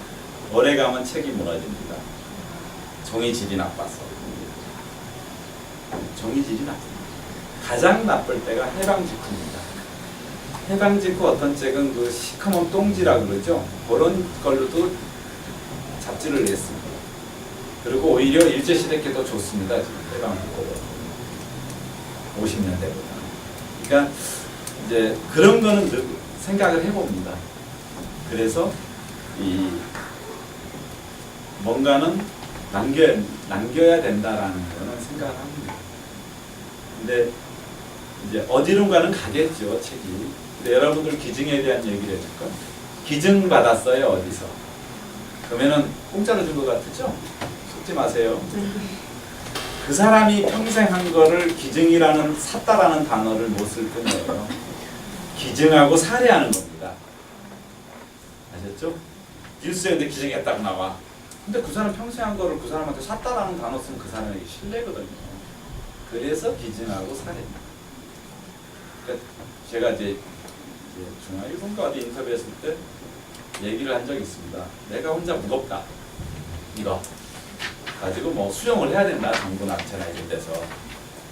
Speaker 1: 오래가면 책이 무너집니다. 종이질이 나빠서. 종이질이 나쁩니다. 가장 나쁠 때가 해방 직후입니다. 해방 직후 어떤 책은 그 시커먼 똥지라 그러죠. 그런 걸로도 잡지를 냈습니다. 그리고 오히려 일제시대 게 더 좋습니다. 지금 해방 직후보다. 50년대보다. 그러니까 이제 그런 거는 늘 생각을 해봅니다. 그래서 이 뭔가는 남겨야 된다라는 거는 생각을 합니다. 근데 이제 어디론가는 가겠죠 책이. 근데 여러분들 기증에 대한 얘기를 해줄까? 기증 받았어요 어디서? 그러면은 공짜로 준 것 같죠? 속지 마세요. 그 사람이 평생 한 거를 기증이라는 샀다라는 단어를 못 쓸 뿐이에요. 기증하고 살해하는 겁니다. 아셨죠? 뉴스에 근데 기증했다고 나와. 근데 그 사람 평생 한 거를 그 사람한테 샀다라는 단어 쓰면 그 사람에게 신뢰거든요. 그래서 기증하고 살해입니다. 그러니까 제가 이제 중앙일보인가 어디 인터뷰했을 때 얘기를 한 적이 있습니다. 내가 혼자 무겁다. 이거 가지고 뭐 수용을 해야 된다. 정부 낙찰이나 이런 데서.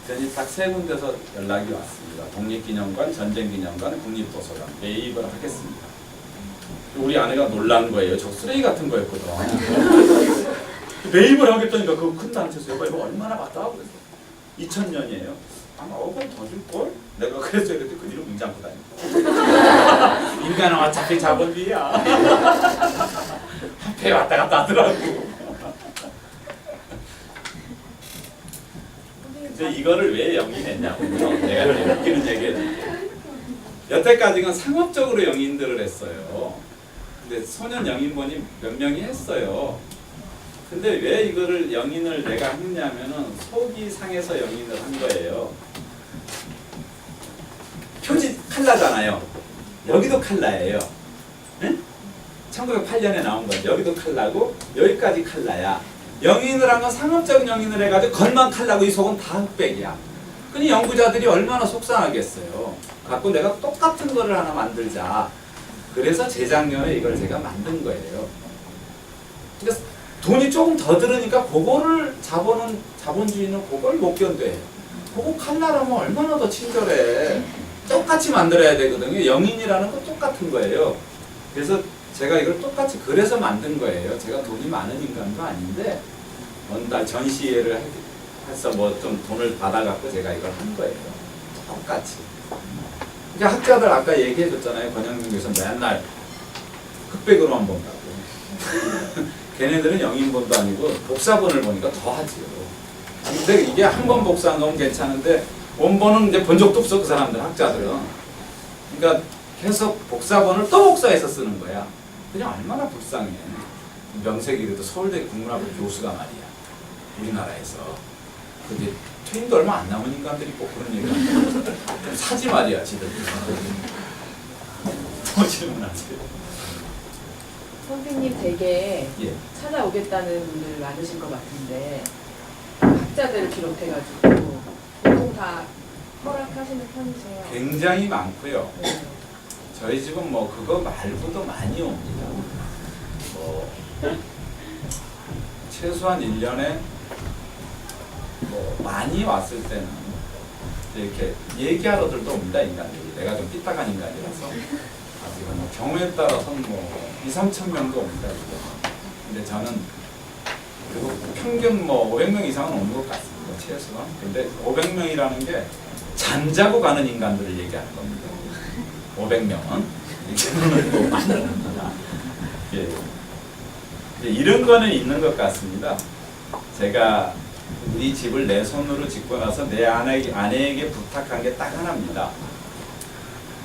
Speaker 1: 그랬더니 딱 세 군데서 연락이 왔습니다. 독립기념관, 전쟁기념관, 국립도서관 매입을 하겠습니다. 우리 아내가 놀란 거예요. 저 쓰레기 같은 거였거든. 매입을 하겠다니까 그거 큰 단체에서 이거 얼마나 받아? 그래서 2000년이에요. 아마 5억 원 더 줄걸? 내가 그랬어야 그때 그 뒤로 문제 않고 다니고. 인간은 어차피 자본주의야. 한패 왔다 갔다 하더라고. 이제 이거를 왜 영인했냐고요. 내가 이제 웃기는 얘기했는데 여태까지는 상업적으로 영인들을 했어요. 근데 소년 영인본이 몇 명이 했어요. 근데 왜 이거를 영인을 내가 했냐면은 속이 상해서 영인을 한 거예요. 표지 칼라잖아요. 여기도 칼라예요. 응? 1908년에 나온 거죠. 여기도 칼라고 여기까지 칼라야. 영인을 한 건 상업적인 영인을 해가지고 겉만 칼라고 이 속은 다 흑백이야. 그니 연구자들이 얼마나 속상하겠어요. 갖고 내가 똑같은 거를 하나 만들자. 그래서 재작년에 이걸 제가 만든 거예요. 근데 돈이 조금 더 들으니까 그거를 자본주의는 그걸 못 견뎌요. 그거 칼라라면 얼마나 더 친절해. 똑같이 만들어야 되거든요. 영인이라는 거 똑같은 거예요. 그래서 제가 이걸 똑같이 그래서 만든 거예요. 제가 돈이 많은 인간도 아닌데 어느 날 전시회를 해서 뭐 좀 돈을 받아갖고 제가 이걸 한 거예요. 똑같이. 그러니까 학자들 아까 얘기해 줬잖아요. 권영민 교수 맨날 흑백으로만 본다고. 걔네들은 영인본도 아니고 복사본을 보니까 더 하지요. 근데 이게 한 번 복사한 건 괜찮은데 원본은 이제 본 적도 없어 그 사람들 학자들은. 그러니까 계속 복사본을 또 복사해서 쓰는 거야. 그냥 얼마나 불쌍해. 명색이 그래도 서울대 국문학부 교수가 말이야. 우리나라에서. 근데 퇴임도 얼마 안 남은 인간들이 꼭 그런 얘기를 하는 사지 말이야 지들. 뭐 질문하세요.
Speaker 5: 선생님 댁에
Speaker 1: 예.
Speaker 5: 찾아오겠다는 분들 많으실 것 같은데 학자들을 비롯해가지고 보통 다 허락하시는 편이세요?
Speaker 1: 굉장히 많고요.
Speaker 5: 네.
Speaker 1: 저희 집은 뭐 그거 말고도 많이 옵니다. 뭐 최소한 1년에 뭐 많이 왔을 때는 이렇게 얘기하러들도 옵니다. 인간들이. 내가 좀 삐딱한 인간이라서 아직은 뭐 경우에 따라서는 뭐 2~3천 명도 옵니다. 근데 저는 그리고 평균 뭐 500명 이상은 오는 것 같습니다. 최소한. 근데 500명이라는 게 잠자고 가는 인간들을 얘기하는 겁니다. 500명은 이렇게는 또 많습니다. 예. 이런 거는 있는 것 같습니다. 제가 이 집을 내 손으로 짓고 나서 내 아내에게 부탁한 게 딱 하나입니다.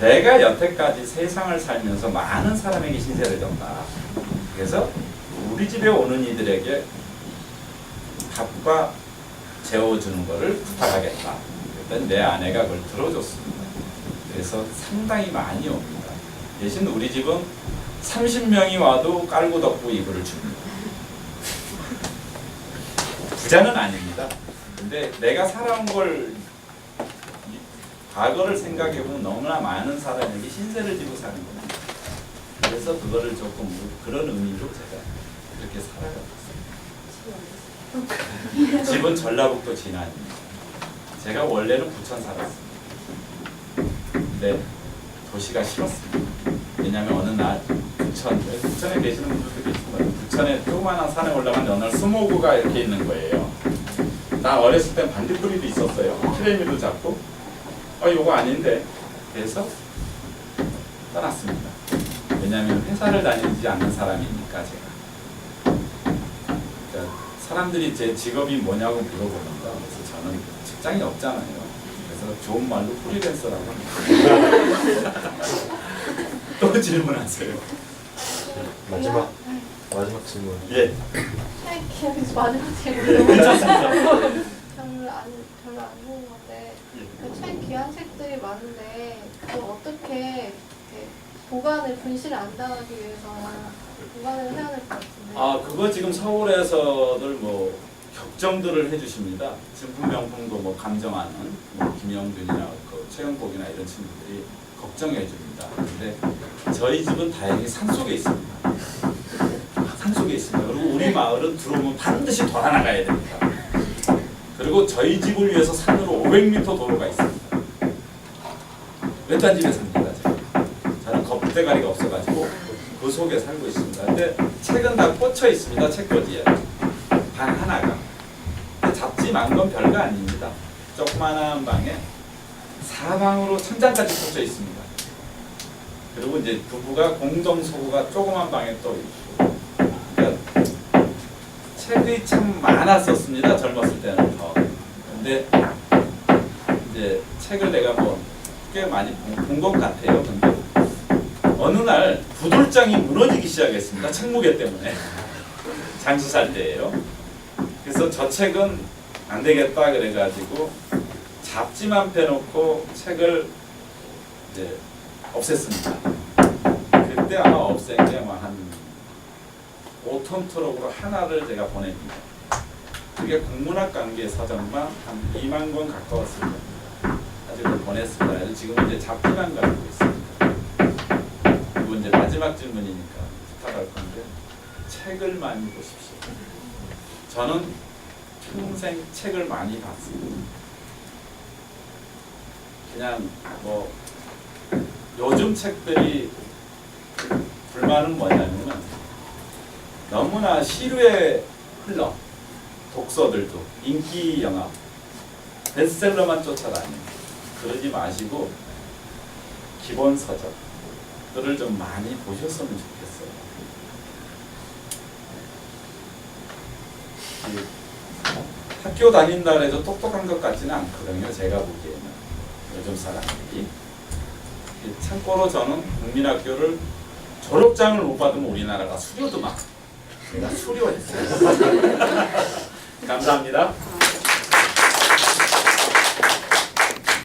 Speaker 1: 내가 여태까지 세상을 살면서 많은 사람에게 신세를 졌다. 그래서 우리 집에 오는 이들에게 밥과 재워주는 거를 부탁하겠다. 그랬더니 내 아내가 그걸 들어줬습니다. 그래서 상당히 많이 옵니다. 대신 우리 집은 30명이 와도 깔고 덮고 이불을 줍니다. 부자는 아닙니다. 근데 내가 살아온 걸 과거를 생각해보면 너무나 많은 사람에게 신세를 지고 사는 겁니다. 그래서 그거를 조금 그런 의미로 제가 그렇게 살아갔어요. 집은 전라북도 진안입니다. 제가 원래는 부천 살았습니다. 근데 도시가 싫었습니다. 왜냐하면 어느 날 부천에 계시는 분들도 계시거든요. 부천에 조그마한 산에 올라가면 어느 날 스모그가 이렇게 있는 거예요. 나 어렸을 땐 반딧불이도 있었어요. 트레미도 잡고 이거 아닌데. 그래서 떠났습니다. 왜냐하면 회사를 다니지 않는 사람이니까 제가. 그러니까 사람들이 제 직업이 뭐냐고 물어보는가. 그래서 저는 직장이 없잖아요. 그래서 좋은 말로 프리랜서라고 합니다. 또 질문하세요.
Speaker 2: 마지막 질문.
Speaker 1: 예.
Speaker 6: 기억이 마지막 질문 별로 안 좋은 건데 책 귀한 책들이 많은데 그걸 어떻게 이렇게 보관을 분실을 안 당하기 위해서 보관을 해야 될 것 같은데.
Speaker 1: 그거 지금 서울에서들 뭐 격정들을 해주십니다. 증품 명품도 뭐 감정하는 뭐 김영준이나 그 최영복이나 이런 친구들이 걱정해 줍니다. 근데 저희 집은 다행히 산속에 있습니다. 산속에 있습니다. 그리고 우리 마을은 들어오면 반드시 돌아나가야 됩니다. 그리고 저희 집을 위해서 산으로 500m 도로가 있습니다. 외딴 집에 삽니다. 저는 겁대가리가 없어가지고 그 속에 살고 있습니다. 근데 책은 다 꽂혀 있습니다. 책꽂이에. 방 하나가. 근데 잡지만 건 별거 아닙니다. 조그만한 방에 사방으로 천장까지 꽂혀 있습니다. 그리고 이제 부부가 공동 소구가 조그만 방에 또 있고. 그러니까 책이 참 많았었습니다. 젊었을 때는 더. 근데 이제 책을 내가 뭐 꽤 많이 본 것 같아요. 근데 어느 날 부들장이 무너지기 시작했습니다. 책무게 때문에. 장수 살 때예요. 그래서 저 책은 안 되겠다 그래가지고 잡지만 펴놓고 책을 이제 없앴습니다. 그때 아마 없앤 게 아마 한 5톤 트럭으로 하나를 제가 보냅니다. 그게 국문학 관계 서적만 한 2만 권 가까웠을 거예요. 아직도 보냈습니다. 그래서 지금 이제 잡지만 가지고 있습니다. 그리고 이제 마지막 질문이니까 부탁할 건데 책을 많이 보십시오. 저는 평생 책을 많이 봤습니다. 그냥 뭐 요즘 책들이 불만은 뭐냐면은 너무나 시류에 흘러 독서들도 인기 영화 베스트셀러만 쫓아다니는 그러지 마시고 기본 서적들을 좀 많이 보셨으면 좋겠어요. 학교 다닌다 해도 똑똑한 것 같지는 않거든요. 제가 보기에는 요즘 사람들이. 참고로 저는 국민학교를 졸업장을 못 받으면 우리나라가 수료도 막 제가 수료했어요. 감사합니다.